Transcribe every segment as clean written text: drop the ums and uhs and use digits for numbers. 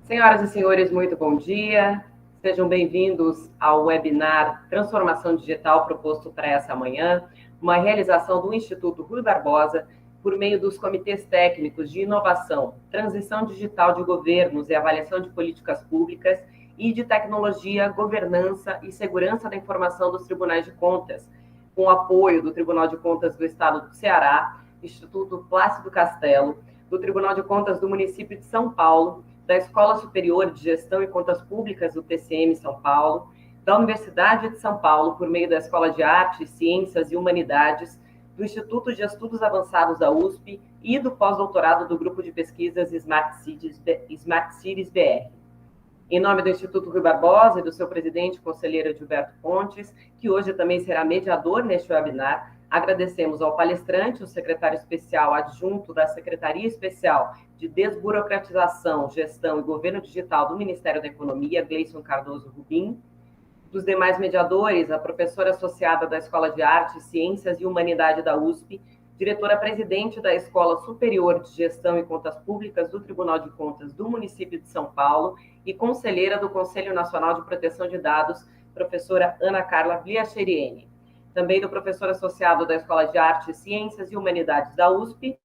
Senhoras e senhores, muito bom dia. Sejam bem-vindos ao webinar Transformação Digital proposto para essa manhã, uma realização do Instituto Rui Barbosa por meio dos comitês técnicos de inovação, transição digital de governos e avaliação de políticas públicas e de tecnologia, governança e segurança da informação dos tribunais de contas, com o apoio do Tribunal de Contas do Estado do Ceará, Instituto Plácido Castelo, do Tribunal de Contas do município de São Paulo, da Escola Superior de Gestão e Contas Públicas do TCM São Paulo, da Universidade de São Paulo, por meio da Escola de Artes, Ciências e Humanidades, do Instituto de Estudos Avançados da USP e do pós-doutorado do Grupo de Pesquisas Smart Cities BR. Em nome do Instituto Rui Barbosa e do seu presidente, conselheiro Gilberto Pontes, que hoje também será mediador neste webinar, agradecemos ao palestrante, o secretário especial adjunto da Secretaria Especial de Desburocratização, Gestão e Governo Digital do Ministério da Economia, Gleison Cardoso Rubim, dos demais mediadores, a professora associada da Escola de Artes, Ciências e Humanidade da USP, diretora-presidente da Escola Superior de Gestão e Contas Públicas do Tribunal de Contas do município de São Paulo e conselheira do Conselho Nacional de Proteção de Dados, professora Ana Carla Bliacheriene. Também do professor associado da Escola de Artes, Ciências e Humanidades da USP,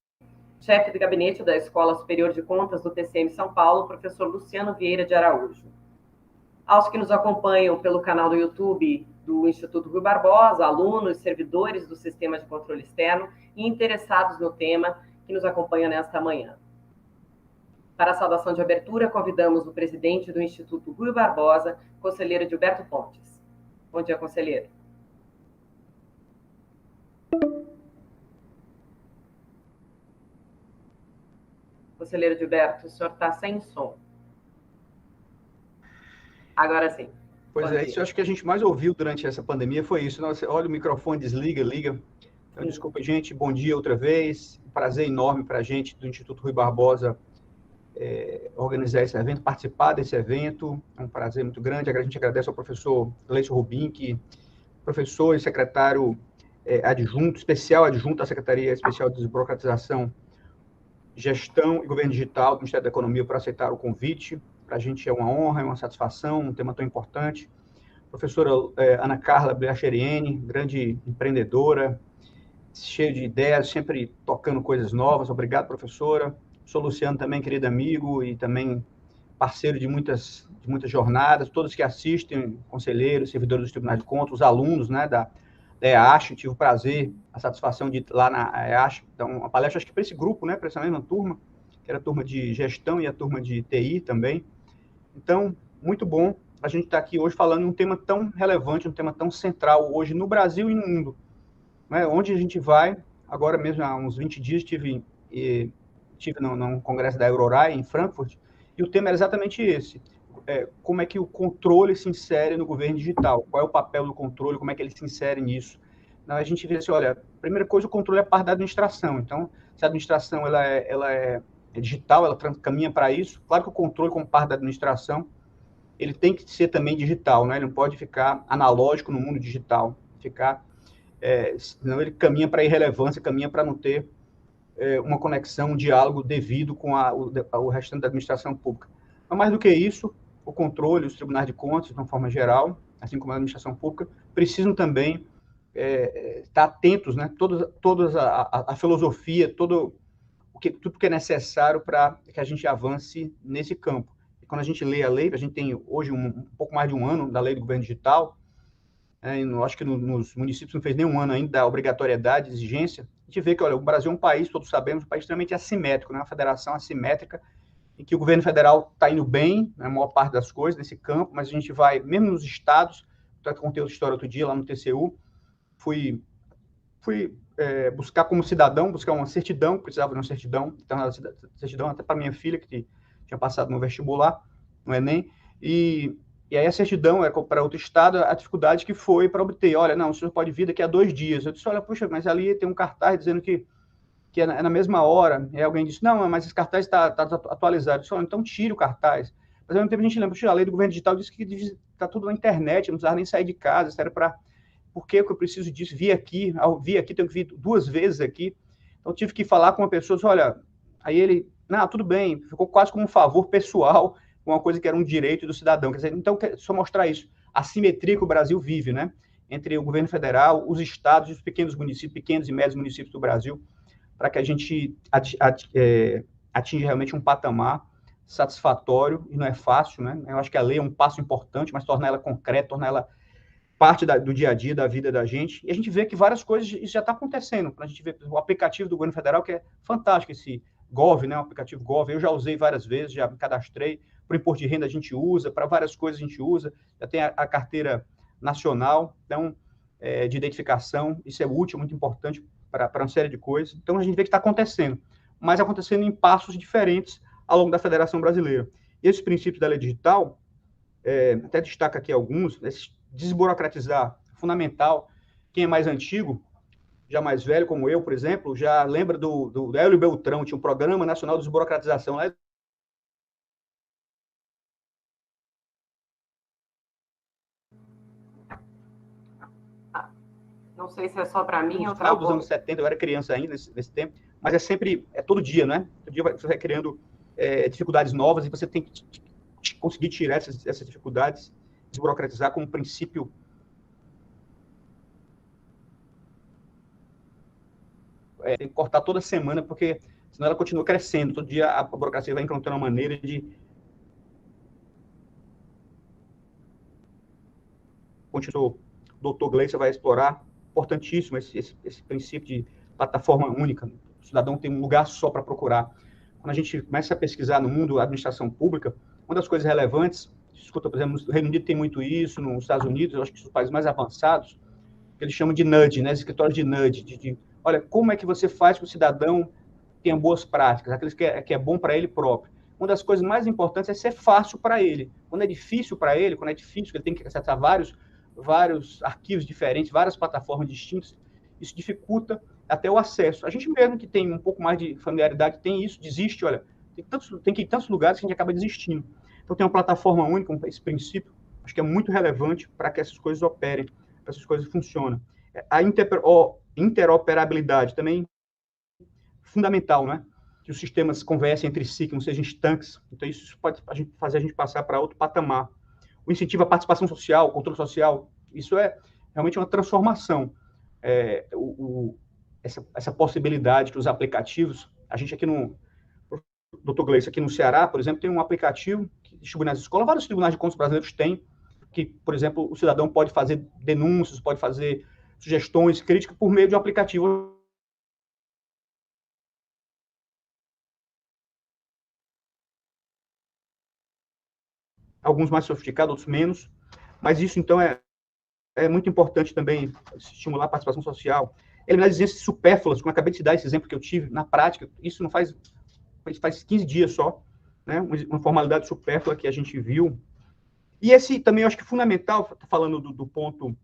chefe de gabinete da Escola Superior de Contas do TCM São Paulo, professor Luciano Vieira de Araújo. Aos que nos acompanham pelo canal do YouTube do Instituto Rui Barbosa, alunos, servidores do Sistema de Controle Externo e interessados no tema que nos acompanham nesta manhã. Para a saudação de abertura, convidamos o presidente do Instituto Rui Barbosa, conselheiro Gilberto Pontes. Bom dia, conselheiro. Conselheiro Gilberto, o senhor está sem som. Agora sim. Pois é, isso eu acho que a gente mais ouviu durante essa pandemia foi isso. Nossa, olha o microfone, desliga, liga. Então, desculpa, gente, bom dia outra vez. Um prazer enorme para a gente do Instituto Rui Barbosa organizar esse evento, participar desse evento. É um prazer muito grande. A gente agradece ao professor Gleison Rubim, que professor e secretário adjunto, especial adjunto da Secretaria Especial de Desburocratização, Gestão e Governo Digital do Ministério da Economia, por aceitar o convite. Para a gente é uma honra, é uma satisfação, um tema tão importante. Professora Ana Carla Bliacheriene, grande empreendedora, cheia de ideias, sempre tocando coisas novas. Obrigado, professora. Sou Luciano também, querido amigo e também parceiro de muitas jornadas. Todos que assistem, conselheiros, servidores dos tribunais de contas, os alunos, né, da EASH, tive o prazer, a satisfação de ir lá na EASH, então, uma palestra, acho que para esse grupo, né, para essa mesma turma, que era a turma de gestão e a turma de TI também. Então, muito bom a gente estar aqui hoje falando de um tema tão relevante, um tema tão central hoje no Brasil e no mundo. Né? Onde a gente vai, agora mesmo há uns 20 dias, estive no congresso da Eurorai, em Frankfurt, e o tema era exatamente esse. como é que o controle se insere no governo digital, qual é o papel do controle, como é que ele se insere nisso. Então, a gente vê assim, olha, a primeira coisa, o controle é parte da administração. Então, se a administração ela é digital, ela caminha para isso, claro que o controle como parte da administração, ele tem que ser também digital, né? Ele não pode ficar analógico no mundo digital, senão ele caminha para a irrelevância, caminha para não ter uma conexão, um diálogo devido com o restante da administração pública. Mas mais do que isso, o controle, os tribunais de contas, de uma forma geral, assim como a administração pública, precisam também estar atentos, né? Toda a filosofia, tudo que é necessário para que a gente avance nesse campo. E quando a gente lê a lei, a gente tem hoje um pouco mais de um ano da lei do governo digital, acho que nos municípios não fez nem um ano ainda da obrigatoriedade, exigência, a gente vê que, olha, o Brasil é um país, todos sabemos, um país extremamente assimétrico, né? Uma federação assimétrica, em que o governo federal está indo bem, na maior parte das coisas, nesse campo, mas a gente vai, mesmo nos estados, eu contei outra história outro dia lá no TCU, fui buscar como cidadão, buscar uma certidão, precisava de uma certidão, então, uma certidão até para minha filha, que tinha passado no vestibular, no Enem, e aí a certidão era para outro estado, a dificuldade que foi para obter, olha, não, o senhor pode vir daqui a 2 dias. Eu disse, olha, puxa, mas ali tem um cartaz dizendo que é na mesma hora, e alguém disse, não, mas esse cartaz está atualizado. Eu disse, olha, então tire o cartaz. Mas ao mesmo tempo a gente lembra, puxa, a lei do governo digital diz que está tudo na internet, não precisava nem sair de casa, isso era para... Por que eu preciso disso? Vi aqui, tenho que vir 2 vezes aqui. Então, eu tive que falar com uma pessoa, disse, olha, aí ele, não, tudo bem, ficou quase como um favor pessoal, uma coisa que era um direito do cidadão. Quer dizer, então, só mostrar isso, a simetria que o Brasil vive, né? Entre o governo federal, os estados e os pequenos municípios, pequenos e médios municípios do Brasil, para que a gente atinja realmente um patamar satisfatório, e não é fácil, né? Eu acho que a lei é um passo importante, mas tornar ela concreta, tornar ela parte do dia a dia, da vida da gente, e a gente vê que várias coisas, isso já está acontecendo. A gente vê o aplicativo do governo federal, que é fantástico, esse Gov, né? O aplicativo Gov, eu já usei várias vezes, já me cadastrei, para o imposto de renda a gente usa, para várias coisas a gente usa, já tem a carteira nacional, então, de identificação, isso é útil, muito importante para uma série de coisas. Então, a gente vê que está acontecendo, mas acontecendo em passos diferentes ao longo da Federação Brasileira. E esses princípios da lei digital, até destaca aqui alguns, desburocratizar, fundamental. Quem é mais antigo, já mais velho, como eu, por exemplo, já lembra do Hélio Beltrão, tinha um Programa Nacional de Desburocratização lá. Não sei se é só para mim ou para dos anos 70, eu era criança ainda nesse tempo, mas todo dia, né? Todo dia você vai criando dificuldades novas e você tem que conseguir tirar essas dificuldades, desburocratizar como princípio. Tem que cortar toda semana, porque senão ela continua crescendo. Todo dia a burocracia vai encontrando uma maneira de continuar. O doutor Gleiser vai explorar, importantíssimo esse princípio de plataforma única. O cidadão tem um lugar só para procurar. Quando a gente começa a pesquisar no mundo a administração pública, uma das coisas relevantes, escuta, por exemplo, no Reino Unido tem muito isso, nos Estados Unidos, eu acho que são os países mais avançados, que eles chamam de nudge, né? Escritórios de nudge, olha, como é que você faz que o cidadão tenha boas práticas, aqueles que é bom para ele próprio. Uma das coisas mais importantes é ser fácil para ele. Quando é difícil para ele, quando é difícil, que ele tem que acessar vários arquivos diferentes, várias plataformas distintas, isso dificulta até o acesso. A gente mesmo que tem um pouco mais de familiaridade tem isso, desiste, olha, tem que ir em tantos lugares que a gente acaba desistindo. Então, tem uma plataforma única, esse princípio, acho que é muito relevante para que essas coisas operem, para essas coisas funcionem. A interoperabilidade também fundamental, né? Que os sistemas conversem entre si, que não sejam estanques. Então, isso pode fazer a gente passar para outro patamar. O incentivo à participação social, o controle social, isso é realmente uma transformação. Essa possibilidade que os aplicativos, a gente aqui Dr. Gleice, aqui no Ceará, por exemplo, tem um aplicativo que distribui nas escolas, vários tribunais de contas brasileiros têm, que, por exemplo, o cidadão pode fazer denúncias, pode fazer sugestões, críticas por meio de um aplicativo. Alguns mais sofisticados, outros menos, mas isso, então, é muito importante também estimular a participação social, eliminar exigências supérfluas, como eu acabei de te dar esse exemplo que eu tive, na prática, isso não faz 15 dias só, né? Uma formalidade supérflua que a gente viu, E esse também eu acho que é fundamental, falando do ponto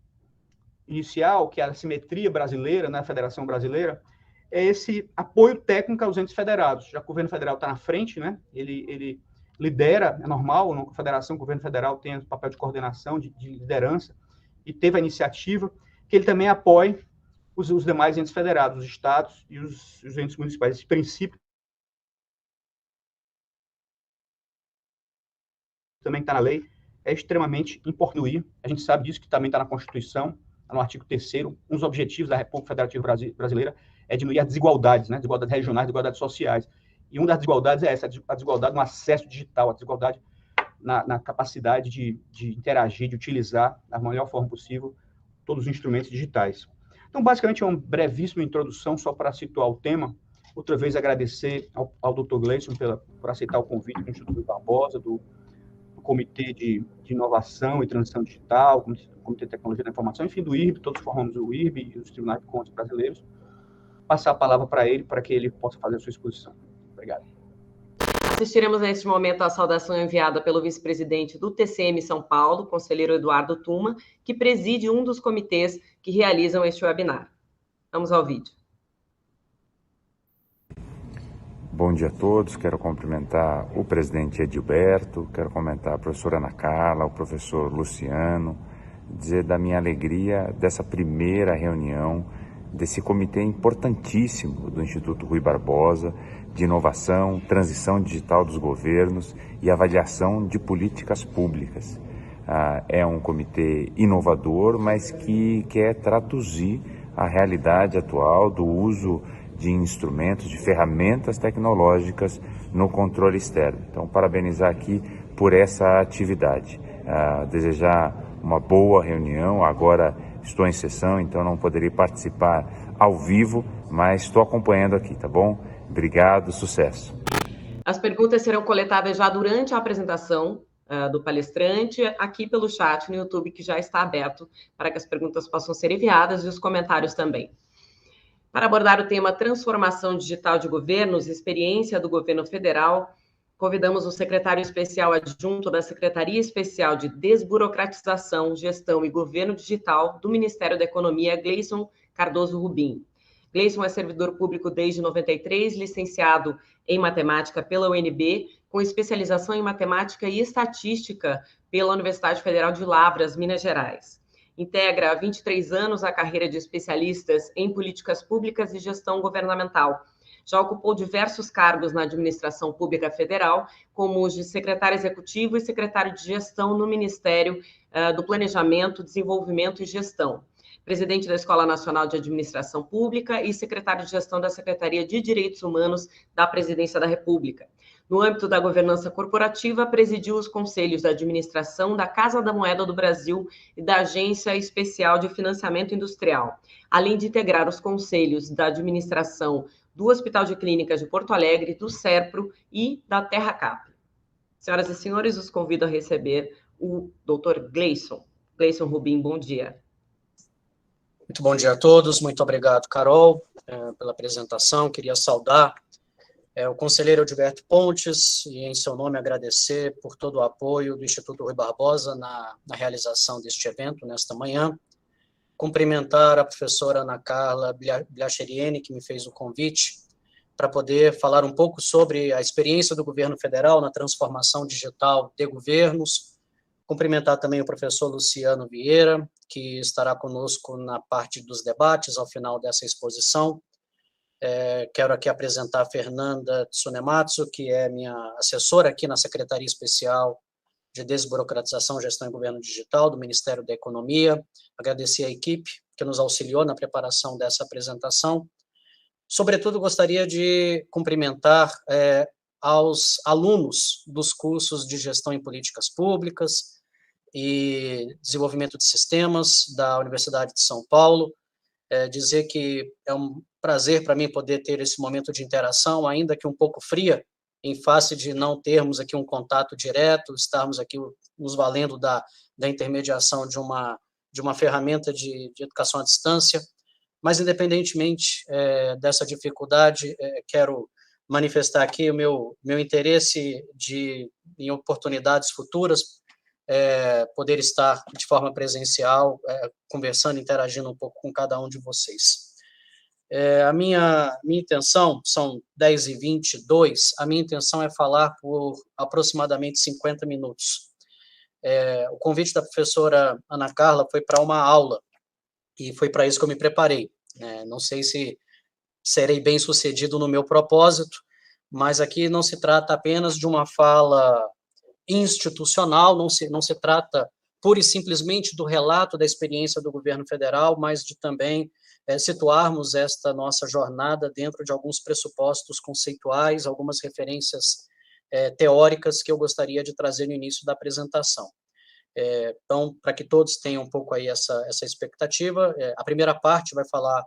inicial, que é a simetria brasileira, na Federação Brasileira, é esse apoio técnico aos entes federados. Já que o governo federal está na frente, né? Ele lidera, é normal, a federação, o governo federal tem o papel de coordenação, de liderança, e teve a iniciativa que ele também apoie os demais entes federados, os estados e os entes municipais. Esse princípio também está na lei, é extremamente importante. A gente sabe disso, que também está na Constituição, no artigo 3º, um dos objetivos da República Federativa Brasileira é diminuir as desigualdades, né? Desigualdades regionais, desigualdades sociais. E uma das desigualdades é essa, a desigualdade no acesso digital, a desigualdade na capacidade de interagir, de utilizar da melhor forma possível todos os instrumentos digitais. Então, basicamente, é uma brevíssima introdução só para situar o tema. Outra vez, agradecer ao Dr. Gleison por aceitar o convite do Instituto Rui Barbosa, do Comitê de Inovação e Transição Digital, Comitê de Tecnologia da Informação, enfim, do IRB, todos formamos o IRB e os Tribunais de Contas brasileiros. Passar a palavra para ele, para que ele possa fazer a sua exposição. Obrigado. Assistiremos neste momento à saudação enviada pelo vice-presidente do TCM São Paulo, conselheiro Eduardo Tuma, que preside um dos comitês que realizam este webinar. Vamos ao vídeo. Bom dia a todos, quero cumprimentar o presidente Edilberto, quero cumprimentar a professora Ana Carla, o professor Luciano, dizer da minha alegria dessa primeira reunião desse comitê importantíssimo do Instituto Rui Barbosa, de inovação, transição digital dos governos e avaliação de políticas públicas. É um comitê inovador, mas que quer traduzir a realidade atual do uso de instrumentos, de ferramentas tecnológicas no controle externo. Então, parabenizar aqui por essa atividade. Desejar uma boa reunião. Agora estou em sessão, então não poderia participar ao vivo, mas estou acompanhando aqui, tá bom? Obrigado, sucesso. As perguntas serão coletadas já durante a apresentação do palestrante, aqui pelo chat no YouTube, que já está aberto para que as perguntas possam ser enviadas e os comentários também. Para abordar o tema transformação digital de governos, experiência do governo federal, convidamos o secretário especial adjunto da Secretaria Especial de Desburocratização, Gestão e Governo Digital do Ministério da Economia, Gleison Cardoso Rubim. Gleison é servidor público desde 93, licenciado em matemática pela UNB, com especialização em matemática e estatística pela Universidade Federal de Lavras, Minas Gerais. Integra há 23 anos a carreira de especialistas em políticas públicas e gestão governamental. Já ocupou diversos cargos na administração pública federal, como os de secretário executivo e secretário de gestão no Ministério do Planejamento, Desenvolvimento e Gestão. Presidente da Escola Nacional de Administração Pública e secretário de gestão da Secretaria de Direitos Humanos da Presidência da República. No âmbito da governança corporativa, presidiu os conselhos da administração da Casa da Moeda do Brasil e da Agência Especial de Financiamento Industrial, além de integrar os conselhos da administração do Hospital de Clínicas de Porto Alegre, do SERPRO e da TerraCap. Senhoras e senhores, os convido a receber o Dr. Gleison. Gleison Rubim, bom dia. Muito bom dia a todos, muito obrigado, Carol, pela apresentação. Queria saudar o conselheiro Edilberto Pontes e, em seu nome, agradecer por todo o apoio do Instituto Rui Barbosa na realização deste evento, nesta manhã. Cumprimentar a professora Ana Carla Biacheriene, que me fez o convite, para poder falar um pouco sobre a experiência do governo federal na transformação digital de governos. Cumprimentar também o professor Luciano Vieira, que estará conosco na parte dos debates ao final dessa exposição. Quero aqui apresentar a Fernanda Tsunematsu, que é minha assessora aqui na Secretaria Especial de Desburocratização, Gestão e Governo Digital do Ministério da Economia. Agradecer a equipe que nos auxiliou na preparação dessa apresentação. Sobretudo, gostaria de cumprimentar aos alunos dos cursos de Gestão em Políticas Públicas e Desenvolvimento de Sistemas da Universidade de São Paulo. Dizer que é um prazer para mim poder ter esse momento de interação, ainda que um pouco fria, em face de não termos aqui um contato direto, estarmos aqui nos valendo da intermediação de uma ferramenta de educação à distância. Mas, independentemente dessa dificuldade, quero manifestar aqui o meu interesse em oportunidades futuras poder estar de forma presencial, conversando, interagindo um pouco com cada um de vocês. A minha intenção, são 10h22, a minha intenção é falar por aproximadamente 50 minutos. O convite da professora Ana Carla foi para uma aula, e foi para isso que eu me preparei. Não sei se serei bem sucedido no meu propósito, mas aqui não se trata apenas de uma fala institucional, não se trata pura e simplesmente do relato da experiência do governo federal, mas de também situarmos esta nossa jornada dentro de alguns pressupostos conceituais, algumas referências teóricas que eu gostaria de trazer no início da apresentação. Então, para que todos tenham um pouco aí essa expectativa, a primeira parte vai falar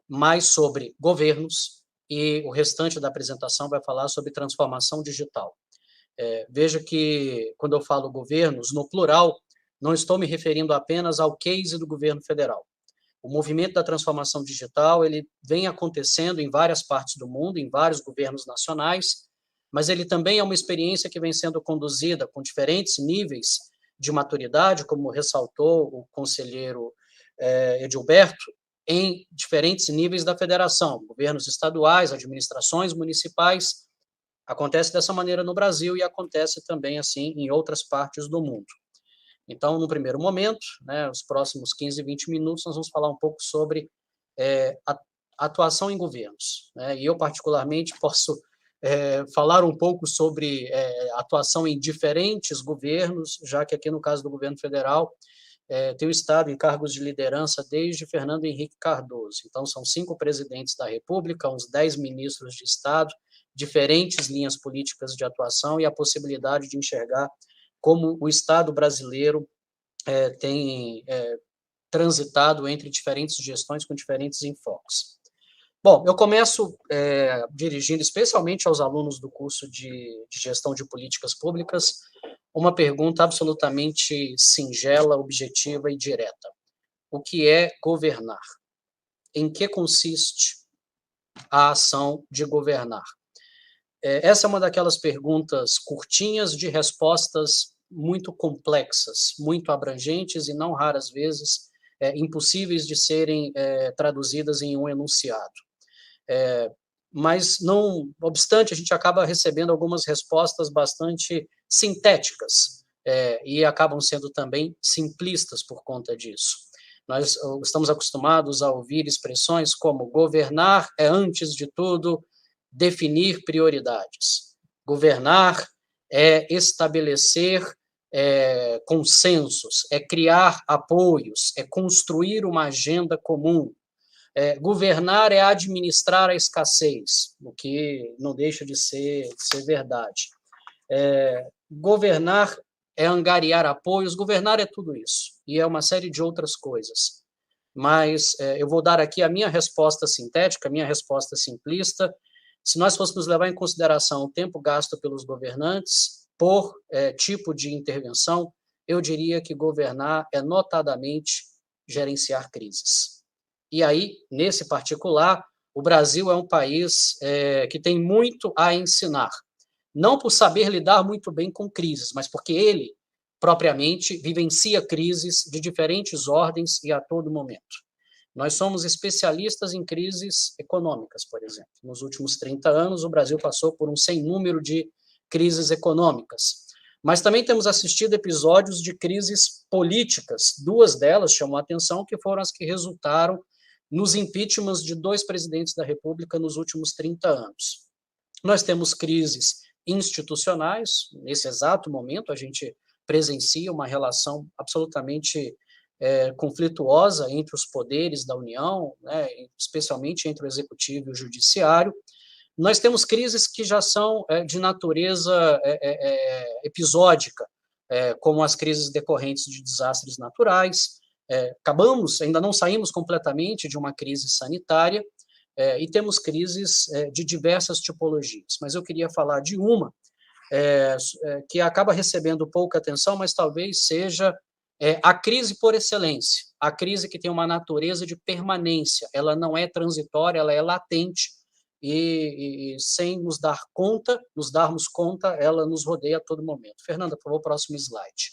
mais sobre governos e o restante da apresentação vai falar sobre transformação digital. Veja que, quando eu falo governos, no plural, não estou me referindo apenas ao case do governo federal. O movimento da transformação digital, ele vem acontecendo em várias partes do mundo, em vários governos nacionais, mas ele também é uma experiência que vem sendo conduzida com diferentes níveis de maturidade, como ressaltou o conselheiro Edilberto, em diferentes níveis da federação, governos estaduais, administrações municipais. Acontece dessa maneira no Brasil e acontece também assim em outras partes do mundo. Então, no primeiro momento, os próximos 15, 20 minutos, nós vamos falar um pouco sobre a atuação em governos. E eu, particularmente, posso falar um pouco sobre atuação em diferentes governos, já que aqui no caso do governo federal, tenho estado em cargos de liderança desde Fernando Henrique Cardoso. Então, são 5 presidentes da República, uns 10 ministros de Estado, diferentes linhas políticas de atuação e a possibilidade de enxergar como o Estado brasileiro tem transitado entre diferentes gestões com diferentes enfoques. Bom, eu começo dirigindo especialmente aos alunos do curso de Gestão de Políticas Públicas uma pergunta absolutamente singela, objetiva e direta. O que é governar? Em que consiste a ação de governar? Essa é uma daquelas perguntas curtinhas de respostas muito complexas, muito abrangentes e não raras vezes impossíveis de serem traduzidas em um enunciado. Mas, não obstante, a gente acaba recebendo algumas respostas bastante sintéticas e acabam sendo também simplistas por conta disso. Nós estamos acostumados a ouvir expressões como governar é, antes de tudo, definir prioridades. Governar é estabelecer consensos, é criar apoios, é construir uma agenda comum. Governar é administrar a escassez, o que não deixa de ser verdade. Governar é angariar apoios, governar é tudo isso, e é uma série de outras coisas. Mas eu vou dar aqui a minha resposta sintética, a minha resposta simplista. Se nós fôssemos levar em consideração o tempo gasto pelos governantes por tipo de intervenção, eu diria que governar é notadamente gerenciar crises. E aí, nesse particular, o Brasil é um país que tem muito a ensinar. Não por saber lidar muito bem com crises, mas porque ele, propriamente, vivencia crises de diferentes ordens e a todo momento. Nós somos especialistas em crises econômicas, por exemplo. Nos últimos 30 anos, o Brasil passou por um sem número de crises econômicas. Mas também temos assistido episódios de crises políticas. 2 delas chamam a atenção, que foram as que resultaram nos impeachments de 2 presidentes da República nos últimos 30 anos. Nós temos crises institucionais. Nesse exato momento, a gente presencia uma relação absolutamente conflituosa entre os poderes da União, especialmente entre o Executivo e o Judiciário. Nós temos crises que já são de natureza episódica, como as crises decorrentes de desastres naturais. Ainda não saímos completamente de uma crise sanitária, e temos crises de diversas tipologias. Mas eu queria falar de uma que acaba recebendo pouca atenção, mas talvez seja a crise por excelência, a crise que tem uma natureza de permanência. Ela não é transitória, ela é latente, e sem nos darmos conta, ela nos rodeia a todo momento. Fernanda, por favor, próximo slide.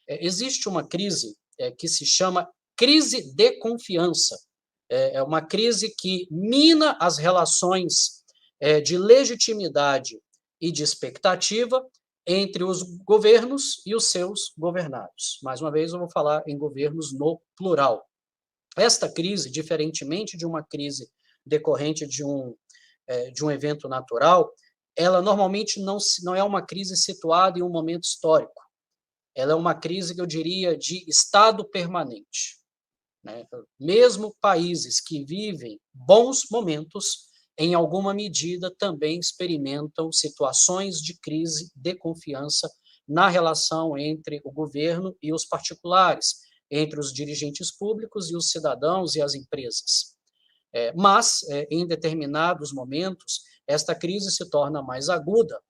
existe uma crise que se chama crise de confiança. É uma crise que mina as relações de legitimidade e de expectativa entre os governos e os seus governados. Mais uma vez, eu vou falar em governos no plural. Esta crise, diferentemente de uma crise decorrente de um evento natural, ela normalmente não é uma crise situada em um momento histórico. Ela é uma crise que eu diria de estado permanente. Né? Mesmo países que vivem bons momentos, em alguma medida também experimentam situações de crise de confiança na relação entre o governo e os particulares, entre os dirigentes públicos e os cidadãos e as empresas. Mas, em determinados momentos, esta crise se torna mais aguda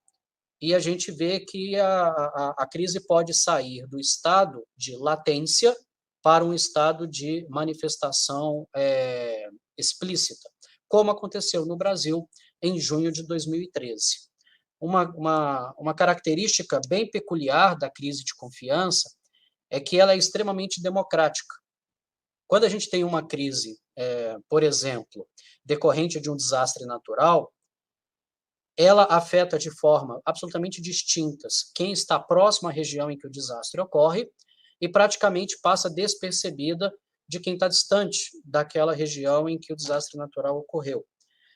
e a gente vê que a crise pode sair do estado de latência para um estado de manifestação explícita, como aconteceu no Brasil em junho de 2013. Uma característica bem peculiar da crise de confiança é que ela é extremamente democrática. Quando a gente tem uma crise, por exemplo, decorrente de um desastre natural, ela afeta de forma absolutamente distintas quem está próximo à região em que o desastre ocorre e praticamente passa despercebida de quem está distante daquela região em que o desastre natural ocorreu.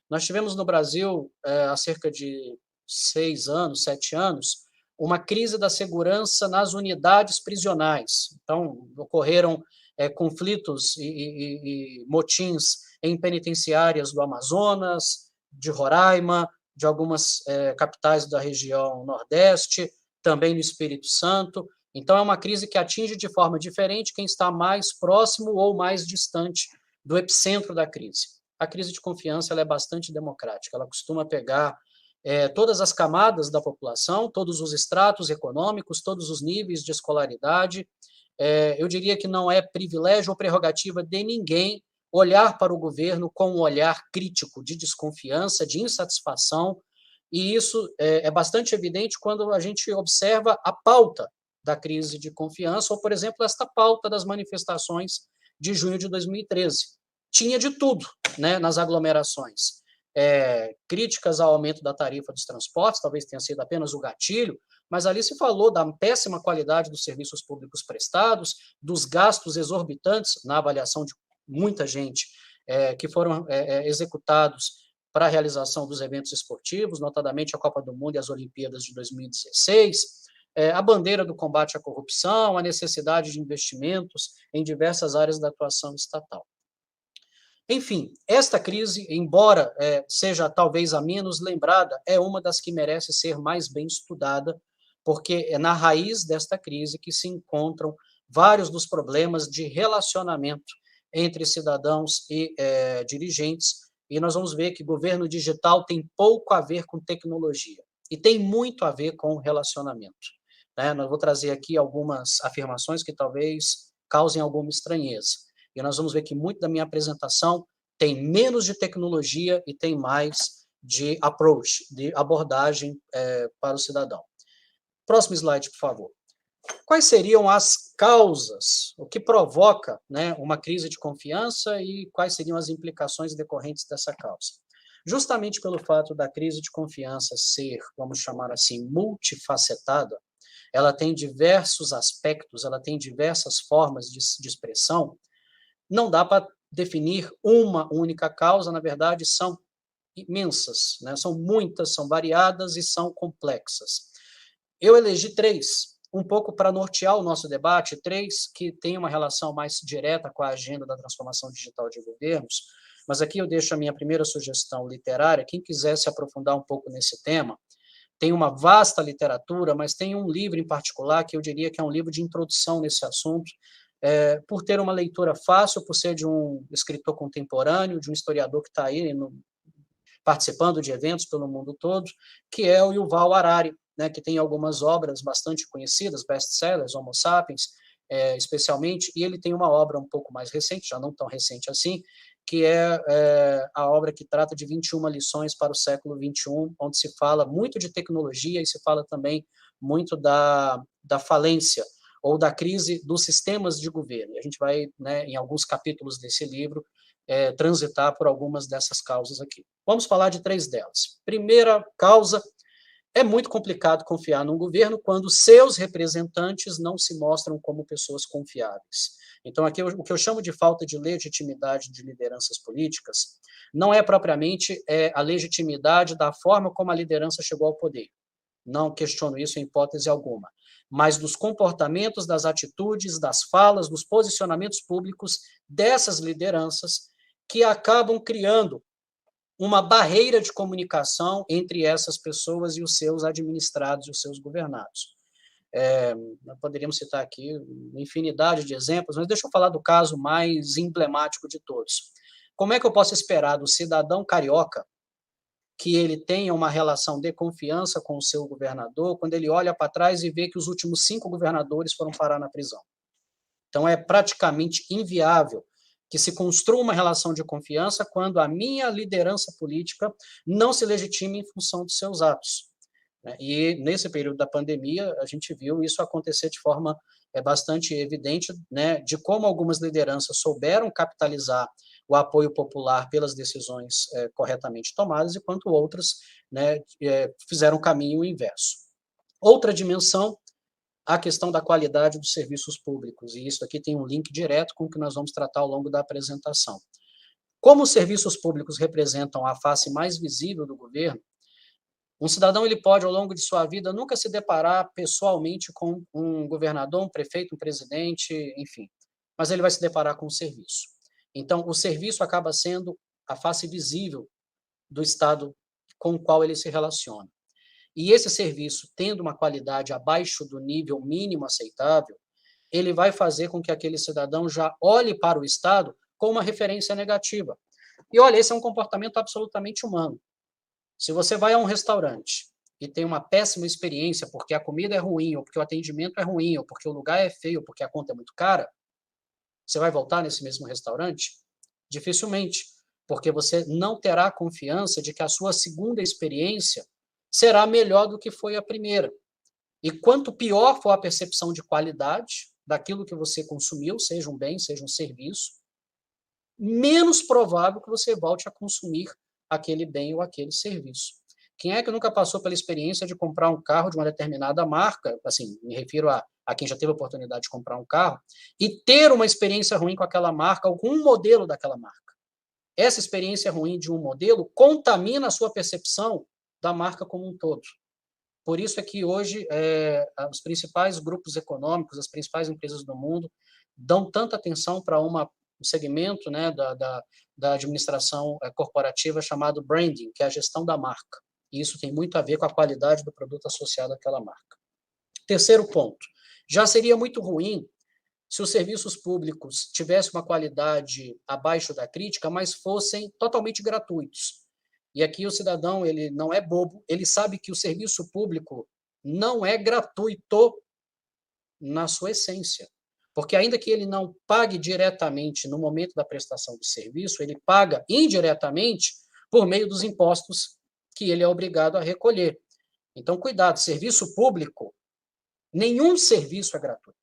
Nós tivemos no Brasil, há cerca de 6 anos, 7 anos, uma crise da segurança nas unidades prisionais. Então, ocorreram conflitos e motins em penitenciárias do Amazonas, de Roraima, de algumas capitais da região Nordeste, também no Espírito Santo. Então, é uma crise que atinge de forma diferente quem está mais próximo ou mais distante do epicentro da crise. A crise de confiança ela é bastante democrática, ela costuma pegar todas as camadas da população, todos os estratos econômicos, todos os níveis de escolaridade. Eu diria que não é privilégio ou prerrogativa de ninguém olhar para o governo com um olhar crítico, de desconfiança, de insatisfação, e isso é bastante evidente quando a gente observa a pauta da crise de confiança, ou, por exemplo, esta pauta das manifestações de junho de 2013. Tinha de tudo, né, nas aglomerações. Críticas ao aumento da tarifa dos transportes, talvez tenha sido apenas o gatilho, mas ali se falou da péssima qualidade dos serviços públicos prestados, dos gastos exorbitantes, na avaliação de muita gente, que foram executados para a realização dos eventos esportivos, notadamente a Copa do Mundo e as Olimpíadas de 2016, a bandeira do combate à corrupção, a necessidade de investimentos em diversas áreas da atuação estatal. Enfim, esta crise, embora seja talvez a menos lembrada, é uma das que merece ser mais bem estudada, porque é na raiz desta crise que se encontram vários dos problemas de relacionamento entre cidadãos e dirigentes, e nós vamos ver que governo digital tem pouco a ver com tecnologia, e tem muito a ver com relacionamento. Nós vou trazer aqui algumas afirmações que talvez causem alguma estranheza. E nós vamos ver que muito da minha apresentação tem menos de tecnologia e tem mais de approach, de abordagem para o cidadão. Próximo slide, por favor. Quais seriam as causas, o que provoca, né, uma crise de confiança e quais seriam as implicações decorrentes dessa causa? Justamente pelo fato da crise de confiança ser, vamos chamar assim, multifacetada, ela tem diversos aspectos, ela tem diversas formas de expressão, não dá para definir uma única causa, na verdade, são imensas, né? São muitas, são variadas e são complexas. Eu elegi 3, um pouco para nortear o nosso debate, 3 que têm uma relação mais direta com a agenda da transformação digital de governos, mas aqui eu deixo a minha primeira sugestão literária. Quem quiser se aprofundar um pouco nesse tema, tem uma vasta literatura, mas tem um livro em particular que eu diria que é um livro de introdução nesse assunto, por ter uma leitura fácil, por ser de um escritor contemporâneo, de um historiador que está aí participando de eventos pelo mundo todo, que é o Yuval Harari, né, que tem algumas obras bastante conhecidas, best-sellers, Homo Sapiens, especialmente, e ele tem uma obra um pouco mais recente, já não tão recente assim, que é a obra que trata de 21 lições para o século XXI, onde se fala muito de tecnologia e se fala também muito da falência ou da crise dos sistemas de governo. E a gente vai, né, em alguns capítulos desse livro, transitar por algumas dessas causas aqui. Vamos falar de 3 delas. Primeira causa, é muito complicado confiar num governo quando seus representantes não se mostram como pessoas confiáveis. Então, aqui o que eu chamo de falta de legitimidade de lideranças políticas não é propriamente a legitimidade da forma como a liderança chegou ao poder. Não questiono isso em hipótese alguma. Mas dos comportamentos, das atitudes, das falas, dos posicionamentos públicos dessas lideranças que acabam criando uma barreira de comunicação entre essas pessoas e os seus administrados e os seus governados. Poderíamos citar aqui uma infinidade de exemplos, mas deixa eu falar do caso mais emblemático de todos. Como é que eu posso esperar do cidadão carioca que ele tenha uma relação de confiança com o seu governador quando ele olha para trás e vê que os últimos 5 governadores foram parar na prisão? Então, é praticamente inviável que se construa uma relação de confiança quando a minha liderança política não se legitima em função dos seus atos. E, nesse período da pandemia, a gente viu isso acontecer de forma bastante evidente, né, de como algumas lideranças souberam capitalizar o apoio popular pelas decisões corretamente tomadas, enquanto outras, né, fizeram o caminho inverso. Outra dimensão, a questão da qualidade dos serviços públicos, e isso aqui tem um link direto com o que nós vamos tratar ao longo da apresentação. Como os serviços públicos representam a face mais visível do governo, um cidadão ele pode, ao longo de sua vida, nunca se deparar pessoalmente com um governador, um prefeito, um presidente, enfim, mas ele vai se deparar com o serviço. Então, o serviço acaba sendo a face visível do Estado com o qual ele se relaciona. E esse serviço, tendo uma qualidade abaixo do nível mínimo aceitável, ele vai fazer com que aquele cidadão já olhe para o Estado com uma referência negativa. E olha, esse é um comportamento absolutamente humano. Se você vai a um restaurante e tem uma péssima experiência porque a comida é ruim, ou porque o atendimento é ruim, ou porque o lugar é feio, ou porque a conta é muito cara, você vai voltar nesse mesmo restaurante? Dificilmente, porque você não terá confiança de que a sua segunda experiência será melhor do que foi a primeira. E quanto pior for a percepção de qualidade daquilo que você consumiu, seja um bem, seja um serviço, menos provável que você volte a consumir aquele bem ou aquele serviço. Quem é que nunca passou pela experiência de comprar um carro de uma determinada marca, assim, me refiro a quem já teve a oportunidade de comprar um carro, e ter uma experiência ruim com aquela marca, algum modelo daquela marca? Essa experiência ruim de um modelo contamina a sua percepção da marca como um todo. Por isso é que hoje os principais grupos econômicos, as principais empresas do mundo, dão tanta atenção para um segmento, né, da administração corporativa chamado branding, que é a gestão da marca. E isso tem muito a ver com a qualidade do produto associado àquela marca. Terceiro ponto, já seria muito ruim se os serviços públicos tivessem uma qualidade abaixo da crítica, mas fossem totalmente gratuitos. E aqui o cidadão, ele não é bobo, ele sabe que o serviço público não é gratuito na sua essência. Porque ainda que ele não pague diretamente no momento da prestação do serviço, ele paga indiretamente por meio dos impostos que ele é obrigado a recolher. Então, cuidado, serviço público, nenhum serviço é gratuito.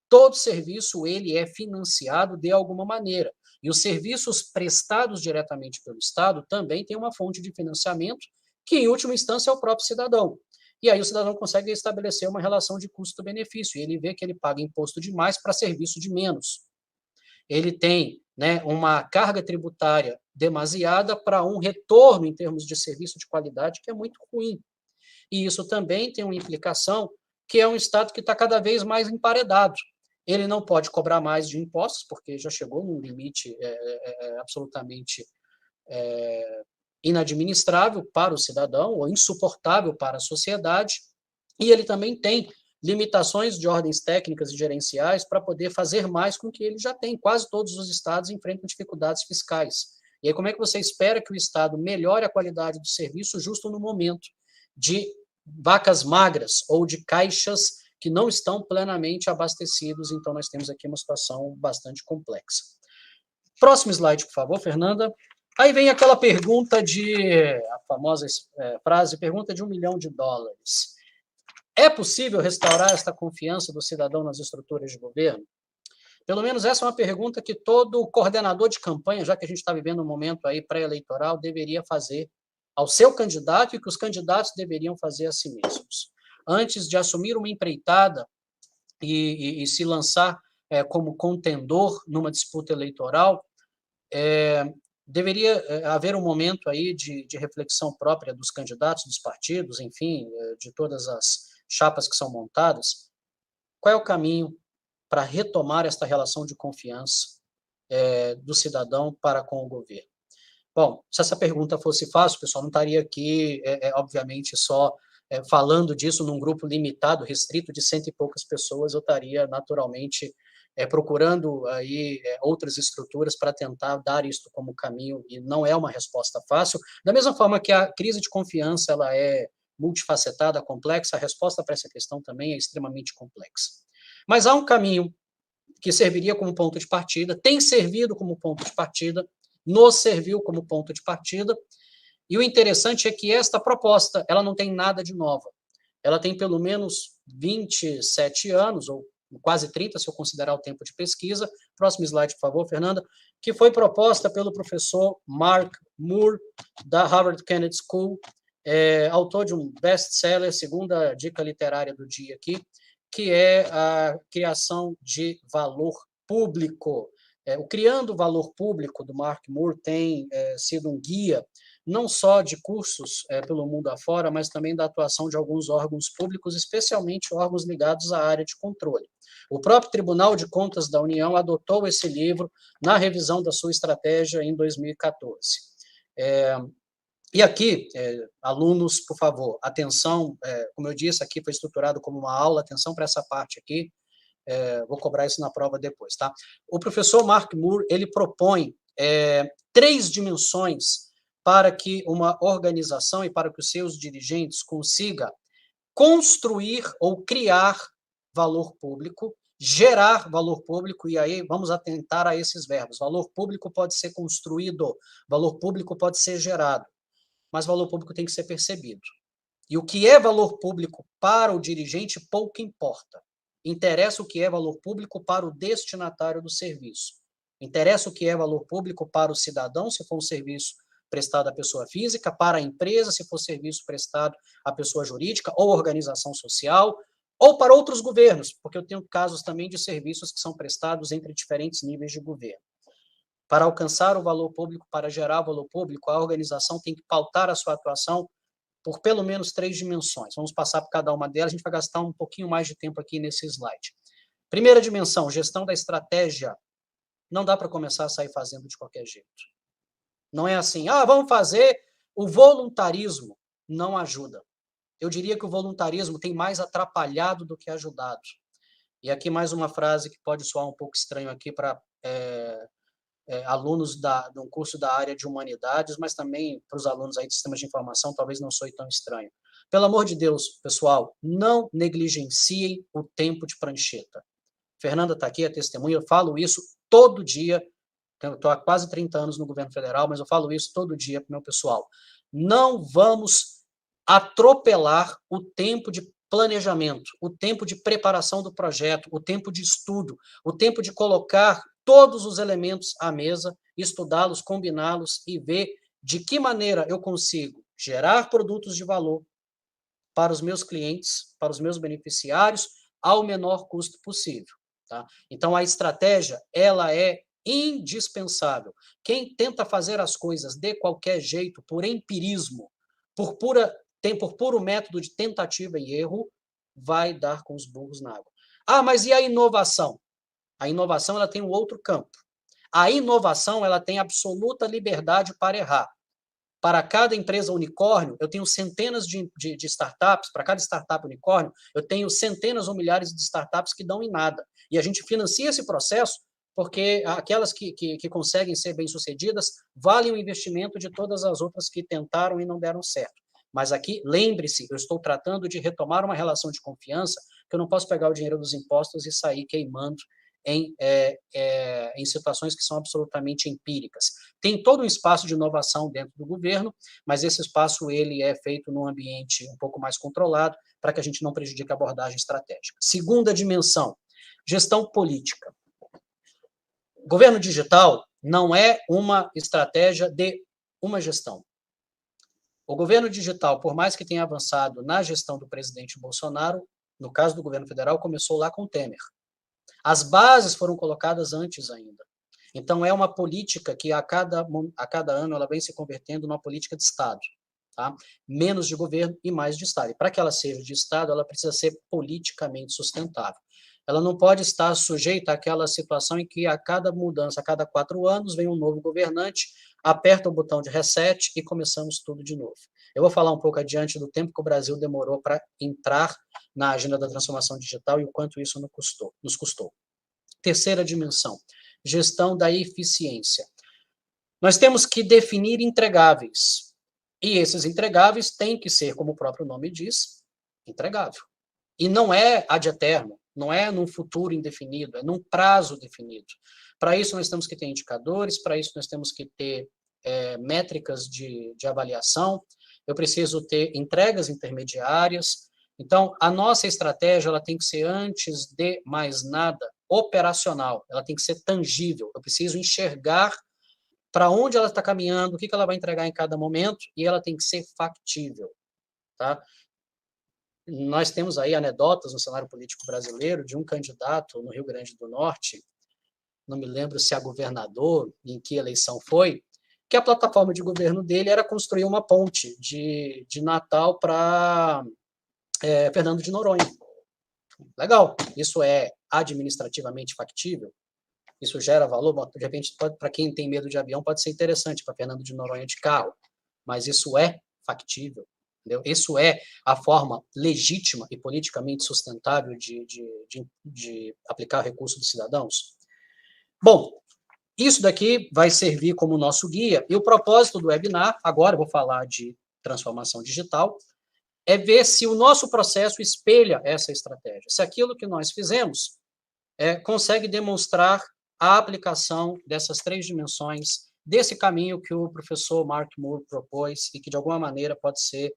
Todo serviço ele é financiado de alguma maneira. E os serviços prestados diretamente pelo Estado também têm uma fonte de financiamento que, em última instância, é o próprio cidadão. E aí o cidadão consegue estabelecer uma relação de custo-benefício. E ele vê que ele paga imposto de mais para serviço de menos. Ele tem, né, uma carga tributária demasiada para um retorno em termos de serviço de qualidade que é muito ruim. E isso também tem uma implicação que é um Estado que está cada vez mais emparedado. Ele não pode cobrar mais de impostos, porque já chegou num limite absolutamente inadministrável para o cidadão, ou insuportável para a sociedade, e ele também tem limitações de ordens técnicas e gerenciais para poder fazer mais com o que ele já tem. Quase todos os estados enfrentam dificuldades fiscais. E aí, como é que você espera que o Estado melhore a qualidade do serviço justo no momento de vacas magras ou de caixas que não estão plenamente abastecidos? Então, nós temos aqui uma situação bastante complexa. Próximo slide, por favor, Fernanda. Aí vem aquela pergunta a famosa frase, pergunta de $1 milhão. É possível restaurar esta confiança do cidadão nas estruturas de governo? Pelo menos essa é uma pergunta que todo coordenador de campanha, já que a gente está vivendo um momento aí pré-eleitoral, deveria fazer ao seu candidato e que os candidatos deveriam fazer a si mesmos. Antes de assumir uma empreitada e se lançar como contendor numa disputa eleitoral, deveria haver um momento aí de reflexão própria dos candidatos, dos partidos, enfim, de todas as chapas que são montadas. Qual é o caminho para retomar esta relação de confiança do cidadão para com o governo? Bom, se essa pergunta fosse fácil, pessoal, não estaria aqui, obviamente, só falando disso num grupo limitado, restrito de 100 e poucas pessoas, eu estaria naturalmente procurando aí outras estruturas para tentar dar isto como caminho, e não é uma resposta fácil. Da mesma forma que a crise de confiança ela é multifacetada, complexa, a resposta para essa questão também é extremamente complexa. Mas há um caminho que serviria como ponto de partida, tem servido como ponto de partida, nos serviu como ponto de partida, e o interessante é que esta proposta, ela não tem nada de nova. Ela tem pelo menos 27 anos, ou quase 30, se eu considerar o tempo de pesquisa. Próximo slide, por favor, Fernanda, que foi proposta pelo professor Mark Moore, da Harvard Kennedy School, autor de um best-seller, segunda dica literária do dia aqui, que é a criação de valor público. O Criando Valor Público, do Mark Moore, tem sido um guia, não só de cursos pelo mundo afora, mas também da atuação de alguns órgãos públicos, especialmente órgãos ligados à área de controle. O próprio Tribunal de Contas da União adotou esse livro na revisão da sua estratégia em 2014. E aqui, alunos, por favor, atenção, como eu disse, aqui foi estruturado como uma aula, atenção para essa parte aqui, vou cobrar isso na prova depois, tá? O professor Mark Moore, ele propõe 3 dimensões para que uma organização e para que os seus dirigentes consigam construir ou criar valor público, gerar valor público, e aí vamos atentar a esses verbos. Valor público pode ser construído, valor público pode ser gerado, mas valor público tem que ser percebido. E o que é valor público para o dirigente pouco importa. Interessa o que é valor público para o destinatário do serviço. Interessa o que é valor público para o cidadão, se for um serviço prestado à pessoa física, para a empresa, se for serviço prestado à pessoa jurídica ou organização social, ou para outros governos, porque eu tenho casos também de serviços que são prestados entre diferentes níveis de governo. Para alcançar o valor público, para gerar valor público, a organização tem que pautar a sua atuação por pelo menos 3 dimensões. Vamos passar por cada uma delas, a gente vai gastar um pouquinho mais de tempo aqui nesse slide. Primeira dimensão, gestão da estratégia. Não dá para começar a sair fazendo de qualquer jeito. Não é assim, vamos fazer, o voluntarismo não ajuda. Eu diria que o voluntarismo tem mais atrapalhado do que ajudado. E aqui mais uma frase que pode soar um pouco estranho aqui para alunos de um curso da área de humanidades, mas também para os alunos aí de sistemas de informação, talvez não soe tão estranho. Pelo amor de Deus, pessoal, não negligenciem o tempo de prancheta. Fernanda está aqui, é testemunha, eu falo isso todo dia, eu estou há quase 30 anos no governo federal, mas eu falo isso todo dia para o meu pessoal. Não vamos atropelar o tempo de planejamento, o tempo de preparação do projeto, o tempo de estudo, o tempo de colocar todos os elementos à mesa, estudá-los, combiná-los e ver de que maneira eu consigo gerar produtos de valor para os meus clientes, para os meus beneficiários, ao menor custo possível. Tá? Então, a estratégia, ela é indispensável. Quem tenta fazer as coisas de qualquer jeito, por empirismo, por puro método de tentativa e erro, vai dar com os burros na água. Mas e a inovação? A inovação ela tem um outro campo. A inovação ela tem absoluta liberdade para errar. Para cada empresa unicórnio, eu tenho centenas de startups, para cada startup unicórnio, eu tenho centenas ou milhares de startups que dão em nada. E a gente financia esse processo porque aquelas que conseguem ser bem-sucedidas valem o investimento de todas as outras que tentaram e não deram certo. Mas aqui, lembre-se, eu estou tratando de retomar uma relação de confiança, que eu não posso pegar o dinheiro dos impostos e sair queimando em situações que são absolutamente empíricas. Tem todo um espaço de inovação dentro do governo, mas esse espaço ele é feito num ambiente um pouco mais controlado, para que a gente não prejudique a abordagem estratégica. Segunda dimensão, gestão política. Governo digital não é uma estratégia de uma gestão. O governo digital, por mais que tenha avançado na gestão do presidente Bolsonaro, no caso do governo federal, começou lá com Temer. As bases foram colocadas antes ainda. Então, é uma política que a cada ano ela vem se convertendo numa política de Estado. Tá? Menos de governo e mais de Estado. E para que ela seja de Estado, ela precisa ser politicamente sustentável. Ela não pode estar sujeita àquela situação em que a cada mudança, a cada 4 anos, vem um novo governante, aperta o botão de reset e começamos tudo de novo. Eu vou falar um pouco adiante do tempo que o Brasil demorou para entrar na agenda da transformação digital e o quanto isso nos custou. Terceira dimensão, gestão da eficiência. Nós temos que definir entregáveis. E esses entregáveis têm que ser, como o próprio nome diz, entregável. E não é ad eterno, não é num futuro indefinido, é num prazo definido. Para isso, nós temos que ter indicadores, para isso, nós temos que ter métricas de avaliação, eu preciso ter entregas intermediárias. Então, a nossa estratégia ela tem que ser, antes de mais nada, operacional, ela tem que ser tangível, eu preciso enxergar para onde ela está caminhando, o que ela vai entregar em cada momento, e ela tem que ser factível. Tá? Nós temos aí anedotas no cenário político brasileiro de um candidato no Rio Grande do Norte, não me lembro se a governador, em que eleição foi, que a plataforma de governo dele era construir uma ponte de Natal para Fernando de Noronha. Legal, isso é administrativamente factível? Isso gera valor? De repente, para quem tem medo de avião, pode ser interessante para Fernando de Noronha de carro, mas isso é factível. Entendeu? Isso é a forma legítima e politicamente sustentável de aplicar recursos dos cidadãos? Bom, isso daqui vai servir como nosso guia, e o propósito do webinar, agora eu vou falar de transformação digital, é ver se o nosso processo espelha essa estratégia, se aquilo que nós fizemos consegue demonstrar a aplicação dessas 3 dimensões, desse caminho que o professor Mark Moore propôs e que, de alguma maneira, pode ser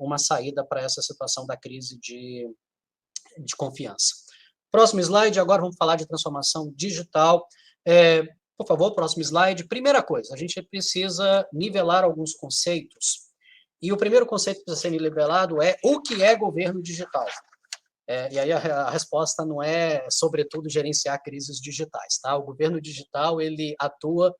uma saída para essa situação da crise de confiança. Próximo slide, agora vamos falar de transformação digital. Por favor, próximo slide. Primeira coisa, a gente precisa nivelar alguns conceitos. E o primeiro conceito que precisa ser nivelado é o que é governo digital. E aí a resposta não é, sobretudo, gerenciar crises digitais. Tá? O governo digital ele atua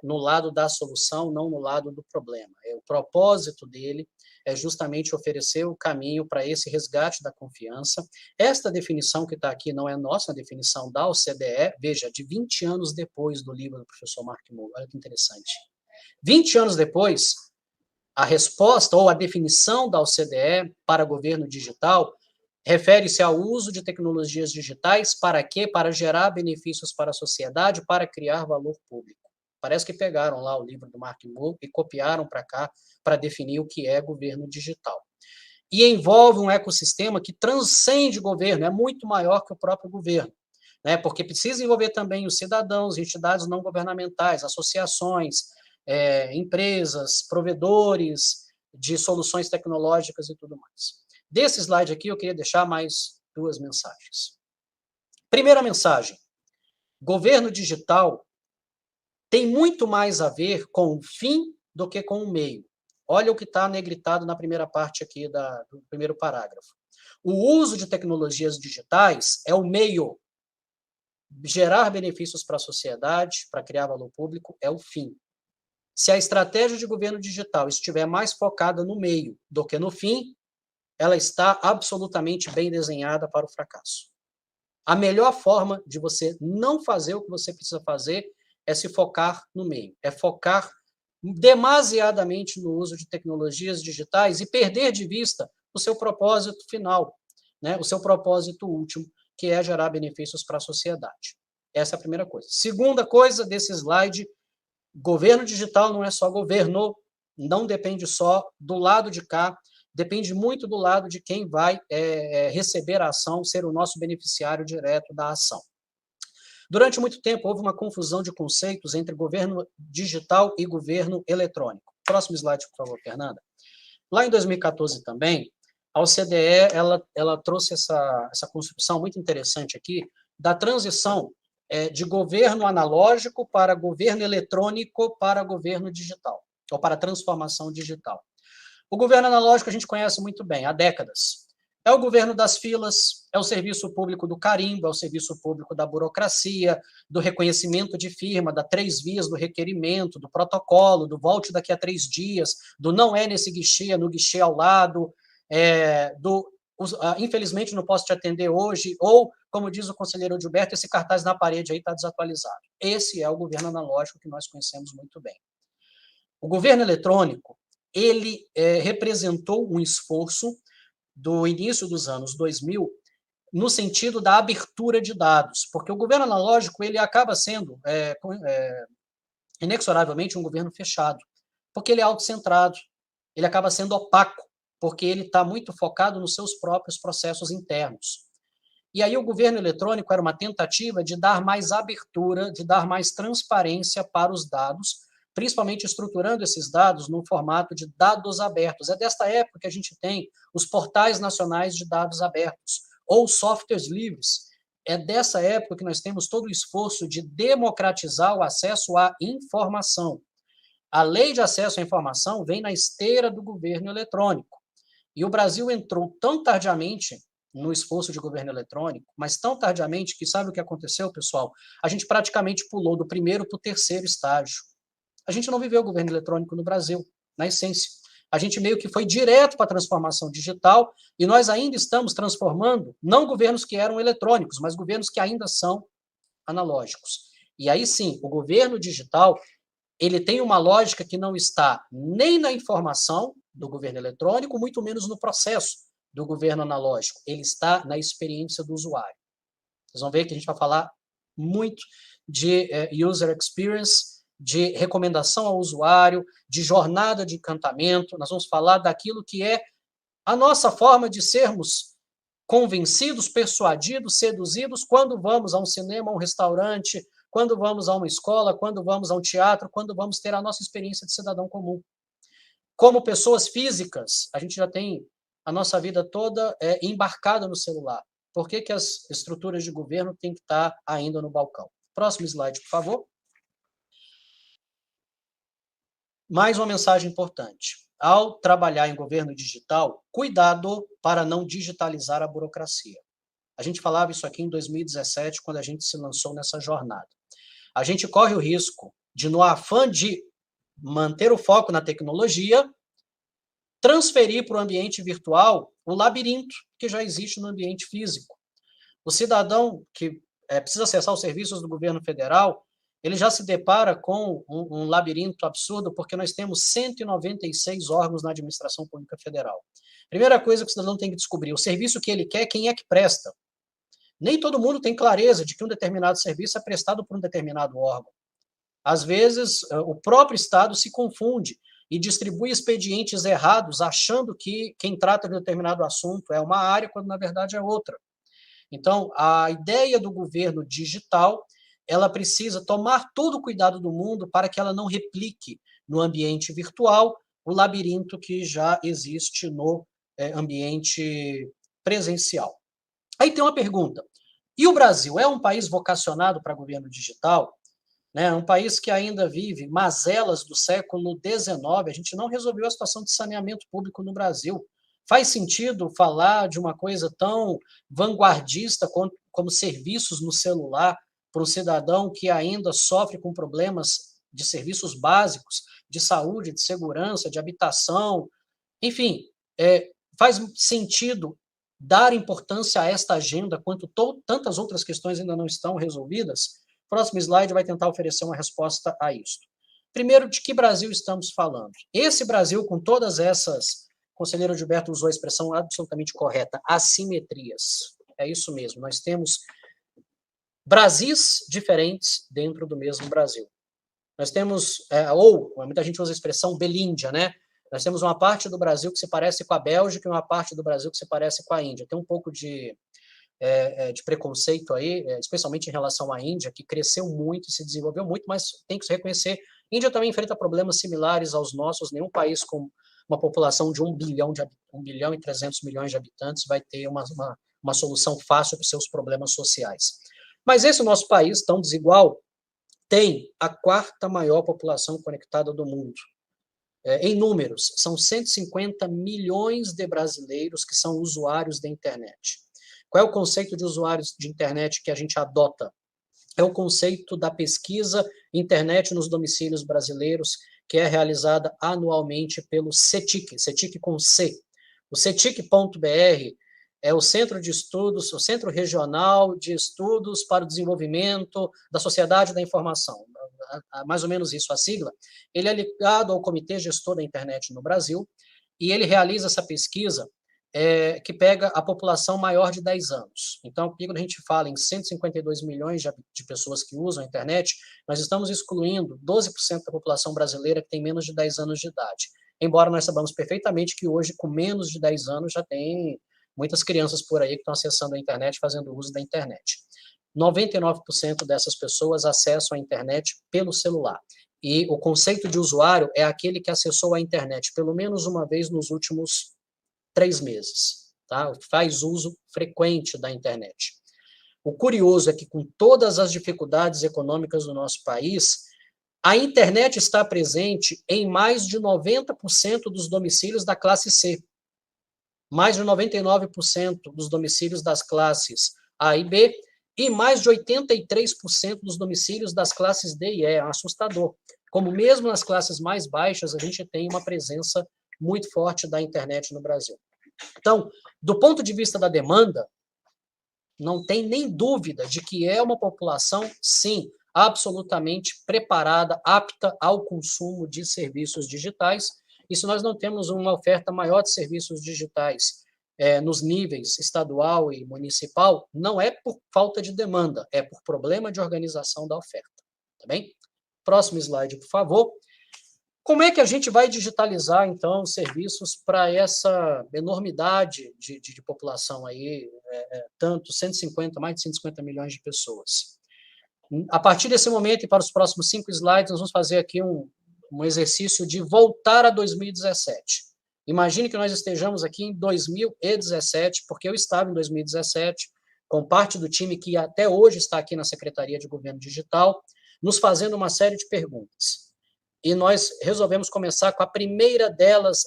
no lado da solução, não no lado do problema. O propósito dele é justamente oferecer o caminho para esse resgate da confiança. Esta definição que está aqui não é nossa, a definição da OCDE, veja, de 20 anos depois do livro do professor Mark Moore, olha que interessante. 20 anos depois, a resposta ou a definição da OCDE para governo digital refere-se ao uso de tecnologias digitais para quê? Para gerar benefícios para a sociedade, para criar valor público. Parece que pegaram lá o livro do Mark Moore e copiaram para cá para definir o que é governo digital. E envolve um ecossistema que transcende o governo, é muito maior que o próprio governo, né? Porque precisa envolver também os cidadãos, entidades não governamentais, associações, empresas, provedores de soluções tecnológicas e tudo mais. Desse slide aqui, eu queria deixar mais 2 mensagens. Primeira mensagem, governo digital tem muito mais a ver com o fim do que com o meio. Olha o que está negritado na primeira parte aqui do primeiro parágrafo. O uso de tecnologias digitais é o meio. Gerar benefícios para a sociedade, para criar valor público, é o fim. Se a estratégia de governo digital estiver mais focada no meio do que no fim, ela está absolutamente bem desenhada para o fracasso. A melhor forma de você não fazer o que você precisa fazer é se focar no meio, é focar demasiadamente no uso de tecnologias digitais e perder de vista o seu propósito final, né? O seu propósito último, que é gerar benefícios para a sociedade. Essa é a primeira coisa. Segunda coisa desse slide, governo digital não é só governo, não depende só do lado de cá depende muito do lado de quem vai receber a ação, ser o nosso beneficiário direto da ação. Durante muito tempo, houve uma confusão de conceitos entre governo digital e governo eletrônico. Próximo slide, por favor, Fernanda. Lá em 2014 também, a OCDE ela trouxe essa construção muito interessante aqui da transição de governo analógico para governo eletrônico para governo digital, ou para transformação digital. O governo analógico a gente conhece muito bem, há décadas. É o governo das filas, é o serviço público do carimbo, é o serviço público da burocracia, do reconhecimento de firma, da 3 vias do requerimento, do protocolo, do volte daqui a 3 dias, do não é nesse guichê, é no guichê ao lado, infelizmente não posso te atender hoje, ou, como diz o conselheiro Gilberto, esse cartaz na parede aí está desatualizado. Esse é o governo analógico que nós conhecemos muito bem. O governo eletrônico, ele representou um esforço do início dos anos 2000 no sentido da abertura de dados, porque o governo analógico ele acaba sendo inexoravelmente um governo fechado, porque ele é autocentrado, ele acaba sendo opaco, porque ele está muito focado nos seus próprios processos internos. E aí o governo eletrônico era uma tentativa de dar mais abertura, de dar mais transparência para os dados, principalmente estruturando esses dados no formato de dados abertos. É desta época que a gente tem os portais nacionais de dados abertos, ou softwares livres. É dessa época que nós temos todo o esforço de democratizar o acesso à informação. A lei de acesso à informação vem na esteira do governo eletrônico. E o Brasil entrou tão tardiamente no esforço de governo eletrônico, mas tão tardiamente que sabe o que aconteceu, pessoal? A gente praticamente pulou do primeiro para o terceiro estágio. A gente não viveu o governo eletrônico no Brasil, na essência. A gente meio que foi direto para a transformação digital e nós ainda estamos transformando, não governos que eram eletrônicos, mas governos que ainda são analógicos. E aí sim, o governo digital, ele tem uma lógica que não está nem na informação do governo eletrônico, muito menos no processo do governo analógico. Ele está na experiência do usuário. Vocês vão ver que a gente vai falar muito de user experience, de recomendação ao usuário, de jornada de encantamento. Nós vamos falar daquilo que é a nossa forma de sermos convencidos, persuadidos, seduzidos quando vamos a um cinema, a um restaurante, quando vamos a uma escola, quando vamos a um teatro, quando vamos ter a nossa experiência de cidadão comum. Como pessoas físicas, a gente já tem a nossa vida toda embarcada no celular. Por que que as estruturas de governo têm que estar ainda no balcão? Próximo slide, por favor. Mais uma mensagem importante. Ao trabalhar em governo digital, cuidado para não digitalizar a burocracia. A gente falava isso aqui em 2017, quando a gente se lançou nessa jornada. A gente corre o risco de, no afã de manter o foco na tecnologia, transferir para o ambiente virtual o labirinto que já existe no ambiente físico. O cidadão que precisa acessar os serviços do governo federal, ele já se depara com um labirinto absurdo, porque nós temos 196 órgãos na administração pública federal. Primeira coisa que o cidadão tem que descobrir, o serviço que ele quer, quem é que presta. Nem todo mundo tem clareza de que um determinado serviço é prestado por um determinado órgão. Às vezes, o próprio Estado se confunde e distribui expedientes errados, achando que quem trata de determinado assunto é uma área, quando na verdade é outra. Então, a ideia do governo digital, ela precisa tomar todo o cuidado do mundo para que ela não replique no ambiente virtual o labirinto que já existe no ambiente presencial. Aí tem uma pergunta. E o Brasil é um país vocacionado para governo digital? Né? Um país que ainda vive mazelas do século XIX. A gente não resolveu a situação de saneamento público no Brasil. Faz sentido falar de uma coisa tão vanguardista como serviços no celular para um cidadão que ainda sofre com problemas de serviços básicos, de saúde, de segurança, de habitação? Enfim, faz sentido dar importância a esta agenda, quanto tantas outras questões ainda não estão resolvidas? Próximo slide vai tentar oferecer uma resposta a isso. Primeiro, de que Brasil estamos falando? Esse Brasil, com todas essas, o conselheiro Gilberto usou a expressão absolutamente correta, assimetrias. É isso mesmo, nós temos Brasis diferentes dentro do mesmo Brasil. Nós temos, muita gente usa a expressão Belíndia, né? Nós temos uma parte do Brasil que se parece com a Bélgica e uma parte do Brasil que se parece com a Índia. Tem um pouco de preconceito aí, especialmente em relação à Índia, que cresceu muito e se desenvolveu muito, mas tem que se reconhecer, a Índia também enfrenta problemas similares aos nossos. Nenhum país com uma população de 1 bilhão e 300 milhões de habitantes vai ter uma solução fácil para os seus problemas sociais. Mas esse nosso país, tão desigual, tem a 4ª maior população conectada do mundo. Em números, são 150 milhões de brasileiros que são usuários da internet. Qual é o conceito de usuários de internet que a gente adota? É o conceito da pesquisa Internet nos Domicílios Brasileiros, que é realizada anualmente pelo CETIC, CETIC com C. O CETIC.br é o Centro de Estudos, o Centro Regional de Estudos para o Desenvolvimento da Sociedade da Informação, mais ou menos isso a sigla. Ele é ligado ao Comitê Gestor da Internet no Brasil, e ele realiza essa pesquisa que pega a população maior de 10 anos. Então, quando a gente fala em 152 milhões de pessoas que usam a internet, nós estamos excluindo 12% da população brasileira que tem menos de 10 anos de idade. Embora nós saibamos perfeitamente que hoje, com menos de 10 anos, já tem muitas crianças por aí que estão acessando a internet, fazendo uso da internet. 99% dessas pessoas acessam a internet pelo celular. E o conceito de usuário é aquele que acessou a internet pelo menos uma vez nos últimos 3 meses, tá? Faz uso frequente da internet. O curioso é que, com todas as dificuldades econômicas do nosso país, a internet está presente em mais de 90% dos domicílios da classe C, mais de 99% dos domicílios das classes A e B, e mais de 83% dos domicílios das classes D e E. É assustador. Como mesmo nas classes mais baixas, a gente tem uma presença muito forte da internet no Brasil. Então, do ponto de vista da demanda, não tem nem dúvida de que é uma população, sim, absolutamente preparada, apta ao consumo de serviços digitais. E se nós não temos uma oferta maior de serviços digitais nos níveis estadual e municipal, não é por falta de demanda, é por problema de organização da oferta. Tá bem? Próximo slide, por favor. Como é que a gente vai digitalizar, então, serviços para essa enormidade de população aí, mais de 150 milhões de pessoas? A partir desse momento e para os próximos 5 slides, nós vamos fazer aqui um exercício de voltar a 2017. Imagine que nós estejamos aqui em 2017, porque eu estava em 2017, com parte do time que até hoje está aqui na Secretaria de Governo Digital, nos fazendo uma série de perguntas. E nós resolvemos começar com a primeira delas,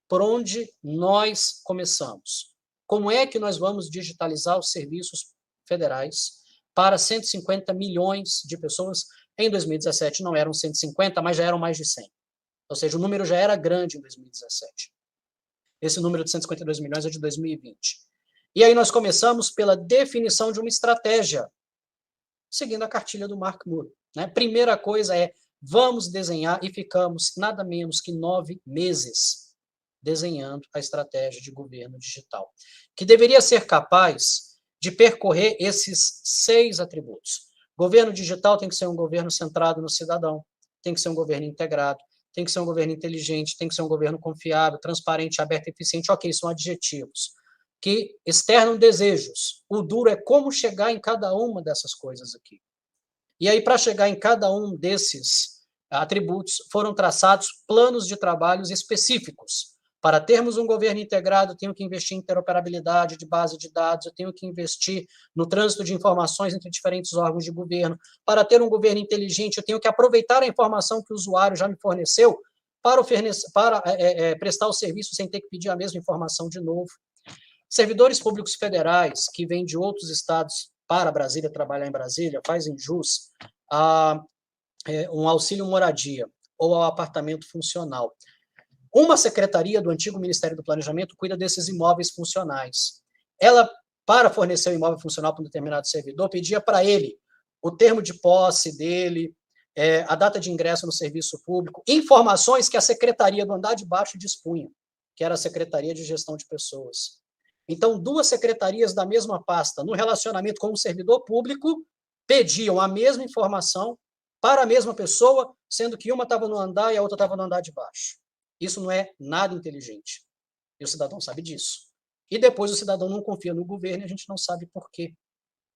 por onde nós começamos? Como é que nós vamos digitalizar os serviços federais para 150 milhões de pessoas? Em 2017 não eram 150, mas já eram mais de 100. Ou seja, o número já era grande em 2017. Esse número de 152 milhões é de 2020. E aí nós começamos pela definição de uma estratégia, seguindo a cartilha do Mark Moore. Né? Primeira coisa vamos desenhar, e ficamos nada menos que 9 meses desenhando a estratégia de governo digital, que deveria ser capaz de percorrer esses 6 atributos. Governo digital tem que ser um governo centrado no cidadão, tem que ser um governo integrado, tem que ser um governo inteligente, tem que ser um governo confiável, transparente, aberto e eficiente. Ok, são adjetivos que externam desejos. O duro é como chegar em cada uma dessas coisas aqui. E aí, para chegar em cada um desses atributos, foram traçados planos de trabalhos específicos. Para termos um governo integrado, eu tenho que investir em interoperabilidade de base de dados, eu tenho que investir no trânsito de informações entre diferentes órgãos de governo. Para ter um governo inteligente, eu tenho que aproveitar a informação que o usuário já me forneceu para prestar o serviço sem ter que pedir a mesma informação de novo. Servidores públicos federais que vêm de outros estados para Brasília, trabalhar em Brasília, fazem jus a um auxílio moradia ou ao apartamento funcional. Uma secretaria do antigo Ministério do Planejamento cuida desses imóveis funcionais. Ela, para fornecer o imóvel funcional para um determinado servidor, pedia para ele o termo de posse dele, a data de ingresso no serviço público, informações que a secretaria do andar de baixo dispunha, que era a Secretaria de Gestão de Pessoas. Então, 2 secretarias da mesma pasta, no relacionamento com o servidor público, pediam a mesma informação para a mesma pessoa, sendo que uma estava no andar e a outra estava no andar de baixo. Isso não é nada inteligente. E o cidadão sabe disso. E depois o cidadão não confia no governo e a gente não sabe por quê.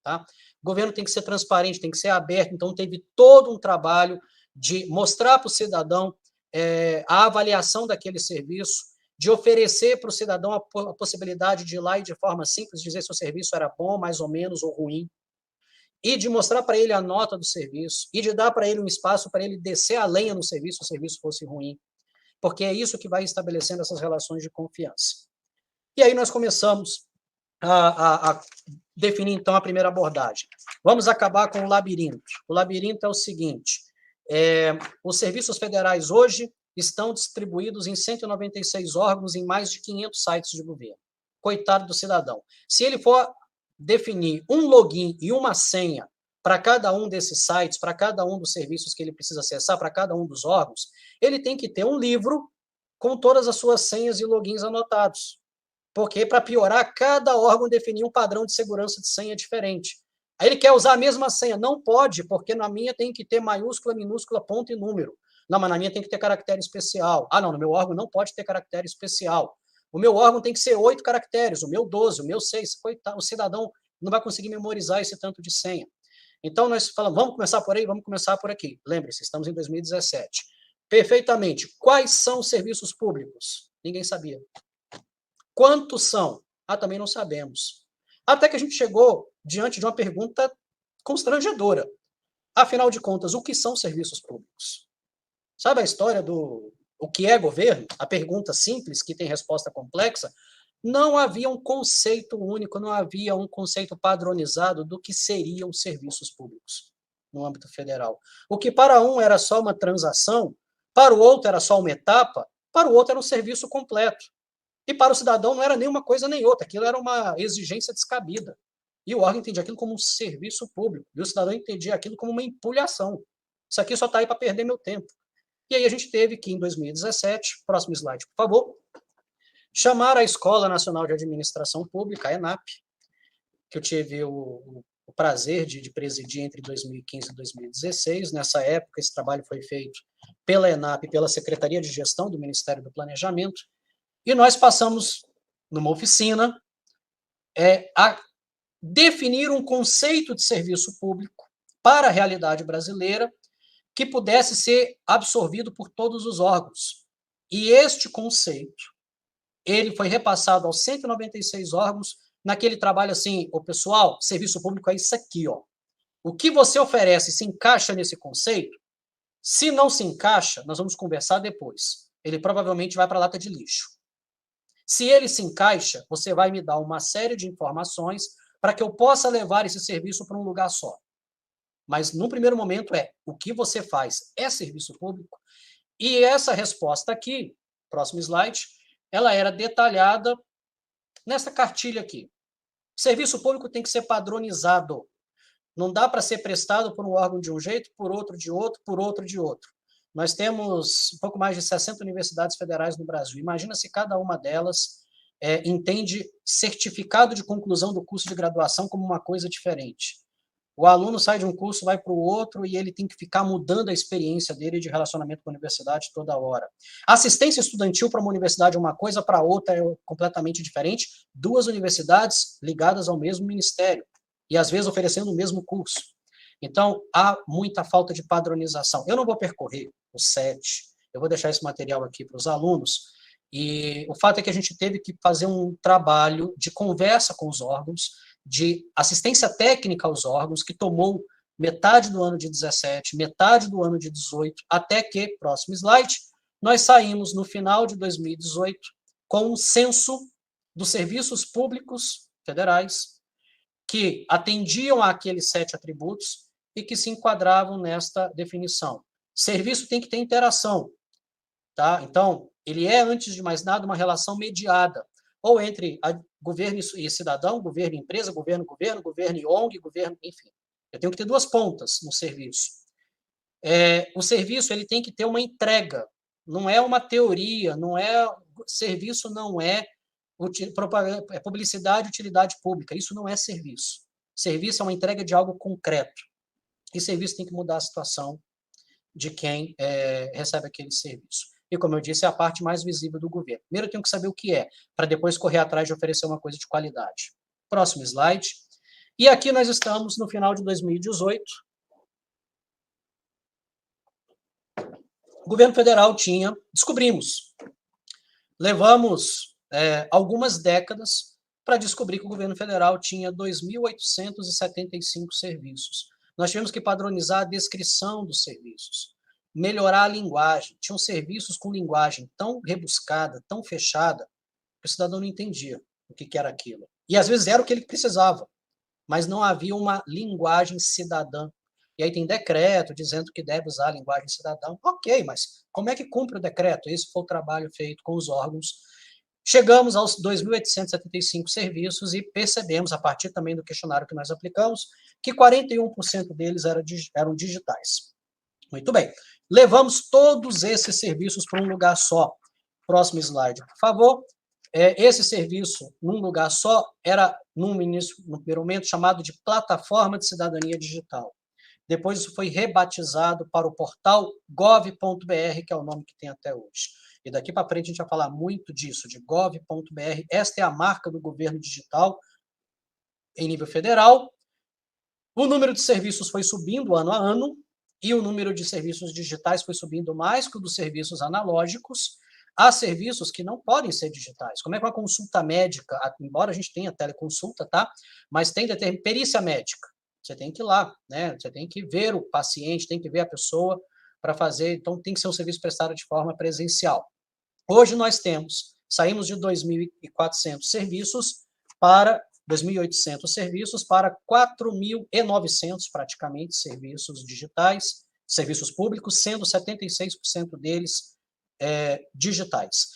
Tá? O governo tem que ser transparente, tem que ser aberto. Então, teve todo um trabalho de mostrar para o cidadão a avaliação daquele serviço, de oferecer para o cidadão a possibilidade de ir lá e, de forma simples, dizer se o serviço era bom, mais ou menos, ou ruim, e de mostrar para ele a nota do serviço, e de dar para ele um espaço para ele descer a lenha no serviço, se o serviço fosse ruim, porque é isso que vai estabelecendo essas relações de confiança. E aí nós começamos a definir, então, a primeira abordagem. Vamos acabar com o labirinto. O labirinto é o seguinte, os serviços federais hoje estão distribuídos em 196 órgãos em mais de 500 sites de governo. Coitado do cidadão. Se ele for definir um login e uma senha para cada um desses sites, para cada um dos serviços que ele precisa acessar, para cada um dos órgãos, ele tem que ter um livro com todas as suas senhas e logins anotados. Porque, para piorar, cada órgão definir um padrão de segurança de senha diferente. Aí ele quer usar a mesma senha. Não pode, porque na minha tem que ter maiúscula, minúscula, ponto e número. Não, mas na minha tem que ter caractere especial. Ah, não, no meu órgão não pode ter caractere especial. O meu órgão tem que ser 8 caracteres, o meu 12, o meu 6. Coitado, o cidadão não vai conseguir memorizar esse tanto de senha. Então, nós falamos, vamos começar por aí, vamos começar por aqui. Lembre-se, estamos em 2017. Perfeitamente. Quais são os serviços públicos? Ninguém sabia. Quantos são? Ah, também não sabemos. Até que a gente chegou diante de uma pergunta constrangedora. Afinal de contas, o que são serviços públicos? Sabe a história do o que é governo? A pergunta simples, que tem resposta complexa. Não havia um conceito único, não havia um conceito padronizado do que seriam serviços públicos no âmbito federal. O que para um era só uma transação, para o outro era só uma etapa, para o outro era um serviço completo. E para o cidadão não era nem uma coisa nem outra, aquilo era uma exigência descabida. E o órgão entendia aquilo como um serviço público, e o cidadão entendia aquilo como uma empulhação. Isso aqui só está aí para perder meu tempo. E aí a gente teve que, em 2017, próximo slide, por favor, chamar a Escola Nacional de Administração Pública, a ENAP, que eu tive o prazer de presidir entre 2015 e 2016. Nessa época, esse trabalho foi feito pela ENAP, pela Secretaria de Gestão do Ministério do Planejamento, e nós passamos, numa oficina, a definir um conceito de serviço público para a realidade brasileira que pudesse ser absorvido por todos os órgãos. E este conceito, ele foi repassado aos 196 órgãos naquele trabalho assim, o pessoal, serviço público é isso aqui, ó. O que você oferece se encaixa nesse conceito? Se não se encaixa, nós vamos conversar depois. Ele provavelmente vai para a lata de lixo. Se ele se encaixa, você vai me dar uma série de informações para que eu possa levar esse serviço para um lugar só. Mas, no primeiro momento, o que você faz é serviço público? E essa resposta aqui, próximo slide, ela era detalhada nessa cartilha aqui. Serviço público tem que ser padronizado. Não dá para ser prestado por um órgão de um jeito, por outro de outro, por outro de outro. Nós temos um pouco mais de 60 universidades federais no Brasil. Imagina se cada uma delas entende certificado de conclusão do curso de graduação como uma coisa diferente. O aluno sai de um curso, vai para o outro e ele tem que ficar mudando a experiência dele de relacionamento com a universidade toda hora. Assistência estudantil para uma universidade é uma coisa, para outra é completamente diferente. Duas universidades ligadas ao mesmo ministério e, às vezes, oferecendo o mesmo curso. Então, há muita falta de padronização. Eu não vou percorrer os 7, eu vou deixar esse material aqui para os alunos, e o fato é que a gente teve que fazer um trabalho de conversa com os órgãos, de assistência técnica aos órgãos, que tomou metade do ano de 17, metade do ano de 18, até que, próximo slide, nós saímos no final de 2018 com um censo dos serviços públicos federais que atendiam àqueles 7 atributos e que se enquadravam nesta definição. Serviço tem que ter interação, tá? Então, ele é, antes de mais nada, uma relação mediada, ou entre governo e cidadão, governo e empresa, governo e ONG, governo, enfim. Eu tenho que ter duas pontas no serviço. O serviço ele tem que ter uma entrega, não é uma teoria, serviço não é publicidade e utilidade pública, isso não é serviço. Serviço é uma entrega de algo concreto. E serviço tem que mudar a situação de quem recebe aquele serviço. e, como eu disse, é a parte mais visível do governo. Primeiro eu tenho que saber o que é, para depois correr atrás de oferecer uma coisa de qualidade. Próximo slide. E aqui nós estamos no final de 2018. O governo federal levamos algumas décadas para descobrir que o governo federal tinha 2.875 serviços. Nós tivemos que padronizar a descrição dos serviços, melhorar a linguagem. Tinham serviços com linguagem tão rebuscada, tão fechada, que o cidadão não entendia o que era aquilo. E, às vezes, era o que ele precisava, mas não havia uma linguagem cidadã. E aí tem decreto dizendo que deve usar a linguagem cidadã. Ok, mas como é que cumpre o decreto? Esse foi o trabalho feito com os órgãos. Chegamos aos 2.875 serviços e percebemos, a partir também do questionário que nós aplicamos, que 41% deles eram digitais. Muito bem. Levamos todos esses serviços para um lugar só. Próximo slide, por favor. Esse serviço, num lugar só, era, no primeiro momento, chamado de Plataforma de Cidadania Digital. Depois isso foi rebatizado para o portal gov.br, que é o nome que tem até hoje. E daqui para frente a gente vai falar muito disso, de gov.br. Esta é a marca do governo digital em nível federal. O número de serviços foi subindo ano a ano, e o número de serviços digitais foi subindo mais que o dos serviços analógicos. Há serviços que não podem ser digitais, como é que uma consulta médica, embora a gente tenha teleconsulta, tá? Mas tem perícia médica. Você tem que ir lá, né? Você tem que ver o paciente, tem que ver a pessoa para fazer, então tem que ser um serviço prestado de forma presencial. Hoje nós saímos de 2.400 serviços para 2.800 serviços para 4.900 praticamente serviços digitais, serviços públicos, sendo 76% deles digitais.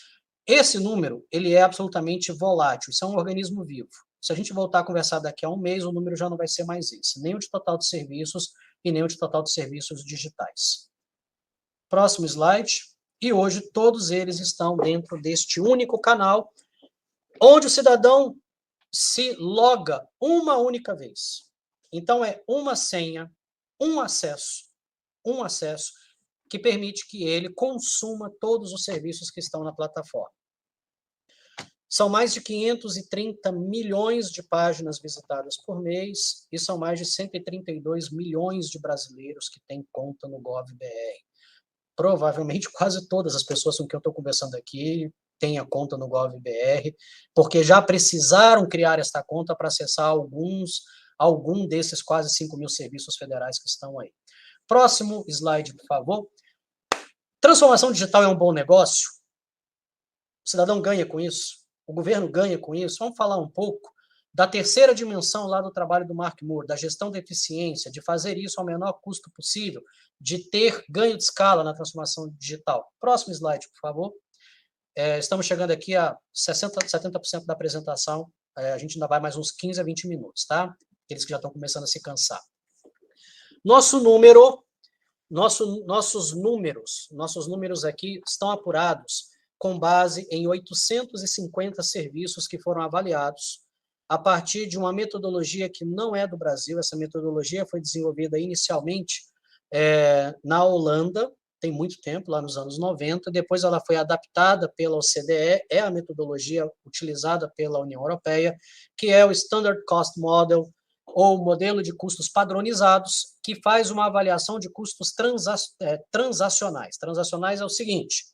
Esse número, ele é absolutamente volátil, isso é um organismo vivo. Se a gente voltar a conversar daqui a um mês, o número já não vai ser mais esse, nem o de total de serviços e nem o de total de serviços digitais. Próximo slide. E hoje todos eles estão dentro deste único canal, onde o cidadão se loga uma única vez. Então, é uma senha, um acesso que permite que ele consuma todos os serviços que estão na plataforma. São mais de 530 milhões de páginas visitadas por mês e são mais de 132 milhões de brasileiros que têm conta no gov.br. Provavelmente quase todas as pessoas com quem eu estou conversando aqui têm a conta no gov.br, porque já precisaram criar esta conta para acessar algum desses quase 5 mil serviços federais que estão aí. Próximo slide, por favor. Transformação digital é um bom negócio? O cidadão ganha com isso? O governo ganha com isso? Vamos falar um pouco da terceira dimensão lá do trabalho do Mark Moore, da gestão da eficiência, de fazer isso ao menor custo possível, de ter ganho de escala na transformação digital. Próximo slide, por favor. Estamos chegando aqui a 70% da apresentação, a gente ainda vai mais uns 15 a 20 minutos, tá? Aqueles que já estão começando a se cansar. Nossos números aqui estão apurados com base em 850 serviços que foram avaliados a partir de uma metodologia que não é do Brasil. Essa metodologia foi desenvolvida inicialmente na Holanda, tem muito tempo, lá nos anos 90, depois ela foi adaptada pela OCDE, é a metodologia utilizada pela União Europeia, que é o Standard Cost Model, ou modelo de custos padronizados, que faz uma avaliação de custos transacionais. Transacionais é o seguinte: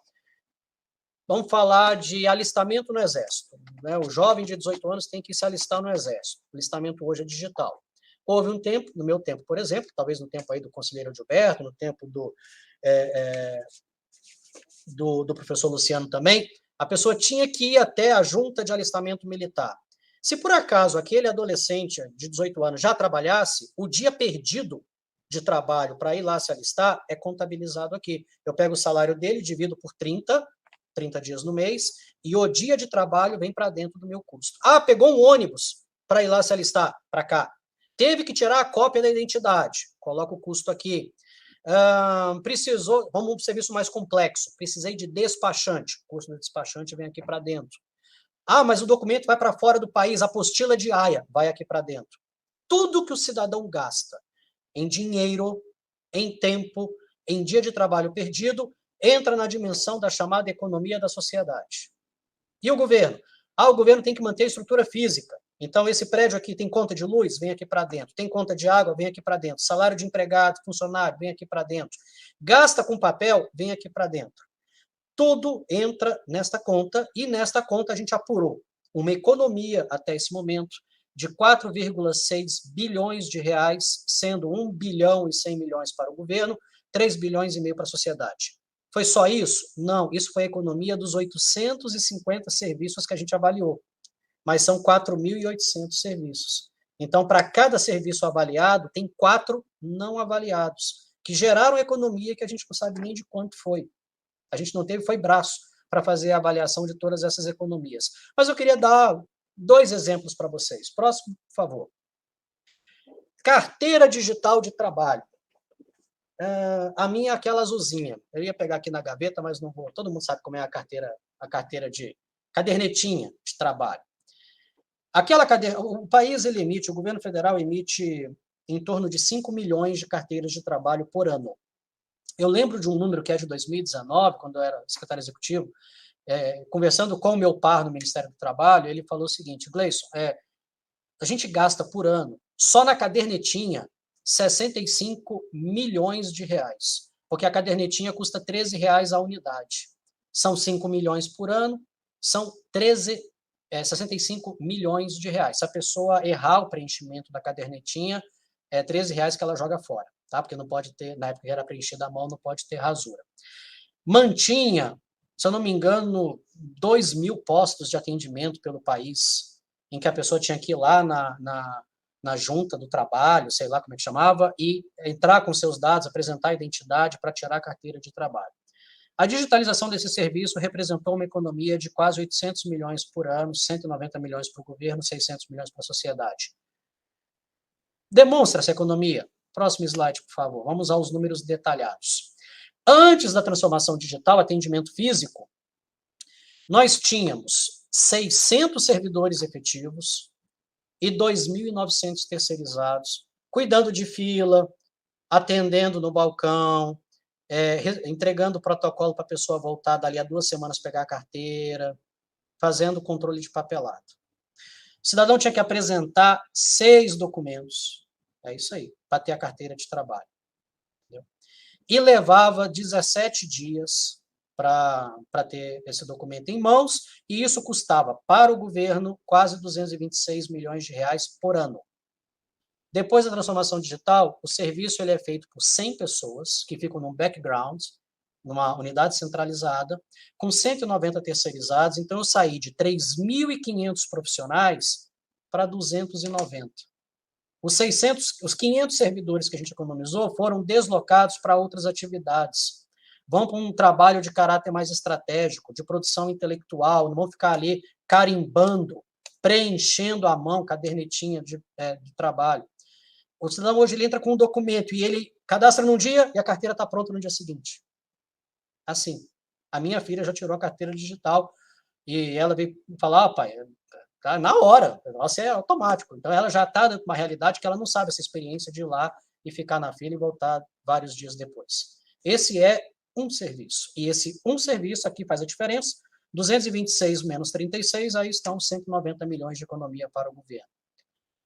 vamos falar de alistamento no Exército, né? O jovem de 18 anos tem que se alistar no Exército. O alistamento hoje é digital. Houve um tempo, no meu tempo, por exemplo, talvez no tempo aí do conselheiro Gilberto, no tempo do professor Luciano também, a pessoa tinha que ir até a junta de alistamento militar. Se por acaso aquele adolescente de 18 anos já trabalhasse, o dia perdido de trabalho para ir lá se alistar é contabilizado aqui. Eu pego o salário dele, divido por 30 dias no mês, e o dia de trabalho vem para dentro do meu custo. Ah, pegou um ônibus para ir lá se alistar, para cá. Teve que tirar a cópia da identidade, coloca o custo aqui. Precisou, vamos para um serviço mais complexo, precisei de despachante, o custo do despachante vem aqui para dentro. Ah, mas o documento vai para fora do país, a apostila diária vai aqui para dentro. Tudo que o cidadão gasta em dinheiro, em tempo, em dia de trabalho perdido, entra na dimensão da chamada economia da sociedade. E o governo? O governo tem que manter a estrutura física. Então, esse prédio aqui tem conta de luz? Vem aqui para dentro. Tem conta de água? Vem aqui para dentro. Salário de empregado, funcionário? Vem aqui para dentro. Gasta com papel? Vem aqui para dentro. Tudo entra nesta conta, e nesta conta a gente apurou uma economia, até esse momento, de 4,6 bilhões de reais, sendo 1 bilhão e 100 milhões para o governo, 3 bilhões e meio para a sociedade. Foi só isso? Não, isso foi a economia dos 850 serviços que a gente avaliou, mas são 4.800 serviços. Então, para cada serviço avaliado, tem 4 não avaliados, que geraram economia que a gente não sabe nem de quanto foi. A gente não teve, foi braço para fazer a avaliação de todas essas economias. Mas eu queria dar 2 exemplos para vocês. Próximo, por favor. Carteira digital de trabalho. A minha é aquela azulzinha. Eu ia pegar aqui na gaveta, mas não vou. Todo mundo sabe como é a carteira de cadernetinha de trabalho. Aquela cadeira, o país ele emite, o governo federal emite em torno de 5 milhões de carteiras de trabalho por ano. Eu lembro de um número que é de 2019, quando eu era secretário executivo, conversando com o meu par no Ministério do Trabalho, ele falou o seguinte: Gleison, a gente gasta por ano, só na cadernetinha, 65 milhões de reais, porque a cadernetinha custa R$13 a unidade. São 5 milhões por ano, são 65 milhões de reais. Se a pessoa errar o preenchimento da cadernetinha, é R$13 que ela joga fora, tá? Porque não pode ter, na época que era preenchida à mão, não pode ter rasura. Mantinha, se eu não me engano, 2.000 postos de atendimento pelo país, em que a pessoa tinha que ir lá na junta do trabalho, sei lá como é que chamava, e entrar com seus dados, apresentar a identidade para tirar a carteira de trabalho. A digitalização desse serviço representou uma economia de quase 800 milhões por ano, 190 milhões para o governo, 600 milhões para a sociedade. Demonstra essa economia. Próximo slide, por favor. Vamos aos números detalhados. Antes da transformação digital, atendimento físico, nós tínhamos 600 servidores efetivos e 2.900 terceirizados, cuidando de fila, atendendo no balcão, entregando o protocolo para a pessoa voltar dali a 2 semanas pegar a carteira, fazendo controle de papelado. O cidadão tinha que apresentar 6 documentos, é isso aí, para ter a carteira de trabalho. Entendeu? E levava 17 dias para ter esse documento em mãos, e isso custava para o governo quase 226 milhões de reais por ano. Depois da transformação digital, o serviço ele é feito por 100 pessoas, que ficam num background, numa unidade centralizada, com 190 terceirizados. Então, eu saí de 3.500 profissionais para 290. Os 500 servidores que a gente economizou foram deslocados para outras atividades. Vão para um trabalho de caráter mais estratégico, de produção intelectual, não vão ficar ali carimbando, preenchendo à mão cadernetinha de trabalho. O cidadão hoje ele entra com um documento e ele cadastra num dia e a carteira está pronta no dia seguinte. Assim, a minha filha já tirou a carteira digital e ela veio falar, pai, tá na hora, o negócio é automático. Então ela já está numa realidade que ela não sabe essa experiência de ir lá e ficar na fila e voltar vários dias depois. Esse é um serviço. E esse um serviço aqui faz a diferença. 226 menos 36, aí estão 190 milhões de economia para o governo.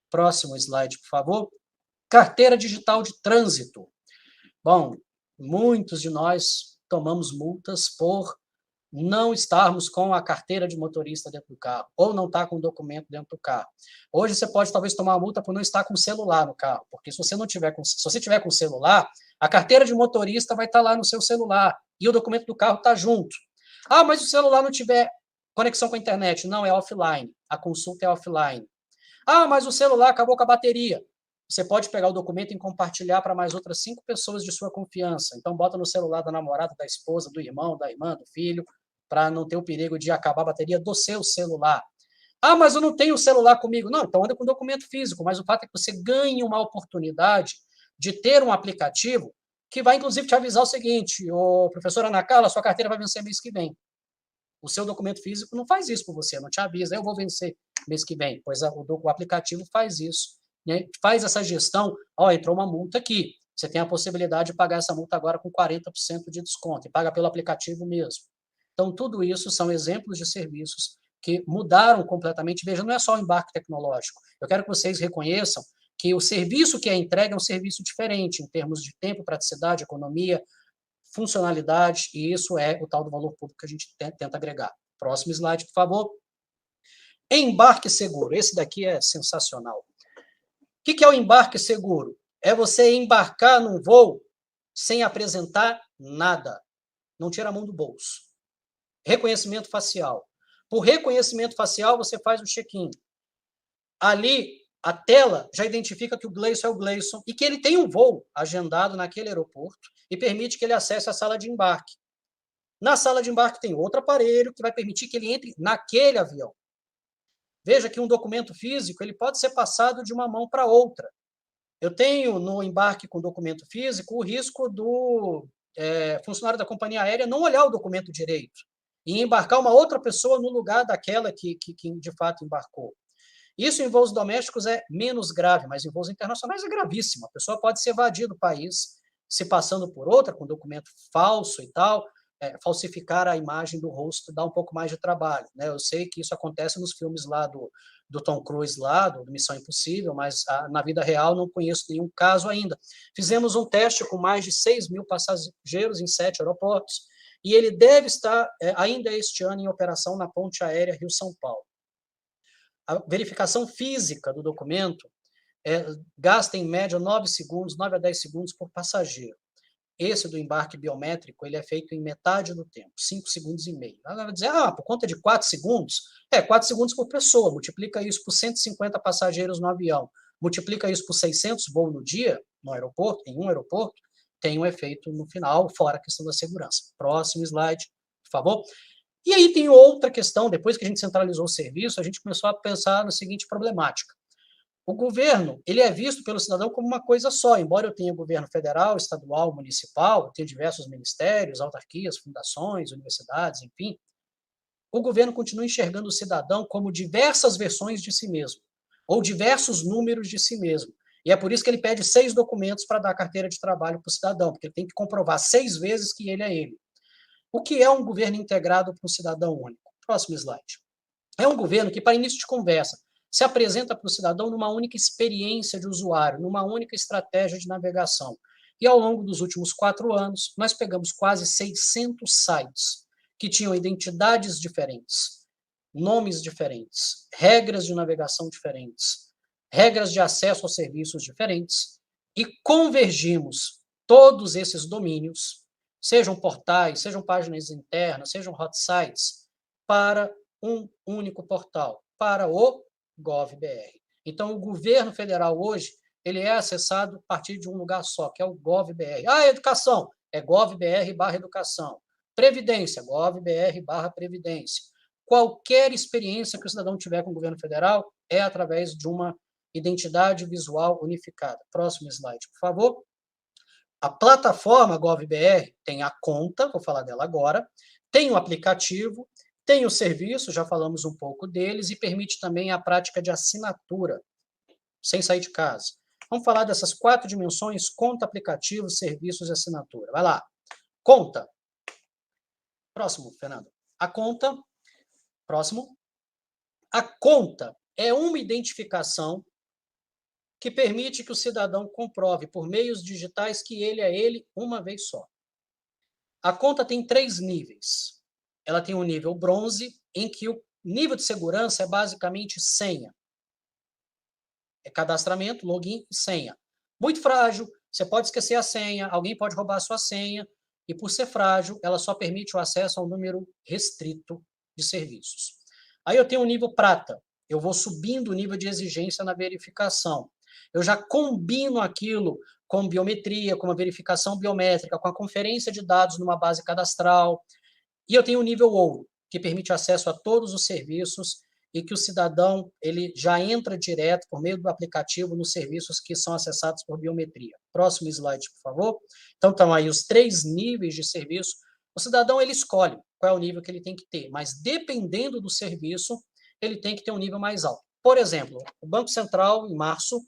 Próximo slide, por favor. Carteira digital de trânsito. Bom, muitos de nós tomamos multas por não estarmos com a carteira de motorista dentro do carro, ou não estar com o documento dentro do carro. Hoje você pode talvez tomar uma multa por não estar com o celular no carro, porque se você tiver com o celular, a carteira de motorista vai estar lá no seu celular, e o documento do carro está junto. Ah, mas se o celular não tiver conexão com a internet, não, é offline, a consulta é offline. Ah, mas o celular acabou com a bateria. Você pode pegar o documento e compartilhar para mais outras 5 pessoas de sua confiança. Então, bota no celular da namorada, da esposa, do irmão, da irmã, do filho, para não ter o perigo de acabar a bateria do seu celular. Ah, mas eu não tenho o celular comigo. Não, então anda com documento físico, mas o fato é que você ganha uma oportunidade de ter um aplicativo que vai, inclusive, te avisar o seguinte: professora Ana Carla, sua carteira vai vencer mês que vem. O seu documento físico não faz isso por você, não te avisa, eu vou vencer mês que vem, pois o aplicativo faz isso, né? Faz essa gestão, entrou uma multa aqui, Você tem a possibilidade de pagar essa multa agora com 40% de desconto, e paga pelo aplicativo mesmo. Então, tudo isso são exemplos de serviços que mudaram completamente. Veja, não é só o embarque tecnológico. Eu quero que vocês reconheçam que o serviço que é entregue é um serviço diferente em termos de tempo, praticidade, economia, funcionalidade, e isso é o tal do valor público que a gente tenta agregar. Próximo slide, por favor. Embarque seguro. Esse daqui é sensacional. O que é o embarque seguro? É você embarcar num voo sem apresentar nada. Não tira a mão do bolso. Reconhecimento facial. Por reconhecimento facial, você faz o check-in. Ali, a tela já identifica que o Gleison é o Gleison e que ele tem um voo agendado naquele aeroporto e permite que ele acesse a sala de embarque. Na sala de embarque tem outro aparelho que vai permitir que ele entre naquele avião. Veja que um documento físico ele pode ser passado de uma mão para outra. Eu tenho no embarque com documento físico o risco do funcionário da companhia aérea não olhar o documento direito e embarcar uma outra pessoa no lugar daquela que de fato embarcou. Isso em voos domésticos é menos grave, mas em voos internacionais é gravíssimo. A pessoa pode se evadir do país, se passando por outra, com documento falso e tal, falsificar a imagem do rosto dá um pouco mais de trabalho, né? Eu sei que isso acontece nos filmes lá do Tom Cruise, lá, do Missão Impossível, mas na vida real não conheço nenhum caso ainda. Fizemos um teste com mais de 6 mil passageiros em 7 aeroportos, e ele deve estar ainda este ano em operação na ponte aérea Rio-São Paulo. A verificação física do documento gasta, em média, 9 a 10 segundos por passageiro. Esse do embarque biométrico, ele é feito em metade do tempo, 5,5 segundos. Ela vai dizer, por conta de 4 segundos? 4 segundos por pessoa, multiplica isso por 150 passageiros no avião, multiplica isso por 600 voos no dia, no aeroporto, em um aeroporto, tem um efeito no final, fora a questão da segurança. Próximo slide, por favor. E aí tem outra questão, depois que a gente centralizou o serviço, a gente começou a pensar na seguinte problemática. O governo, ele é visto pelo cidadão como uma coisa só, embora eu tenha governo federal, estadual, municipal, eu tenho diversos ministérios, autarquias, fundações, universidades, enfim, o governo continua enxergando o cidadão como diversas versões de si mesmo, ou diversos números de si mesmo. E é por isso que ele pede 6 documentos para dar a carteira de trabalho para o cidadão, porque ele tem que comprovar 6 vezes que ele é ele. O que é um governo integrado para um cidadão único? Próximo slide. É um governo que, para início de conversa, se apresenta para o cidadão numa única experiência de usuário, numa única estratégia de navegação. E ao longo dos últimos 4 anos, nós pegamos quase 600 sites que tinham identidades diferentes, nomes diferentes, regras de navegação diferentes, regras de acesso aos serviços diferentes, e convergimos todos esses domínios, sejam portais, sejam páginas internas, sejam hot sites, para um único portal, para o GovBR. Então, o governo federal hoje, ele é acessado a partir de um lugar só, que é o GovBR. Educação, é GovBR/educação. Previdência, GovBR/previdência. Qualquer experiência que o cidadão tiver com o governo federal é através de uma identidade visual unificada. Próximo slide, por favor. A plataforma GovBR tem a conta, vou falar dela agora, tem o aplicativo, tem o serviço, já falamos um pouco deles, e permite também a prática de assinatura, sem sair de casa. Vamos falar dessas 4 dimensões: conta, aplicativo, serviços e assinatura. Vai lá. Conta. Próximo, Fernando. A conta. Próximo. A conta é uma identificação que permite que o cidadão comprove por meios digitais que ele é ele uma vez só. A conta tem 3 níveis. Ela tem um nível bronze, em que o nível de segurança é basicamente senha. É cadastramento, login e senha. Muito frágil, você pode esquecer a senha, alguém pode roubar a sua senha, e por ser frágil, ela só permite o acesso a um número restrito de serviços. Aí eu tenho o nível prata, eu vou subindo o nível de exigência na verificação. Eu já combino aquilo com biometria, com uma verificação biométrica, com a conferência de dados numa base cadastral. E eu tenho o nível ouro, que permite acesso a todos os serviços e que o cidadão ele já entra direto por meio do aplicativo nos serviços que são acessados por biometria. Próximo slide, por favor. Então, estão aí os 3 níveis de serviço. O cidadão ele escolhe qual é o nível que ele tem que ter, mas dependendo do serviço, ele tem que ter um nível mais alto. Por exemplo, o Banco Central, em março,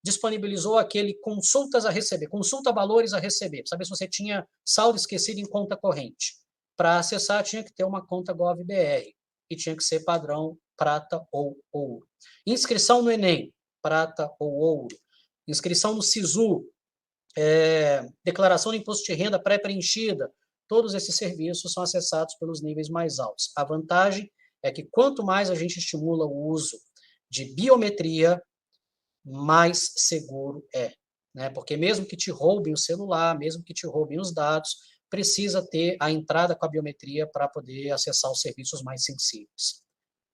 disponibilizou aquele consultas a receber, consulta valores a receber, saber se você tinha saldo esquecido em conta corrente. Para acessar, tinha que ter uma conta GovBR e tinha que ser padrão prata ou ouro. Inscrição no Enem, prata ou ouro. Inscrição no SISU, declaração de imposto de renda pré-preenchida, todos esses serviços são acessados pelos níveis mais altos. A vantagem é que quanto mais a gente estimula o uso de biometria, mais seguro é, né? Porque mesmo que te roubem o celular, mesmo que te roubem os dados, precisa ter a entrada com a biometria para poder acessar os serviços mais sensíveis.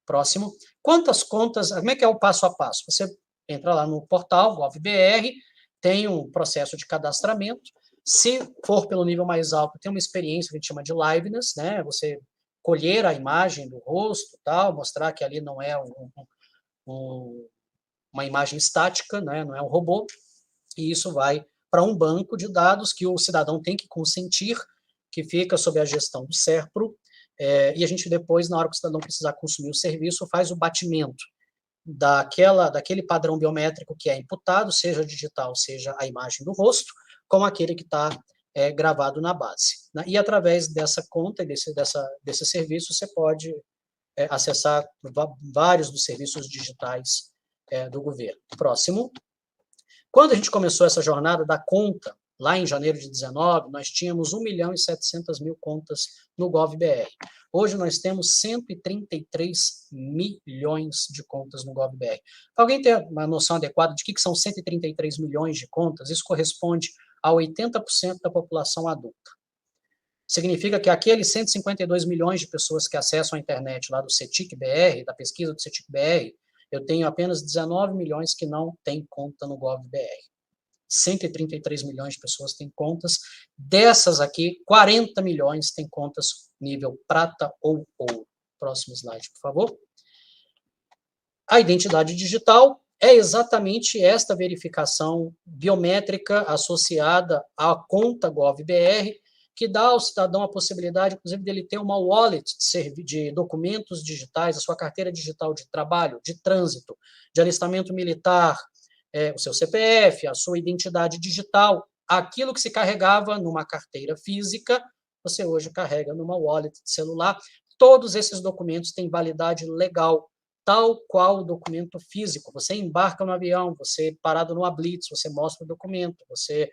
Próximo. Quantas contas, como é que é o passo a passo? Você entra lá no portal GovBR, tem um processo de cadastramento. Se for pelo nível mais alto, tem uma experiência que a gente chama de liveness, né? Você colher a imagem do rosto, tal, mostrar que ali não é uma imagem estática, né? Não é um robô, e isso vai para um banco de dados que o cidadão tem que consentir, que fica sob a gestão do SERPRO, e a gente depois, na hora que o cidadão precisar consumir o serviço, faz o batimento daquele padrão biométrico que é imputado, seja digital, seja a imagem do rosto, com aquele que está gravado na base. Né? E através dessa conta e desse serviço, você pode acessar vários dos serviços digitais do governo. Próximo. Quando a gente começou essa jornada da conta, lá em janeiro de 19, nós tínhamos 1.700.000 contas no GovBR. Hoje nós temos 133 milhões de contas no GovBR. Para alguém ter uma noção adequada de que são 133 milhões de contas, isso corresponde a 80% da população adulta. Significa que aqueles 152 milhões de pessoas que acessam a internet lá do CETIC-BR, da pesquisa do CETIC-BR, eu tenho apenas 19 milhões que não têm conta no GovBR. 133 milhões de pessoas têm contas. Dessas aqui, 40 milhões têm contas nível prata ou ouro. Próximo slide, por favor. A identidade digital é exatamente esta verificação biométrica associada à conta GovBR, que dá ao cidadão a possibilidade, inclusive, dele ter uma wallet de documentos digitais, a sua carteira digital de trabalho, de trânsito, de alistamento militar, o seu CPF, a sua identidade digital, aquilo que se carregava numa carteira física, você hoje carrega numa wallet de celular. Todos esses documentos têm validade legal, tal qual o documento físico. Você embarca no avião, você parado numa blitz, você mostra o documento, você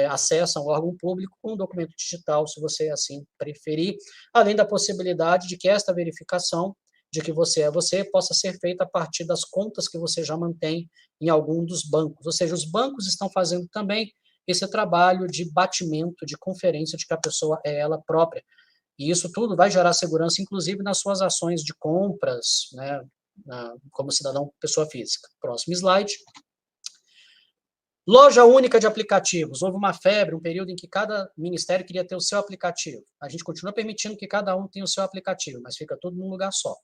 acessa um órgão público com um documento digital, se você assim preferir, além da possibilidade de que esta verificação de que você é você possa ser feita a partir das contas que você já mantém em algum dos bancos. Ou seja, os bancos estão fazendo também esse trabalho de batimento, de conferência de que a pessoa é ela própria. E isso tudo vai gerar segurança, inclusive, nas suas ações de compras, né, como cidadão, pessoa física. Próximo slide. Loja única de aplicativos. Houve uma febre, um período em que cada ministério queria ter o seu aplicativo. A gente continua permitindo que cada um tenha o seu aplicativo, mas fica tudo num lugar só.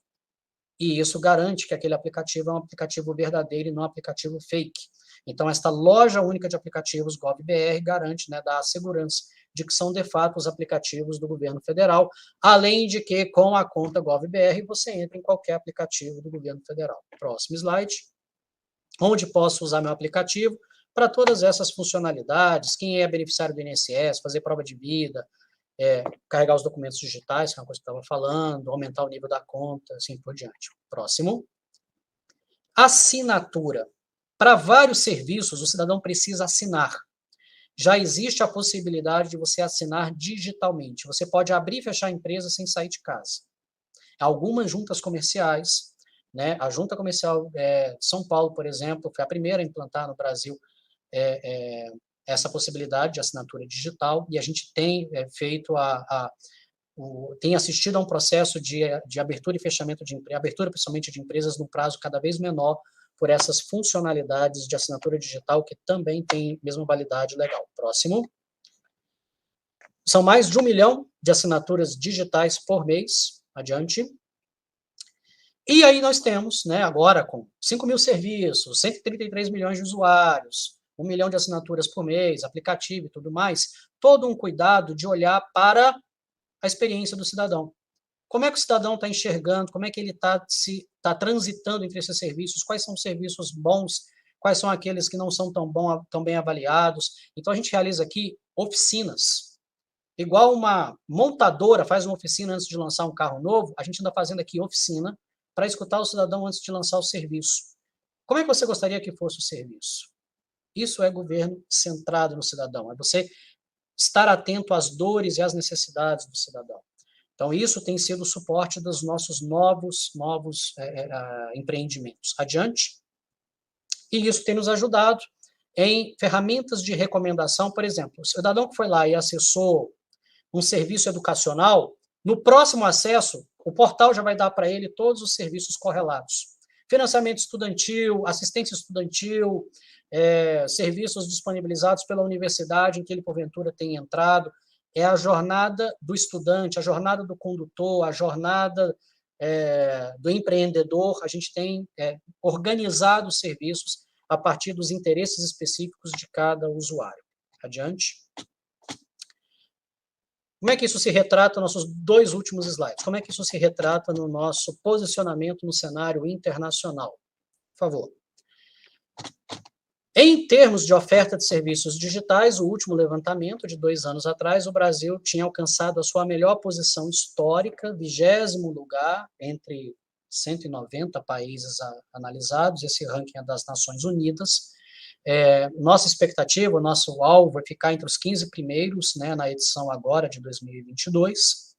E isso garante que aquele aplicativo é um aplicativo verdadeiro e não um aplicativo fake. Então, esta loja única de aplicativos GovBR garante, né, dá a segurança de que são, de fato, os aplicativos do governo federal, além de que, com a conta GovBR, você entra em qualquer aplicativo do governo federal. Próximo slide. Onde posso usar meu aplicativo? Para todas essas funcionalidades, quem é beneficiário do INSS, fazer prova de vida, carregar os documentos digitais, que é uma coisa que eu estava falando, aumentar o nível da conta, assim por diante. Próximo. Assinatura. Para vários serviços, o cidadão precisa assinar. Já existe a possibilidade de você assinar digitalmente. Você pode abrir e fechar a empresa sem sair de casa. Algumas juntas comerciais, né, a Junta Comercial de São Paulo, por exemplo, foi a primeira a implantar no Brasil essa possibilidade de assinatura digital, e a gente tem feito tem assistido a um processo de abertura e fechamento abertura principalmente de empresas num prazo cada vez menor por essas funcionalidades de assinatura digital que também tem mesma validade legal. Próximo. São mais de 1 milhão de assinaturas digitais por mês. Adiante. E aí nós temos, né, agora com 5 mil serviços, 133 milhões de usuários, 1 milhão de assinaturas por mês, aplicativo e tudo mais, todo um cuidado de olhar para a experiência do cidadão. Como é que o cidadão está enxergando, como é que ele está transitando entre esses serviços, quais são os serviços bons, quais são aqueles que não são tão bem avaliados. Então, a gente realiza aqui oficinas. Igual uma montadora faz uma oficina antes de lançar um carro novo, a gente anda fazendo aqui oficina para escutar o cidadão antes de lançar o serviço. Como é que você gostaria que fosse o serviço? Isso é governo centrado no cidadão, é você estar atento às dores e às necessidades do cidadão. Então, isso tem sido o suporte dos nossos novos empreendimentos. Adiante. E isso tem nos ajudado em ferramentas de recomendação, por exemplo, o cidadão que foi lá e acessou um serviço educacional, no próximo acesso, o portal já vai dar para ele todos os serviços correlatos. Financiamento estudantil, assistência estudantil, serviços disponibilizados pela universidade em que ele, porventura, tem entrado. É a jornada do estudante, a jornada do condutor, a jornada do empreendedor. A gente tem organizado os serviços a partir dos interesses específicos de cada usuário. Adiante. Como é que isso se retrata nos nossos 2 últimos slides? Como é que isso se retrata no nosso posicionamento no cenário internacional? Por favor. Em termos de oferta de serviços digitais, o último levantamento de 2 anos atrás, o Brasil tinha alcançado a sua melhor posição histórica, 20º lugar entre 190 países analisados, esse ranking é das Nações Unidas. Nossa expectativa, o nosso alvo é ficar entre os 15 primeiros, né, na edição agora de 2022.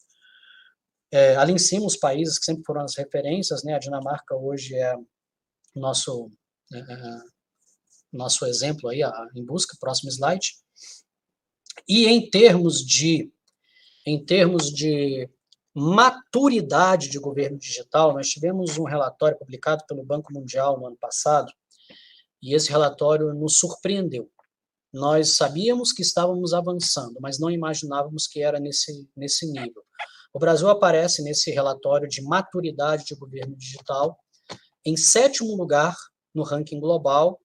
Ali em cima, os países que sempre foram as referências, né, a Dinamarca hoje é nosso exemplo aí, em busca, próximo slide. E em termos de maturidade de governo digital, nós tivemos um relatório publicado pelo Banco Mundial no ano passado, e esse relatório nos surpreendeu. Nós sabíamos que estávamos avançando, mas não imaginávamos que era nesse nível. O Brasil aparece nesse relatório de maturidade de governo digital em 7º lugar no ranking global,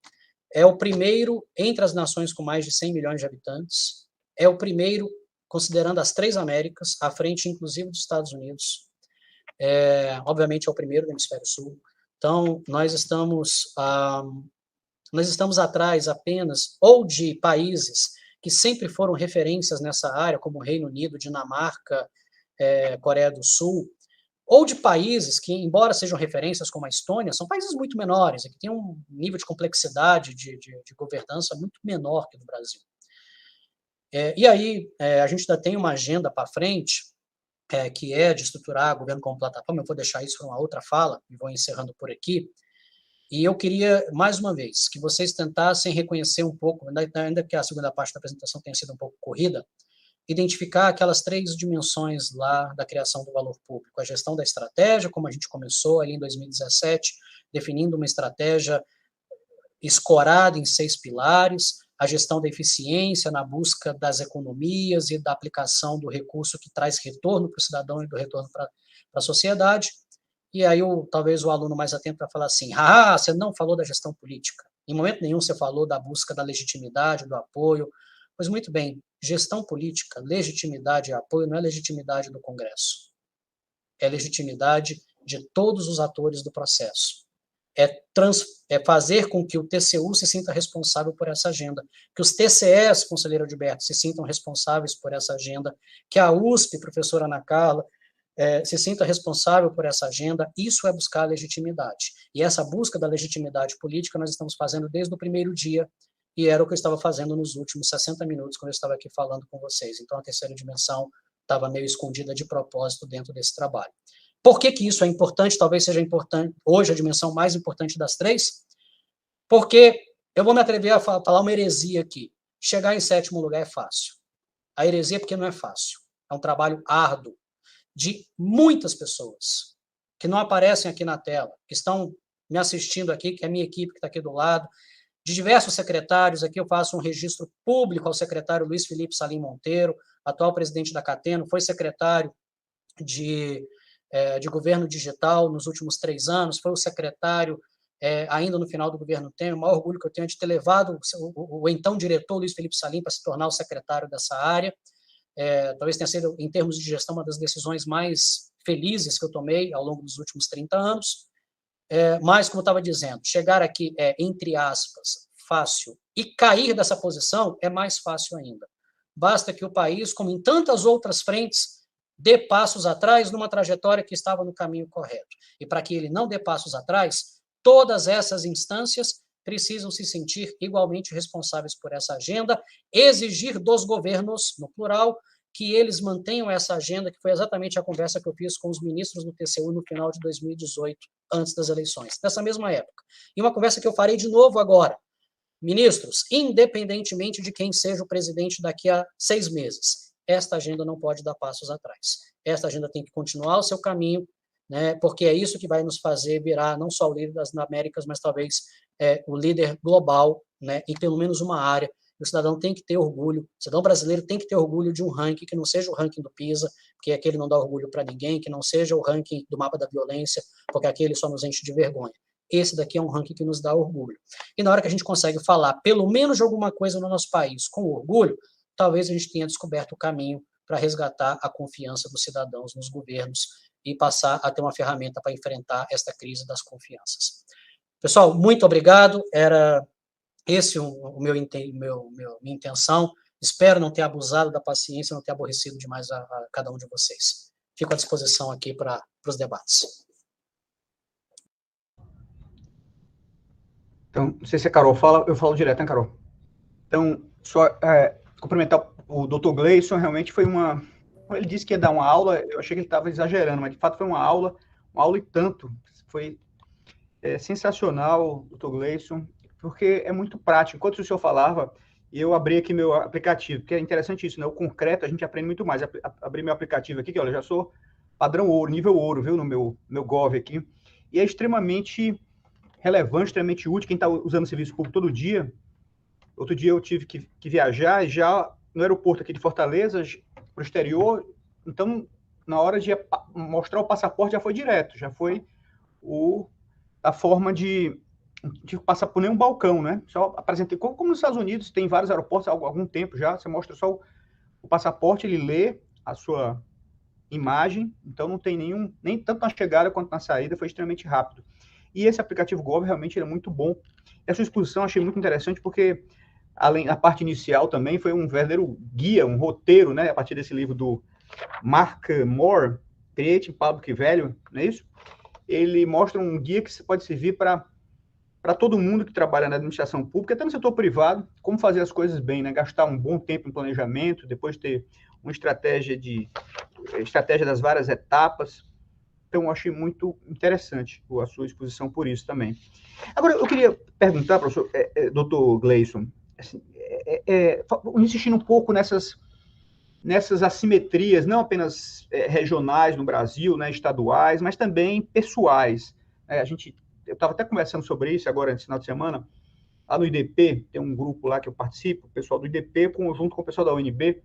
é o primeiro entre as nações com mais de 100 milhões de habitantes, é o primeiro considerando as 3 Américas, à frente inclusive dos Estados Unidos, obviamente é o primeiro do Hemisfério Sul. Então, nós estamos atrás apenas ou de países que sempre foram referências nessa área, como Reino Unido, Dinamarca, Coreia do Sul, ou de países que, embora sejam referências como a Estônia, são países muito menores, que têm um nível de complexidade de governança muito menor que o do Brasil. E aí, a gente ainda tem uma agenda para frente, que é de estruturar o governo como plataforma. Eu vou deixar isso para uma outra fala, e vou encerrando por aqui. E eu queria, mais uma vez, que vocês tentassem reconhecer um pouco, ainda que a segunda parte da apresentação tenha sido um pouco corrida, identificar aquelas 3 dimensões lá da criação do valor público. A gestão da estratégia, como a gente começou ali em 2017, definindo uma estratégia escorada em 6 pilares, a gestão da eficiência na busca das economias e da aplicação do recurso que traz retorno para o cidadão e do retorno para a sociedade. E aí, talvez o aluno mais atento para falar assim, você não falou da gestão política. Em momento nenhum você falou da busca da legitimidade, do apoio. Pois muito bem, gestão política, legitimidade e apoio não é legitimidade do Congresso. É legitimidade de todos os atores do processo. É fazer com que o TCU se sinta responsável por essa agenda, que os TCEs, conselheiro Gilberto, se sintam responsáveis por essa agenda, que a USP, professora Ana Carla, se sinta responsável por essa agenda. Isso é buscar a legitimidade. E essa busca da legitimidade política nós estamos fazendo desde o primeiro dia, e era o que eu estava fazendo nos últimos 60 minutos, quando eu estava aqui falando com vocês. Então, a terceira dimensão estava meio escondida de propósito dentro desse trabalho. Por que isso é importante? Talvez seja importante, hoje, a dimensão mais importante das 3, porque eu vou me atrever a falar uma heresia aqui. Chegar em 7º lugar é fácil. A heresia é porque não é fácil. É um trabalho árduo de muitas pessoas que não aparecem aqui na tela, que estão me assistindo aqui, que é a minha equipe que está aqui do lado, de diversos secretários. Aqui eu faço um registro público ao secretário Luiz Felipe Salim Monteiro, atual presidente da Cateno, foi secretário de governo digital nos últimos 3 anos, foi o secretário ainda no final do governo Temer. O maior orgulho que eu tenho é de ter levado o então diretor Luiz Felipe Salim para se tornar o secretário dessa área. Talvez tenha sido, em termos de gestão, uma das decisões mais felizes que eu tomei ao longo dos últimos 30 anos. mas, como eu estava dizendo, chegar aqui é, entre aspas, fácil, e cair dessa posição é mais fácil ainda. Basta que o país, como em tantas outras frentes, dê passos atrás numa trajetória que estava no caminho correto. E para que ele não dê passos atrás, todas essas instâncias precisam se sentir igualmente responsáveis por essa agenda, exigir dos governos, no plural, que eles mantenham essa agenda, que foi exatamente a conversa que eu fiz com os ministros do TCU no final de 2018, antes das eleições, nessa mesma época. E uma conversa que eu farei de novo agora. Ministros, independentemente de quem seja o presidente daqui a 6 meses, esta agenda não pode dar passos atrás. Esta agenda tem que continuar o seu caminho, né, porque é isso que vai nos fazer virar não só o líder das Américas, mas talvez o líder global, né, em pelo menos uma área. O cidadão tem que ter orgulho, o cidadão brasileiro tem que ter orgulho de um ranking que não seja o ranking do PISA, porque aquele não dá orgulho para ninguém, que não seja o ranking do mapa da violência, porque aquele só nos enche de vergonha. Esse daqui é um ranking que nos dá orgulho. E na hora que a gente consegue falar pelo menos de alguma coisa no nosso país com orgulho, talvez a gente tenha descoberto o caminho para resgatar a confiança dos cidadãos nos governos e passar a ter uma ferramenta para enfrentar esta crise das confianças. Pessoal, muito obrigado. Era esse minha intenção. Espero não ter abusado da paciência, não ter aborrecido demais a cada um de vocês. Fico à disposição aqui para os debates. Então, não sei se a Carol fala, eu falo direto, né, Carol? Então, só cumprimentar o Dr. Gleison, realmente foi uma... Ele disse que ia dar uma aula, eu achei que ele estava exagerando, mas de fato foi uma aula e tanto. Foi sensacional, Dr. Gleison, porque é muito prático. Enquanto o senhor falava, eu abri aqui meu aplicativo, porque é interessante isso, né? O concreto a gente aprende muito mais. Abri meu aplicativo aqui, que olha, já sou padrão ouro, nível ouro, viu, no meu Gov aqui, e é extremamente relevante, extremamente útil. Quem está usando o serviço público todo dia, outro dia eu tive que viajar, já no aeroporto aqui de Fortaleza, para o exterior, então, na hora de mostrar o passaporte, já foi direto, já foi a forma de passar por nenhum balcão, né? Só apresentei, como nos Estados Unidos, tem vários aeroportos há algum tempo já, você mostra só o passaporte, ele lê a sua imagem, então não tem nem tanto na chegada quanto na saída, foi extremamente rápido. E esse aplicativo Gov realmente é muito bom. Essa exposição eu achei muito interessante, porque além da parte inicial também foi um verdadeiro guia, um roteiro, né? A partir desse livro do Mark Moore, Creating Public Value, não é isso? Ele mostra um guia que pode servir para todo mundo que trabalha na administração pública, até no setor privado, como fazer as coisas bem, né? Gastar um bom tempo em planejamento, depois ter uma estratégia das várias etapas. Então, eu achei muito interessante a sua exposição por isso também. Agora, eu queria perguntar, professor, Dr. Gleison, assim, insistindo um pouco nessas assimetrias, não apenas regionais no Brasil, né, estaduais, mas também pessoais. Eu estava até conversando sobre isso agora, nesse final de semana, lá no IDP, tem um grupo lá que eu participo, o pessoal do IDP, junto com o pessoal da UNB,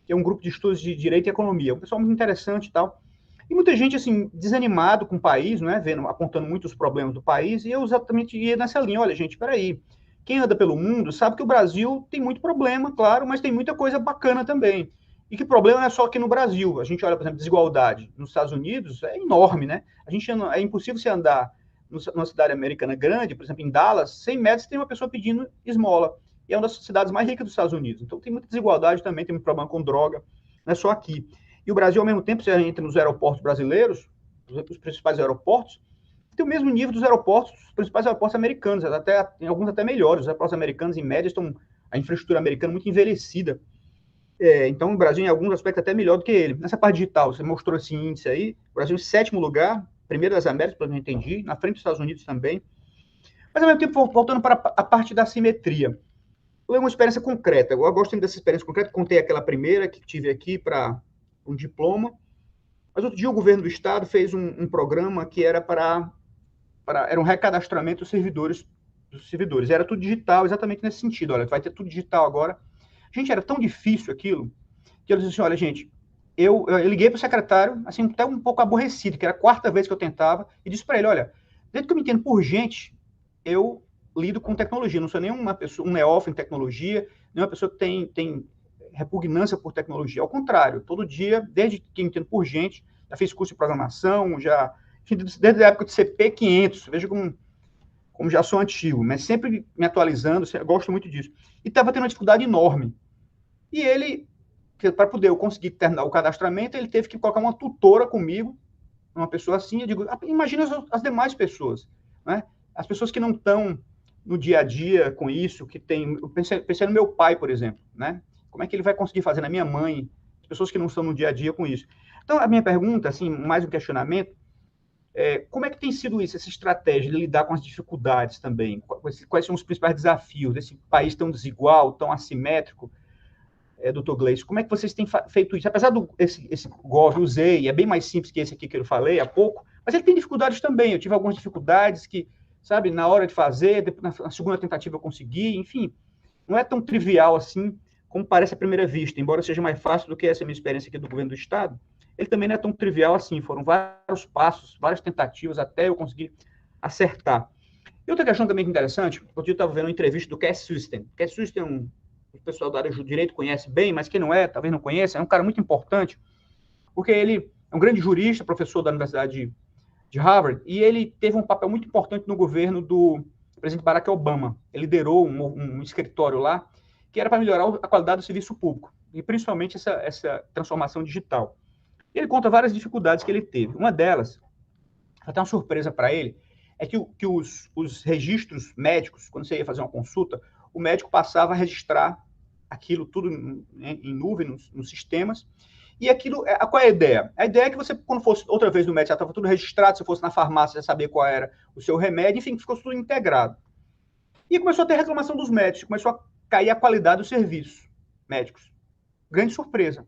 que é um grupo de estudos de Direito e Economia, um pessoal muito interessante e tal. E muita gente, assim, desanimado com o país, né, apontando muito os problemas do país, e eu exatamente ia nessa linha, olha, gente, peraí, quem anda pelo mundo sabe que o Brasil tem muito problema, claro, mas tem muita coisa bacana também. E que problema não é só aqui no Brasil. A gente olha, por exemplo, desigualdade nos Estados Unidos, é enorme, né? É impossível você andar numa cidade americana grande, por exemplo, em Dallas, 100 metros tem uma pessoa pedindo esmola. E é uma das cidades mais ricas dos Estados Unidos. Então tem muita desigualdade também, tem muito problema com droga, não é só aqui. E o Brasil, ao mesmo tempo, você entra nos aeroportos brasileiros, os principais aeroportos, tem o mesmo nível dos principais aeroportos americanos, em alguns até melhores. Os aeroportos americanos, em média, a infraestrutura americana muito envelhecida. Então, o Brasil, em alguns aspectos, até melhor do que ele. Nessa parte digital, você mostrou esse índice aí, o Brasil em 7º lugar, primeiro das Américas, pelo que eu entendi, na frente dos Estados Unidos também. Mas, ao mesmo tempo, voltando para a parte da simetria. Eu tenho uma experiência concreta, eu gosto muito dessa experiência concreta, contei aquela primeira que tive aqui para um diploma, mas outro dia o governo do estado fez um programa que era era um recadastramento dos servidores, era tudo digital, exatamente nesse sentido, olha, vai ter tudo digital agora. Gente, era tão difícil aquilo, que eu disse assim, olha, gente, eu liguei para o secretário, assim, até um pouco aborrecido, que era a 4ª vez que eu tentava, e disse para ele, olha, desde que eu me entendo por gente, eu lido com tecnologia, não sou nenhuma pessoa, um neófito em tecnologia, nenhuma pessoa que tem repugnância por tecnologia, ao contrário, todo dia, desde que eu me entendo por gente, já fiz curso de programação, já desde a época do CP500, veja como já sou antigo, mas sempre me atualizando, gosto muito disso. E estava tendo uma dificuldade enorme. E ele, para poder eu conseguir terminar o cadastramento, ele teve que colocar uma tutora comigo, uma pessoa assim. Eu digo, imagina as demais pessoas, né? As pessoas que não estão no dia a dia com isso, que tem... Eu pensei no meu pai, por exemplo, né? Como é que ele vai conseguir fazer? Na minha mãe, as pessoas que não estão no dia a dia com isso. Então, a minha pergunta, assim, mais um questionamento, como é que tem sido isso, essa estratégia de lidar com as dificuldades também? Quais são os principais desafios desse país tão desigual, tão assimétrico, doutor Gleison? Como é que vocês têm feito isso? Apesar esse Gov, usei, é bem mais simples que esse aqui que eu falei há pouco, mas ele tem dificuldades também. Eu tive algumas dificuldades que, sabe, na hora de fazer, na segunda tentativa eu consegui, enfim, não é tão trivial assim como parece à primeira vista, embora seja mais fácil do que essa minha experiência aqui do governo do Estado. Ele também não é tão trivial assim, foram vários passos, várias tentativas até eu conseguir acertar. E outra questão também interessante, eu estava vendo uma entrevista do Cass Sunstein. Cass Sunstein o pessoal da área do direito conhece bem, mas quem não é, talvez não conheça, é um cara muito importante, porque ele é um grande jurista, professor da Universidade de Harvard, e ele teve um papel muito importante no governo do presidente Barack Obama. Ele liderou um escritório lá, que era para melhorar a qualidade do serviço público, e principalmente essa transformação digital. Ele conta várias dificuldades que ele teve. Uma delas, até uma surpresa para ele, é que os registros médicos, quando você ia fazer uma consulta, o médico passava a registrar aquilo tudo em nuvem, nos sistemas, e aquilo, qual é a ideia? A ideia é que você, quando fosse outra vez no médico, já estava tudo registrado, se fosse na farmácia, já sabia qual era o seu remédio, enfim, ficou tudo integrado. E começou a ter reclamação dos médicos, começou a cair a qualidade dos serviços médicos. Grande surpresa.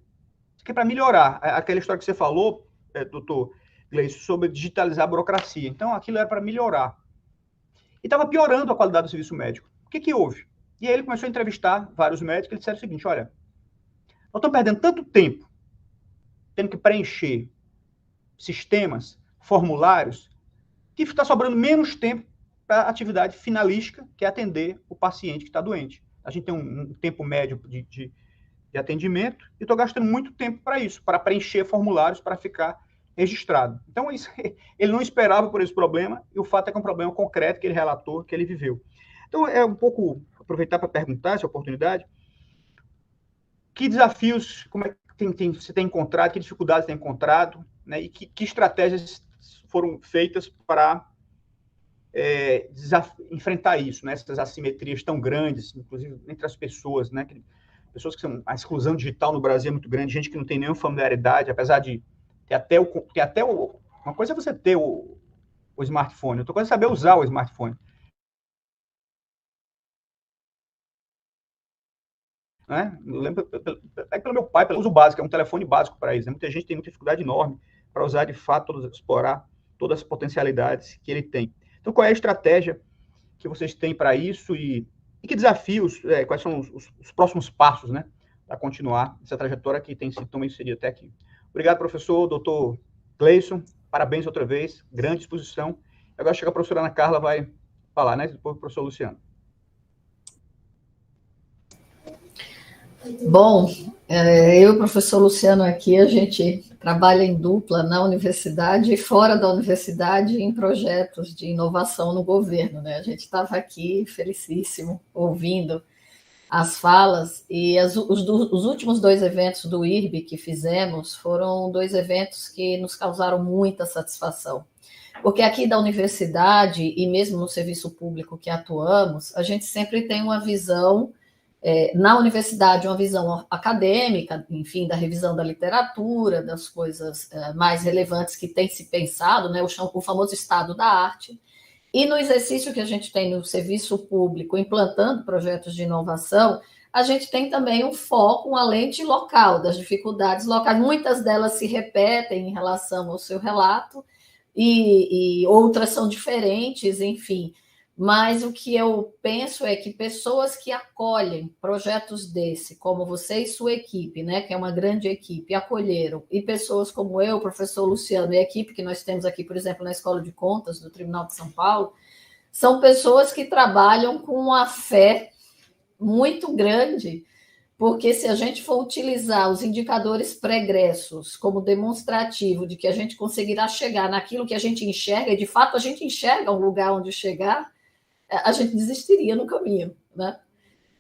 Que é para melhorar aquela história que você falou, doutor Gleison, sobre digitalizar a burocracia. Então, aquilo era para melhorar. E estava piorando a qualidade do serviço médico. O que houve? E aí ele começou a entrevistar vários médicos, eles disseram o seguinte, olha, nós estamos perdendo tanto tempo tendo que preencher sistemas, formulários, que está sobrando menos tempo para a atividade finalística, que é atender o paciente que está doente. A gente tem um tempo médio de atendimento, e estou gastando muito tempo para isso, para preencher formulários, para ficar registrado. Então, isso, ele não esperava por esse problema, e o fato é que é um problema concreto que ele relatou, que ele viveu. Então, é um pouco, aproveitar para perguntar essa oportunidade, que desafios, como é que você tem encontrado, que dificuldades tem encontrado, né, e que estratégias foram feitas para enfrentar isso, né, essas assimetrias tão grandes, inclusive entre as pessoas, né, pessoas que são... A exclusão digital no Brasil é muito grande, gente que não tem nenhuma familiaridade, apesar de ter até uma coisa é você ter o smartphone, outra coisa é saber usar o smartphone. Né? Eu lembro pelo meu pai, pelo uso básico, é um telefone básico para isso. Né? Muita gente tem muita dificuldade enorme para usar, de fato, explorar todas as potencialidades que ele tem. Então, qual é a estratégia que vocês têm para isso e que desafios, quais são os próximos passos, né, para continuar essa trajetória que tem sido tão bem sucedida até aqui? Obrigado, professor, doutor Gleison, parabéns outra vez, grande exposição. Agora chega a professora Ana Carla, vai falar, né, depois o professor Luciano. Bom, eu e o professor Luciano aqui, a gente trabalha em dupla na universidade e fora da universidade em projetos de inovação no governo, né? A gente estava aqui felicíssimo, ouvindo as falas, e os últimos 2 eventos do IRB que fizemos foram 2 eventos que nos causaram muita satisfação. Porque aqui da universidade, e mesmo no serviço público que atuamos, a gente sempre tem uma visão... na universidade, uma visão acadêmica, enfim, da revisão da literatura, das coisas mais relevantes que tem se pensado, né, o famoso estado da arte, e no exercício que a gente tem no serviço público, implantando projetos de inovação, a gente tem também um foco, uma lente local, das dificuldades locais, muitas delas se repetem em relação ao seu relato, e outras são diferentes, enfim. Mas o que eu penso é que pessoas que acolhem projetos desse, como você e sua equipe, né, que é uma grande equipe, acolheram, e pessoas como eu, o professor Luciano, e a equipe que nós temos aqui, por exemplo, na Escola de Contas do Tribunal de São Paulo, são pessoas que trabalham com uma fé muito grande porque se a gente for utilizar os indicadores pregressos como demonstrativo de que a gente conseguirá chegar naquilo que a gente enxerga, e de fato a gente enxerga um lugar onde chegar, a gente desistiria no caminho, né?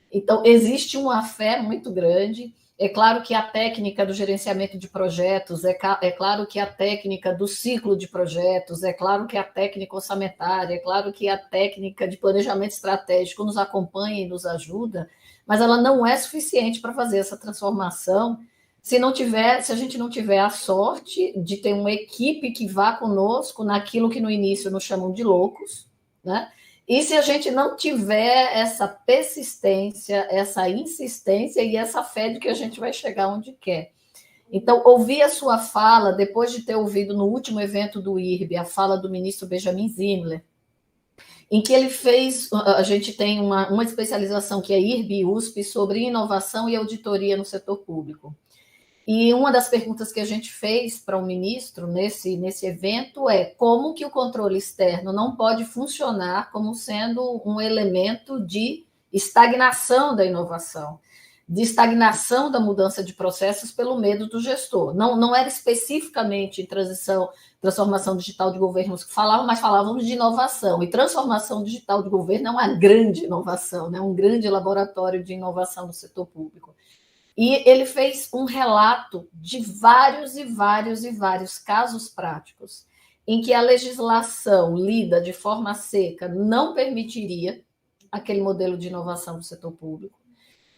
Então, existe uma fé muito grande. É claro que a técnica do gerenciamento de projetos, é claro que a técnica do ciclo de projetos, é claro que a técnica orçamentária, é claro que a técnica de planejamento estratégico nos acompanha e nos ajuda, mas ela não é suficiente para fazer essa transformação se a gente não tiver a sorte de ter uma equipe que vá conosco naquilo que no início nos chamam de loucos, né? E se a gente não tiver essa persistência, essa insistência e essa fé de que a gente vai chegar onde quer. Então, ouvir a sua fala, depois de ter ouvido no último evento do IRB, a fala do ministro Benjamin Zimler, em que ele fez, a gente tem uma especialização que é IRB e USP sobre inovação e auditoria no setor público. E uma das perguntas que a gente fez para o ministro nesse evento é como que o controle externo não pode funcionar como sendo um elemento de estagnação da inovação, de estagnação da mudança de processos pelo medo do gestor. Não era especificamente em transformação digital de governos que falavam, mas falávamos de inovação. E transformação digital de governo é uma grande inovação, né? Um grande laboratório de inovação do setor público. E ele fez um relato de vários e vários e vários casos práticos em que a legislação lida de forma seca não permitiria aquele modelo de inovação do setor público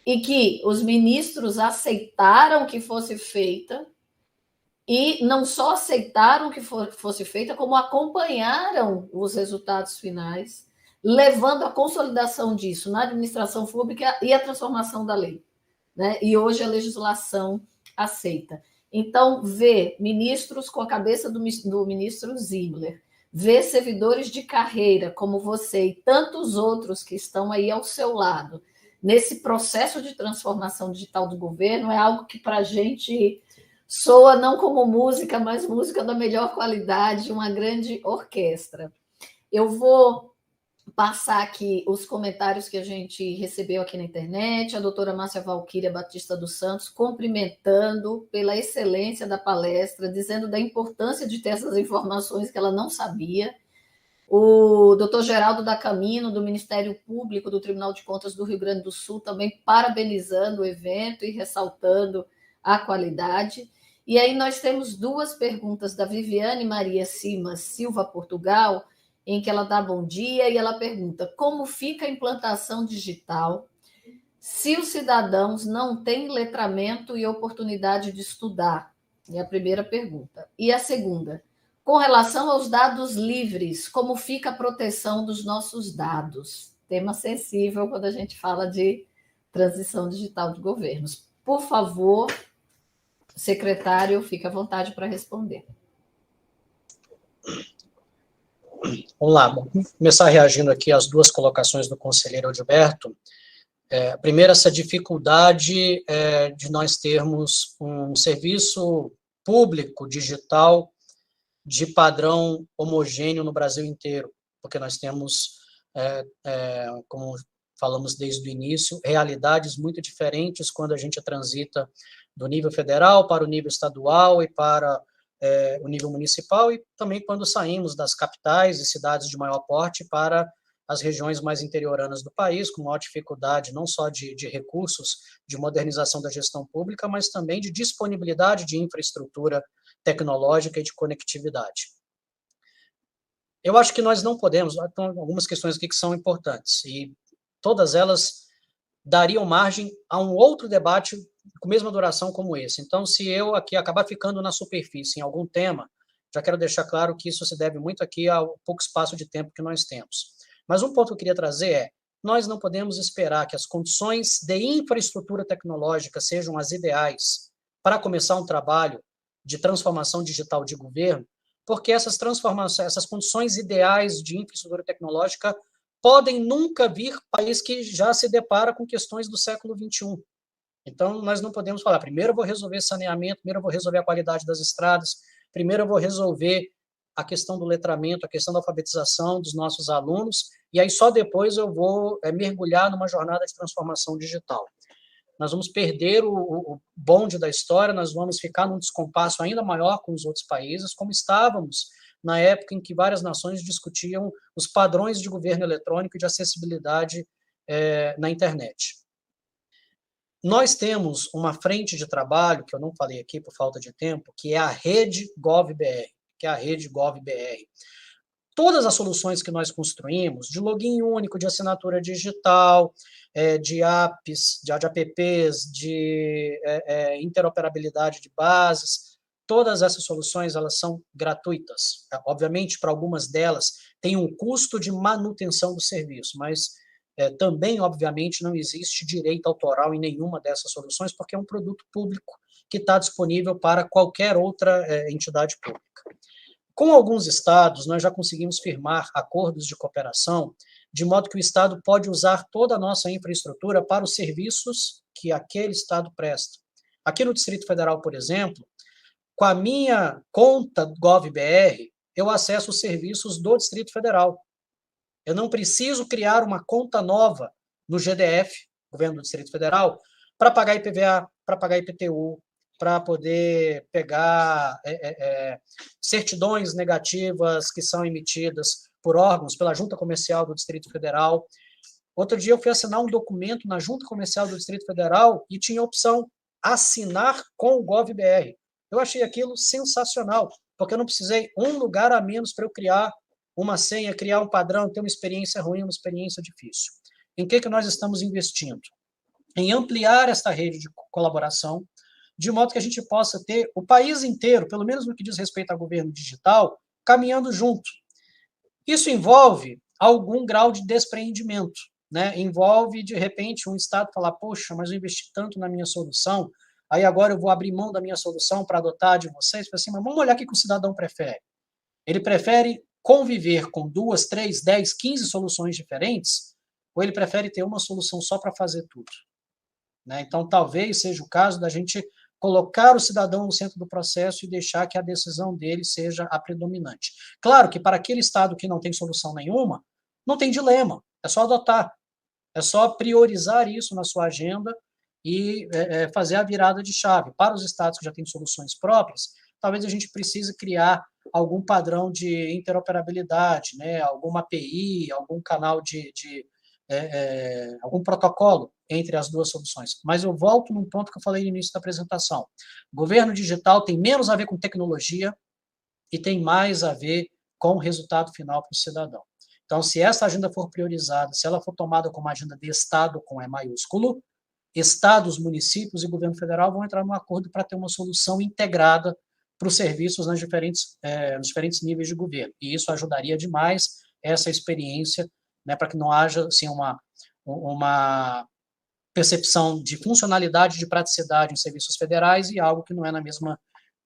e que os ministros aceitaram que fosse feita e não só aceitaram que fosse feita, como acompanharam os resultados finais, levando à consolidação disso na administração pública e à transformação da lei. Né? E hoje a legislação aceita. Então, ver ministros com a cabeça do ministro Zimler, ver servidores de carreira como você e tantos outros que estão aí ao seu lado, nesse processo de transformação digital do governo, é algo que para a gente soa não como música, mas música da melhor qualidade, uma grande orquestra. Eu vou passar aqui os comentários que a gente recebeu aqui na internet, a doutora Márcia Valquíria Batista dos Santos cumprimentando pela excelência da palestra, dizendo da importância de ter essas informações que ela não sabia, o doutor Geraldo da Camino, do Ministério Público do Tribunal de Contas do Rio Grande do Sul, também parabenizando o evento e ressaltando a qualidade. E aí nós temos duas perguntas da Viviane Maria Simas Silva, Portugal, em que ela dá bom dia e ela pergunta como fica a implantação digital se os cidadãos não têm letramento e oportunidade de estudar? É a primeira pergunta. E a segunda, com relação aos dados livres, como fica a proteção dos nossos dados? Tema sensível quando a gente fala de transição digital de governos. Por favor, secretário, fique à vontade para responder. Vamos lá, vou começar reagindo aqui às duas colocações do conselheiro Adilberto. Primeiro, essa dificuldade de nós termos um serviço público digital de padrão homogêneo no Brasil inteiro, porque nós temos, como falamos desde o início, realidades muito diferentes quando a gente transita do nível federal para o nível estadual e para o nível municipal, e também quando saímos das capitais e cidades de maior porte para as regiões mais interioranas do país, com maior dificuldade não só de recursos de modernização da gestão pública, mas também de disponibilidade de infraestrutura tecnológica e de conectividade. Eu acho que nós não podemos, tem algumas questões aqui que são importantes, e todas elas dariam margem a um outro debate com a mesma duração como esse. Então, se eu aqui acabar ficando na superfície em algum tema, já quero deixar claro que isso se deve muito aqui ao pouco espaço de tempo que nós temos. Mas um ponto que eu queria trazer é, nós não podemos esperar que as condições de infraestrutura tecnológica sejam as ideais para começar um trabalho de transformação digital de governo, porque essas transformações, essas condições ideais de infraestrutura tecnológica podem nunca vir país que já se depara com questões do século XXI. Então, nós não podemos falar, primeiro eu vou resolver saneamento, primeiro eu vou resolver a qualidade das estradas, primeiro eu vou resolver a questão do letramento, a questão da alfabetização dos nossos alunos, e aí só depois eu vou mergulhar numa jornada de transformação digital. nós vamos perder o bonde da história, nós vamos ficar num descompasso ainda maior com os outros países, como estávamos na época em que várias nações discutiam os padrões de governo eletrônico e de acessibilidade na internet. Nós temos uma frente de trabalho, que eu não falei aqui por falta de tempo, que é a Rede GovBR, Todas as soluções que nós construímos, de login único, de assinatura digital, de apps, de apps, de interoperabilidade de bases, todas essas soluções elas são gratuitas. Obviamente, para algumas delas, tem um custo de manutenção do serviço, mas também, obviamente, não existe direito autoral em nenhuma dessas soluções, porque é um produto público que está disponível para qualquer outra entidade pública. Com alguns estados, nós já conseguimos firmar acordos de cooperação, de modo que o estado pode usar toda a nossa infraestrutura para os serviços que aquele estado presta. Aqui no Distrito Federal, por exemplo, com a minha conta GovBR, eu acesso os serviços do Distrito Federal. Eu não preciso criar uma conta nova no GDF, Governo do Distrito Federal, para pagar IPVA, para pagar IPTU, para poder pegar certidões negativas que são emitidas por órgãos, pela Junta Comercial do Distrito Federal. Outro dia eu fui assinar um documento na Junta Comercial do Distrito Federal e tinha a opção assinar com o GovBR. Eu achei aquilo sensacional, porque eu não precisei um lugar a menos para eu criar uma senha, criar um padrão, ter uma experiência ruim, uma experiência difícil. Em que nós estamos investindo? Em ampliar esta rede de colaboração, de modo que a gente possa ter o país inteiro, pelo menos no que diz respeito ao governo digital, caminhando junto. Isso envolve algum grau de despreendimento, né? Envolve, de repente, um Estado falar, poxa, mas eu investi tanto na minha solução, aí agora eu vou abrir mão da minha solução para adotar a de vocês. Assim, mas vamos olhar o que o cidadão prefere. Ele prefere conviver com 2, 3, 10, 15 soluções diferentes, ou ele prefere ter uma solução só para fazer tudo? Né? Então, talvez seja o caso da gente colocar o cidadão no centro do processo e deixar que a decisão dele seja a predominante. Claro que para aquele Estado que não tem solução nenhuma, não tem dilema, é só adotar, é só priorizar isso na sua agenda e fazer a virada de chave. Para os Estados que já têm soluções próprias, talvez a gente precise criar algum padrão de interoperabilidade, né? Alguma API, algum canal algum protocolo entre as duas soluções. Mas eu volto num ponto que eu falei no início da apresentação. O governo digital tem menos a ver com tecnologia e tem mais a ver com o resultado final para o cidadão. Então, se essa agenda for priorizada, se ela for tomada como agenda de Estado com E maiúsculo, estados, municípios e governo federal vão entrar num acordo para ter uma solução integrada para os serviços nos diferentes níveis de governo. E isso ajudaria demais essa experiência, né, para que não haja assim, uma percepção de funcionalidade, de praticidade em serviços federais e algo que não é no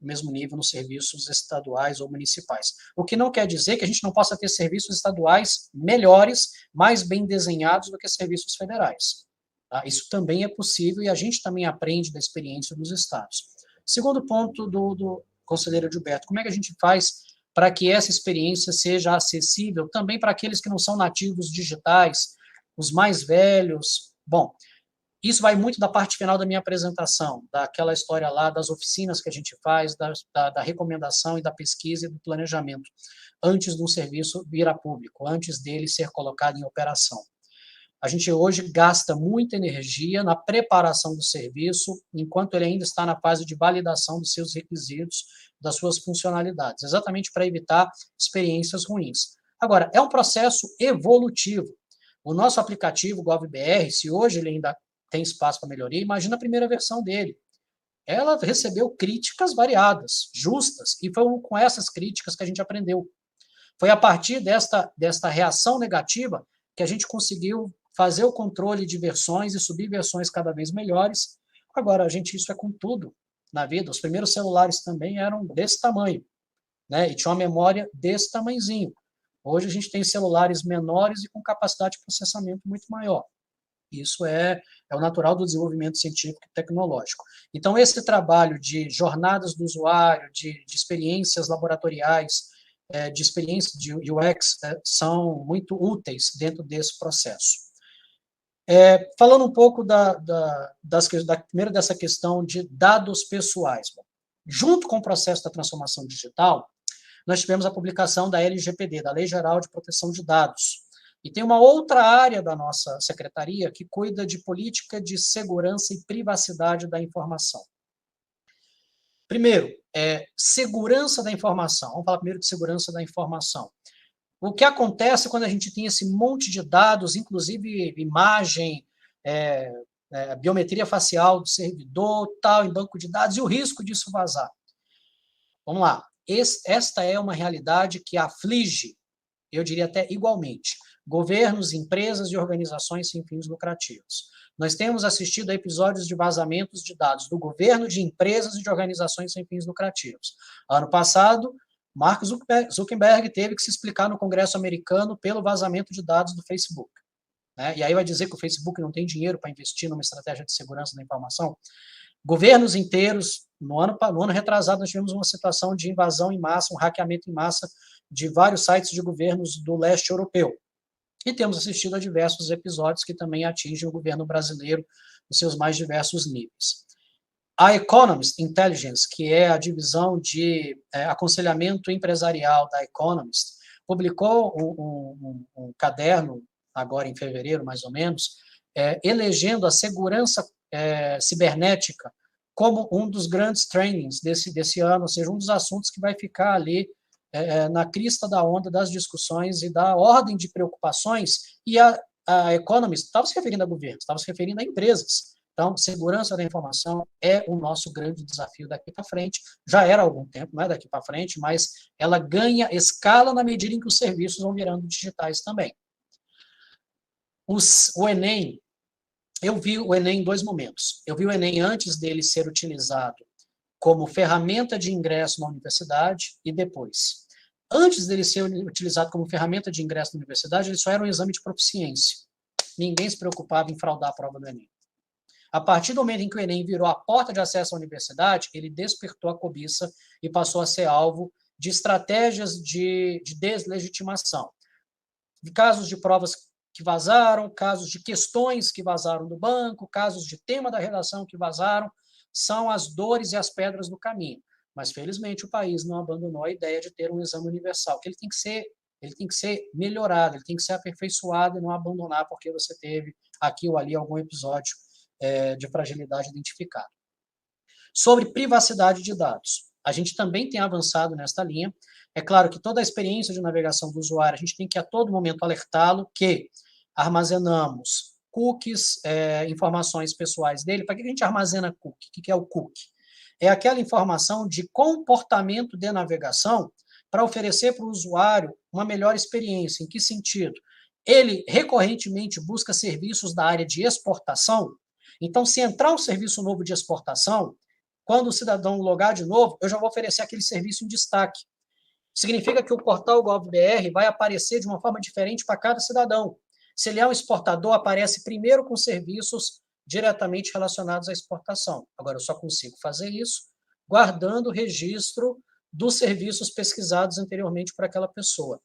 mesmo nível nos serviços estaduais ou municipais. O que não quer dizer que a gente não possa ter serviços estaduais melhores, mais bem desenhados do que serviços federais. Tá? Isso também é possível e a gente também aprende da experiência dos estados. Segundo ponto do conselheiro Gilberto, como é que a gente faz para que essa experiência seja acessível também para aqueles que não são nativos digitais, os mais velhos? Bom, isso vai muito da parte final da minha apresentação, daquela história lá das oficinas que a gente faz, da recomendação e da pesquisa e do planejamento, antes de um serviço vir a público, antes dele ser colocado em operação. A gente hoje gasta muita energia na preparação do serviço, enquanto ele ainda está na fase de validação dos seus requisitos, das suas funcionalidades, exatamente para evitar experiências ruins. Agora, é um processo evolutivo. O nosso aplicativo GovBR, se hoje ele ainda tem espaço para melhoria, imagina a primeira versão dele. Ela recebeu críticas variadas, justas, e foi com essas críticas que a gente aprendeu. Foi a partir desta reação negativa que a gente conseguiu fazer o controle de versões e subir versões cada vez melhores. Agora, isso é com tudo na vida. Os primeiros celulares também eram desse tamanho, né? E tinha uma memória desse tamanhozinho. Hoje a gente tem celulares menores e com capacidade de processamento muito maior. Isso é o natural do desenvolvimento científico e tecnológico. Então, esse trabalho de jornadas do usuário, de experiências laboratoriais, de experiência de UX, são muito úteis dentro desse processo. Falando um pouco primeiro dessa questão de dados pessoais. Bom, junto com o processo da transformação digital, nós tivemos a publicação da LGPD, da Lei Geral de Proteção de Dados. E tem uma outra área da nossa secretaria que cuida de política de segurança e privacidade da informação. Primeiro, segurança da informação. Vamos falar primeiro de segurança da informação. O que acontece quando a gente tem esse monte de dados, inclusive imagem, biometria facial do servidor, tal, em banco de dados, e o risco disso vazar? Vamos lá. Esta é uma realidade que aflige, eu diria até igualmente, governos, empresas e organizações sem fins lucrativos. Nós temos assistido a episódios de vazamentos de dados do governo, de empresas e de organizações sem fins lucrativos. Ano passado, Mark Zuckerberg teve que se explicar no Congresso americano pelo vazamento de dados do Facebook. Né? E aí vai dizer que o Facebook não tem dinheiro para investir numa estratégia de segurança da informação. Governos inteiros, no ano retrasado, nós tivemos uma situação de invasão em massa, um hackeamento em massa de vários sites de governos do leste europeu. E temos assistido a diversos episódios que também atingem o governo brasileiro nos seus mais diversos níveis. A Economist Intelligence, que é a divisão de aconselhamento empresarial da Economist, publicou um caderno, agora em fevereiro, mais ou menos, elegendo a segurança cibernética como um dos grandes trainings desse ano, ou seja, um dos assuntos que vai ficar ali na crista da onda das discussões e da ordem de preocupações, e a Economist estava se referindo a governos, estava se referindo a empresas. Então, segurança da informação é o nosso grande desafio daqui para frente. Já era há algum tempo, não é daqui para frente, mas ela ganha escala na medida em que os serviços vão virando digitais também. O Enem, eu vi o Enem em dois momentos. Eu vi o Enem antes dele ser utilizado como ferramenta de ingresso na universidade e depois. Antes dele ser utilizado como ferramenta de ingresso na universidade, ele só era um exame de proficiência. Ninguém se preocupava em fraudar a prova do Enem. A partir do momento em que o Enem virou a porta de acesso à universidade, ele despertou a cobiça e passou a ser alvo de estratégias de deslegitimação. Casos de provas que vazaram, casos de questões que vazaram do banco, casos de tema da redação que vazaram, são as dores e as pedras do caminho. Mas, felizmente, o país não abandonou a ideia de ter um exame universal, que ele tem que ser melhorado, ele tem que ser aperfeiçoado e não abandonar porque você teve aqui ou ali algum episódio de fragilidade identificada. Sobre privacidade de dados, a gente também tem avançado nesta linha. É claro que toda a experiência de navegação do usuário, a gente tem que a todo momento alertá-lo que armazenamos cookies, informações pessoais dele. Para que a gente armazena cookie? O que é o cookie? É aquela informação de comportamento de navegação para oferecer para o usuário uma melhor experiência. Em que sentido? Ele recorrentemente busca serviços da área de exportação. Então, se entrar um serviço novo de exportação, quando o cidadão logar de novo, eu já vou oferecer aquele serviço em destaque. Significa que o portal Gov.br vai aparecer de uma forma diferente para cada cidadão. Se ele é um exportador, aparece primeiro com serviços diretamente relacionados à exportação. Agora, eu só consigo fazer isso guardando o registro dos serviços pesquisados anteriormente por aquela pessoa.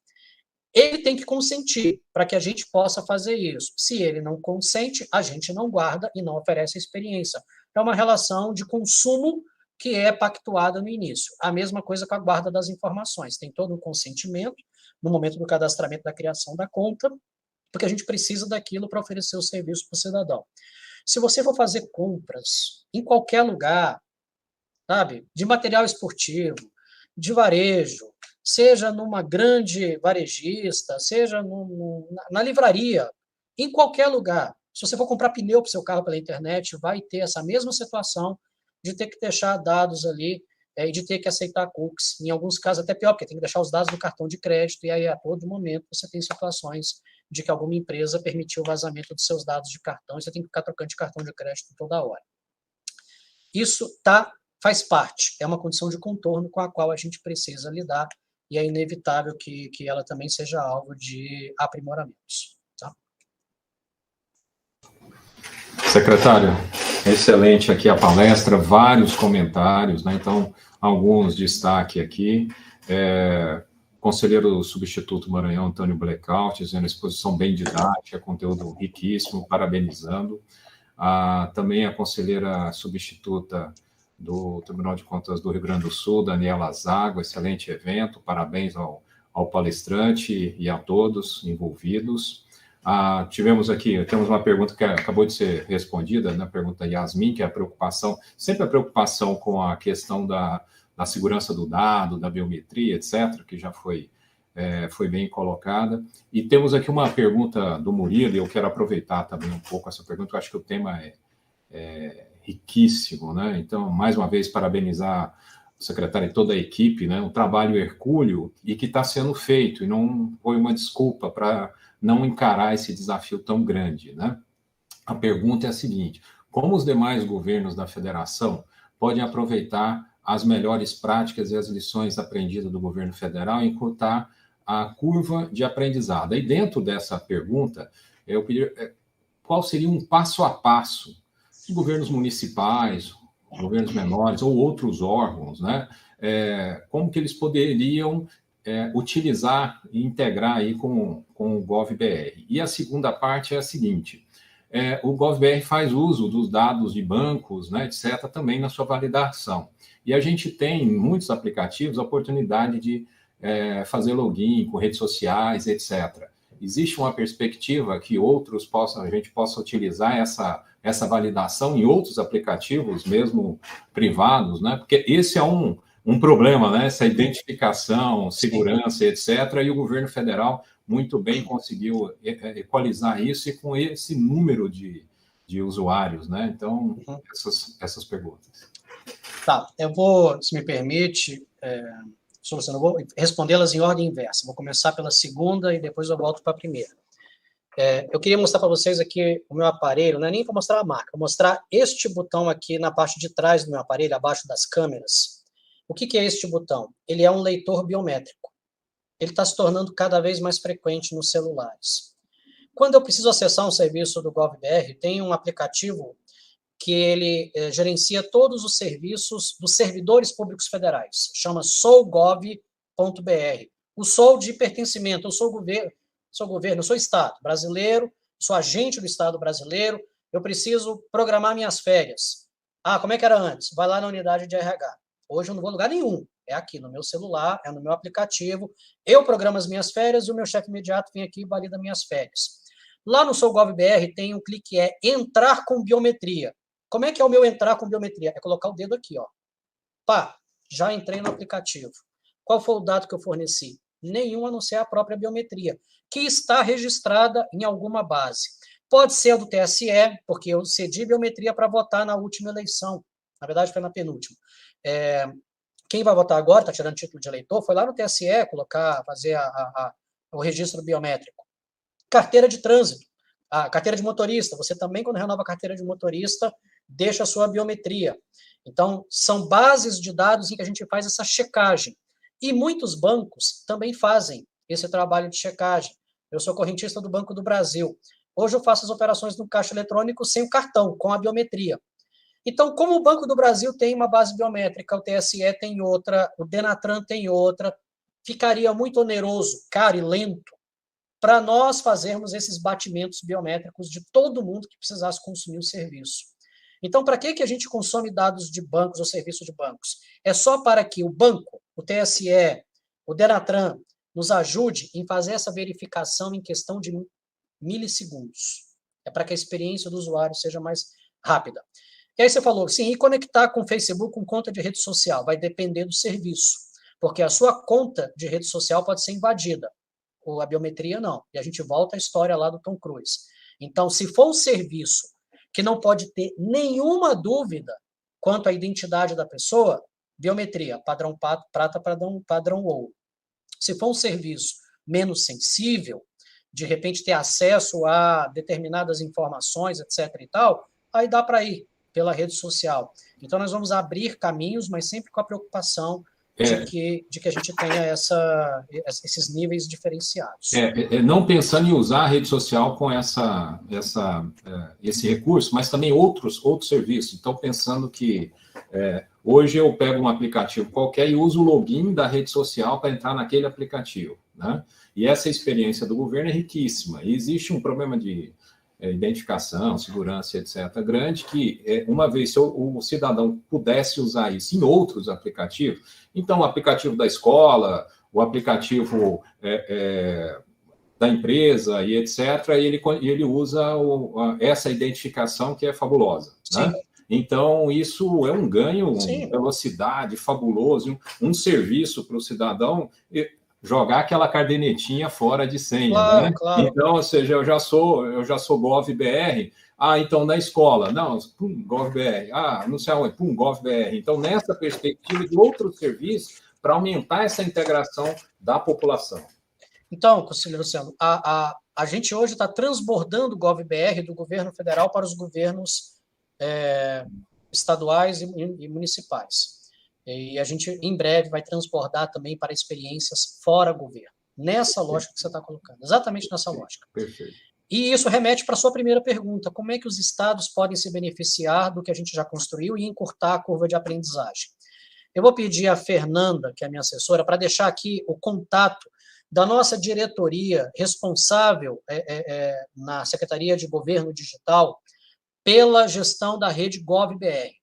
Ele tem que consentir para que a gente possa fazer isso. Se ele não consente, a gente não guarda e não oferece a experiência. É uma relação de consumo que é pactuada no início. A mesma coisa com a guarda das informações. Tem todo um consentimento no momento do cadastramento da criação da conta, porque a gente precisa daquilo para oferecer o serviço para o cidadão. Se você for fazer compras em qualquer lugar, sabe, de material esportivo, de varejo, seja numa grande varejista, seja na livraria, em qualquer lugar. Se você for comprar pneu para o seu carro pela internet, vai ter essa mesma situação de ter que deixar dados ali e de ter que aceitar cookies. Em alguns casos até pior, porque tem que deixar os dados do cartão de crédito e aí a todo momento você tem situações de que alguma empresa permitiu o vazamento dos seus dados de cartão e você tem que ficar trocando de cartão de crédito toda hora. Isso faz parte, é uma condição de contorno com a qual a gente precisa lidar e é inevitável que ela também seja alvo de aprimoramentos. Tá? Secretário, excelente aqui a palestra, vários comentários, né? Então, alguns destaque aqui. conselheiro substituto Maranhão, Antônio Blackout, dizendo exposição bem didática, conteúdo riquíssimo, parabenizando. Também a conselheira substituta do Tribunal de Contas do Rio Grande do Sul, Daniela Zago, excelente evento, parabéns ao palestrante e a todos envolvidos. Temos uma pergunta que acabou de ser respondida, na pergunta Yasmin, que é a preocupação, sempre a preocupação com a questão da segurança do dado, da biometria, etc., que já foi bem colocada. E temos aqui uma pergunta do Murilo, e eu quero aproveitar também um pouco essa pergunta, eu acho que o tema é riquíssimo, né? Então, mais uma vez, parabenizar o secretário e toda a equipe, né? Um trabalho hercúleo e que está sendo feito, e não foi uma desculpa para não encarar esse desafio tão grande, né? A pergunta é a seguinte: como os demais governos da federação podem aproveitar as melhores práticas e as lições aprendidas do governo federal e encurtar a curva de aprendizado? E dentro dessa pergunta, eu pedi qual seria um passo a passo de governos municipais, governos menores ou outros órgãos, né? Como que eles poderiam utilizar e integrar aí com o GovBR. E a segunda parte é a seguinte: o GovBR faz uso dos dados de bancos, né, etc., também na sua validação. E a gente tem, em muitos aplicativos, a oportunidade de fazer login com redes sociais, etc. Existe uma perspectiva que a gente possa utilizar essa validação em outros aplicativos, mesmo privados, né? Porque esse é um problema, né? Essa identificação, segurança, etc. E o governo federal muito bem conseguiu equalizar isso e com esse número de usuários, né? Então, essas perguntas. Tá, eu vou, se me permite, Luciano, eu vou respondê-las em ordem inversa. Vou começar pela segunda e depois eu volto para a primeira. Eu queria mostrar para vocês aqui o meu aparelho, não é nem para mostrar a marca, vou mostrar este botão aqui na parte de trás do meu aparelho, abaixo das câmeras. O que é este botão? Ele é um leitor biométrico. Ele está se tornando cada vez mais frequente nos celulares. Quando eu preciso acessar um serviço do GovBR, tem um aplicativo que ele gerencia todos os serviços dos servidores públicos federais. Chama sougov.br. O sou de pertencimento, eu sou governo, eu sou Estado brasileiro, sou agente do Estado brasileiro, eu preciso programar minhas férias. Como é que era antes? Vai lá na unidade de RH. Hoje eu não vou em lugar nenhum. É aqui no meu celular, é no meu aplicativo. Eu programo as minhas férias e o meu chefe imediato vem aqui e valida minhas férias. Lá no SouGovBR tem um clique que é entrar com biometria. Como é que é o meu entrar com biometria? É colocar o dedo aqui, ó. Já entrei no aplicativo. Qual foi o dado que eu forneci? Nenhum, a não ser a própria biometria, que está registrada em alguma base. Pode ser a do TSE, porque eu cedi biometria para votar na última eleição. Na verdade, foi na penúltima. Quem vai votar agora, está tirando título de eleitor, foi lá no TSE fazer o registro biométrico. Carteira de trânsito, a carteira de motorista, você também, quando renova a carteira de motorista, deixa a sua biometria. Então, são bases de dados em que a gente faz essa checagem. E muitos bancos também fazem esse trabalho de checagem. Eu sou correntista do Banco do Brasil. Hoje eu faço as operações no caixa eletrônico sem o cartão, com a biometria. Então, como o Banco do Brasil tem uma base biométrica, o TSE tem outra, o Denatran tem outra, ficaria muito oneroso, caro e lento para nós fazermos esses batimentos biométricos de todo mundo que precisasse consumir o serviço. Então, para que a gente consome dados de bancos ou serviços de bancos? É só para que o banco, o TSE, o Denatran, nos ajude em fazer essa verificação em questão de milissegundos. É para que a experiência do usuário seja mais rápida. E aí você falou, sim, e conectar com o Facebook com conta de rede social? Vai depender do serviço, porque a sua conta de rede social pode ser invadida, ou a biometria não. E a gente volta à história lá do Tom Cruise. Então, se for um serviço que não pode ter nenhuma dúvida quanto à identidade da pessoa, biometria, padrão prata, padrão ouro. Se for um serviço menos sensível, de repente ter acesso a determinadas informações, etc. e tal, aí dá para ir pela rede social. Então, nós vamos abrir caminhos, mas sempre com a preocupação de que a gente tenha esses níveis diferenciados. Não pensando em usar a rede social com esse recurso, mas também outros serviços. Então, pensando que Hoje eu pego um aplicativo qualquer e uso o login da rede social para entrar naquele aplicativo, né? E essa experiência do governo é riquíssima. E existe um problema de identificação, segurança, etc., grande, que uma vez se o cidadão pudesse usar isso em outros aplicativos, então o aplicativo da escola, o aplicativo da empresa e etc., ele usa essa identificação que é fabulosa, né? Então, isso é um ganho, velocidade fabuloso, um serviço para o cidadão jogar aquela cadernetinha fora de senha, claro, né? Claro. Então, ou seja, eu já sou GovBR, então na escola, não, GovBR, não sei aonde, GovBR. Então, nessa perspectiva de outros serviços, para aumentar essa integração da população. Então, conselheiro Luciano, a gente hoje está transbordando o GovBR do governo federal para os governos estaduais e municipais. E a gente, em breve, vai transbordar também para experiências fora governo. Nessa lógica que você está colocando. Exatamente nessa lógica. Perfeito. E isso remete para a sua primeira pergunta. Como é que os estados podem se beneficiar do que a gente já construiu e encurtar a curva de aprendizagem? Eu vou pedir à Fernanda, que é a minha assessora, para deixar aqui o contato da nossa diretoria responsável na Secretaria de Governo Digital pela gestão da rede GovBR.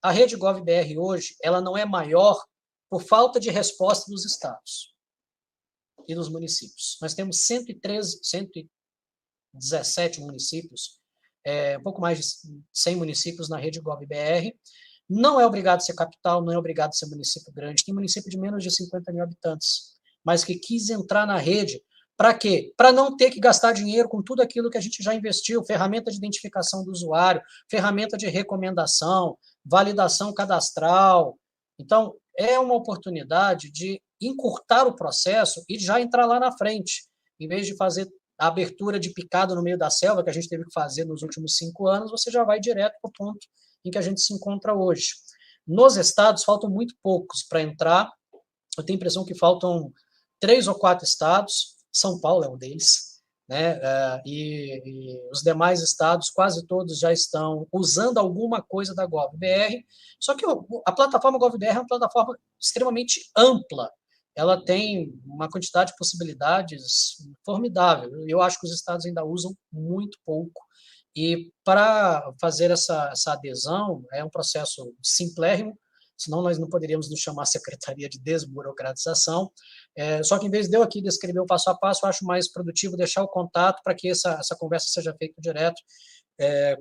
A rede GovBR hoje ela não é maior por falta de resposta dos estados e dos municípios. Nós temos 117 municípios, um pouco mais de 100 municípios na rede GovBR. Não é obrigado a ser capital, não é obrigado a ser município grande. Tem município de menos de 50 mil habitantes, mas que quis entrar na rede. Para quê? Para não ter que gastar dinheiro com tudo aquilo que a gente já investiu, ferramenta de identificação do usuário, ferramenta de recomendação, validação cadastral. Então, é uma oportunidade de encurtar o processo e já entrar lá na frente, em vez de fazer a abertura de picada no meio da selva, que a gente teve que fazer nos últimos 5 anos, você já vai direto para o ponto em que a gente se encontra hoje. Nos estados, faltam muito poucos para entrar. Eu tenho a impressão que faltam 3 ou 4 estados, São Paulo é um deles, né? E os demais estados, quase todos já estão usando alguma coisa da GovBR, só que a plataforma GovBR é uma plataforma extremamente ampla, ela tem uma quantidade de possibilidades formidável, eu acho que os estados ainda usam muito pouco, e para fazer essa adesão é um processo simplérrimo, senão nós não poderíamos nos chamar Secretaria de Desburocratização. Só que, em vez de eu aqui descrever o passo a passo, eu acho mais produtivo deixar o contato para que essa conversa seja feita direto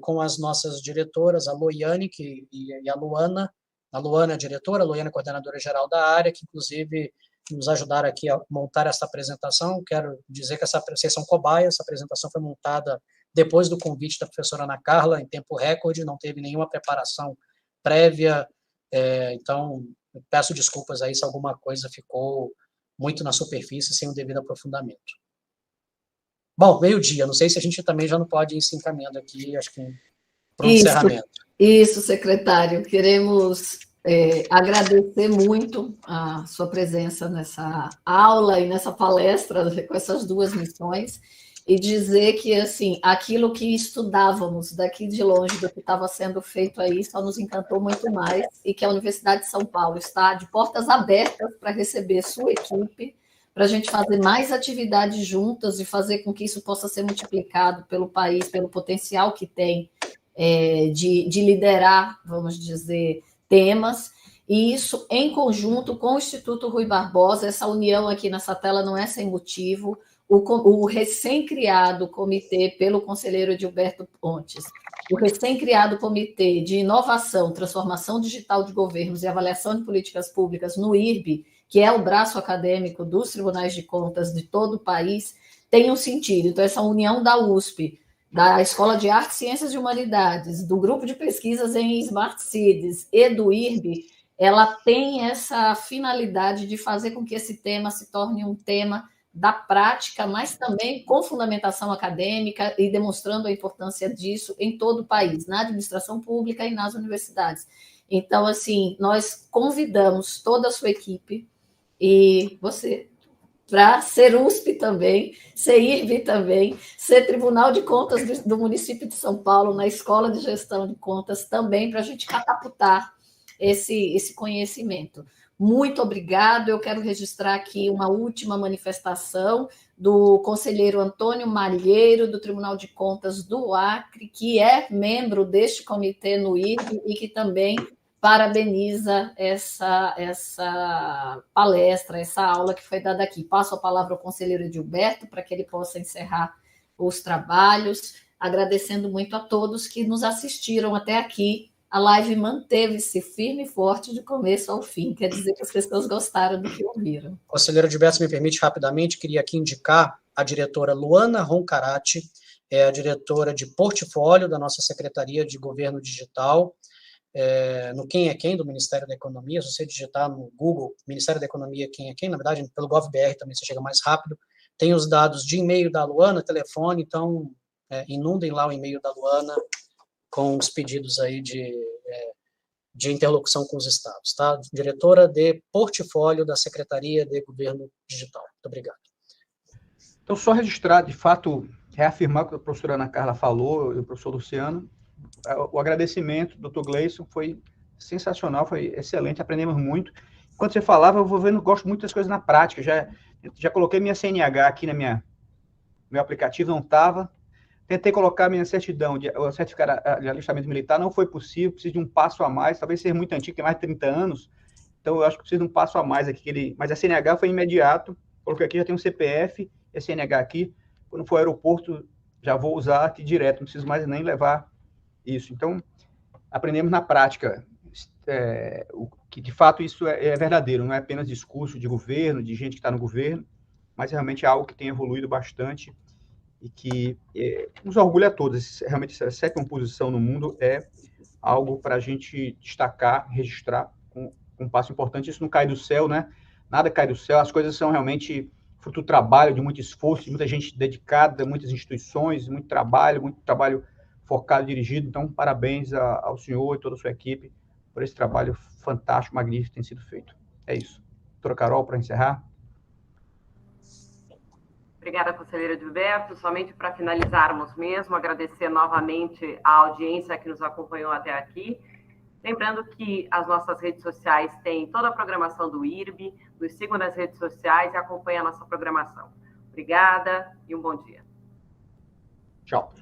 com as nossas diretoras, a Loiane e a Luana. A Luana é a diretora, a Loiane é a coordenadora geral da área, que, inclusive, nos ajudaram aqui a montar essa apresentação. Quero dizer que vocês são cobaias, essa apresentação foi montada depois do convite da professora Ana Carla, em tempo recorde, não teve nenhuma preparação prévia. Então, eu peço desculpas aí se alguma coisa ficou muito na superfície, sem o devido aprofundamento. Bom, meio-dia, não sei se a gente também já não pode ir se encaminhando aqui, acho que para o encerramento. Isso, secretário, queremos agradecer muito a sua presença nessa aula e nessa palestra com essas 2 missões, e dizer que, assim, aquilo que estudávamos daqui de longe, do que estava sendo feito aí, só nos encantou muito mais, e que a Universidade de São Paulo está de portas abertas para receber sua equipe, para a gente fazer mais atividades juntas e fazer com que isso possa ser multiplicado pelo país, pelo potencial que tem de liderar, vamos dizer, temas, e isso em conjunto com o Instituto Rui Barbosa. Essa união aqui nessa tela não é sem motivo. O recém-criado comitê pelo conselheiro Edilberto Pontes, o recém-criado comitê de inovação, transformação digital de governos e avaliação de políticas públicas no IRB, que é o braço acadêmico dos tribunais de contas de todo o país, tem um sentido. Então, essa união da USP, da Escola de Artes, Ciências e Humanidades, do grupo de pesquisas em Smart Cities e do IRB, ela tem essa finalidade de fazer com que esse tema se torne um tema da prática, mas também com fundamentação acadêmica e demonstrando a importância disso em todo o país, na administração pública e nas universidades. Então, assim, nós convidamos toda a sua equipe e você para ser USP também, ser IRB também, ser Tribunal de Contas do município de São Paulo, na Escola de Gestão de Contas também, para a gente catapultar esse conhecimento. Muito obrigado. Eu quero registrar aqui uma última manifestação do conselheiro Antônio Malheiro, do Tribunal de Contas do Acre, que é membro deste comitê no IRB e que também parabeniza essa palestra, essa aula que foi dada aqui. Passo a palavra ao conselheiro Edilberto para que ele possa encerrar os trabalhos, agradecendo muito a todos que nos assistiram até aqui. A live manteve-se firme e forte de começo ao fim, quer dizer que as pessoas gostaram do que ouviram. Conselheiro Edilberto, se me permite rapidamente, queria aqui indicar a diretora Luana Roncarati, é a diretora de portfólio da nossa Secretaria de Governo Digital, no Quem é Quem, do Ministério da Economia. Se você digitar no Google, Ministério da Economia, Quem é Quem, na verdade, pelo GovBR também você chega mais rápido, tem os dados de e-mail da Luana, telefone, então inundem lá o e-mail da Luana com os pedidos aí de interlocução com os estados, tá? Diretora de portfólio da Secretaria de Governo Digital. Muito obrigado. Então, só registrar, de fato, reafirmar o que a professora Ana Carla falou, e o professor Luciano, o agradecimento do Dr. Gleison foi sensacional, foi excelente, aprendemos muito. Enquanto você falava, eu vou vendo, gosto muito das coisas na prática, já coloquei minha CNH aqui meu aplicativo, não estava. Tentei colocar minha certidão, o certificado de alistamento militar, não foi possível, preciso de um passo a mais, talvez seja muito antigo, tem mais de 30 anos, então eu acho que preciso de um passo a mais aqui. Mas a CNH foi imediato, coloquei aqui, já tem um CPF, a CNH aqui, quando for ao aeroporto, já vou usar aqui direto, não preciso mais nem levar isso. Então, aprendemos na prática, que de fato isso é verdadeiro, não é apenas discurso de governo, de gente que está no governo, mas realmente é algo que tem evoluído bastante, e que nos orgulha a todos. Realmente, essa sétima posição no mundo é algo para a gente destacar, registrar com um passo importante. Isso não cai do céu, né? Nada cai do céu, as coisas são realmente fruto do trabalho, de muito esforço, de muita gente dedicada, muitas instituições, muito trabalho focado, dirigido. Então, parabéns ao senhor e toda a sua equipe por esse trabalho fantástico, magnífico que tem sido feito. É isso. Doutora Carol, para encerrar. Obrigada, conselheiro Edilberto. Somente para finalizarmos mesmo, agradecer novamente a audiência que nos acompanhou até aqui. Lembrando que as nossas redes sociais têm toda a programação do IRB, nos sigam nas redes sociais e acompanhem a nossa programação. Obrigada e um bom dia. Tchau.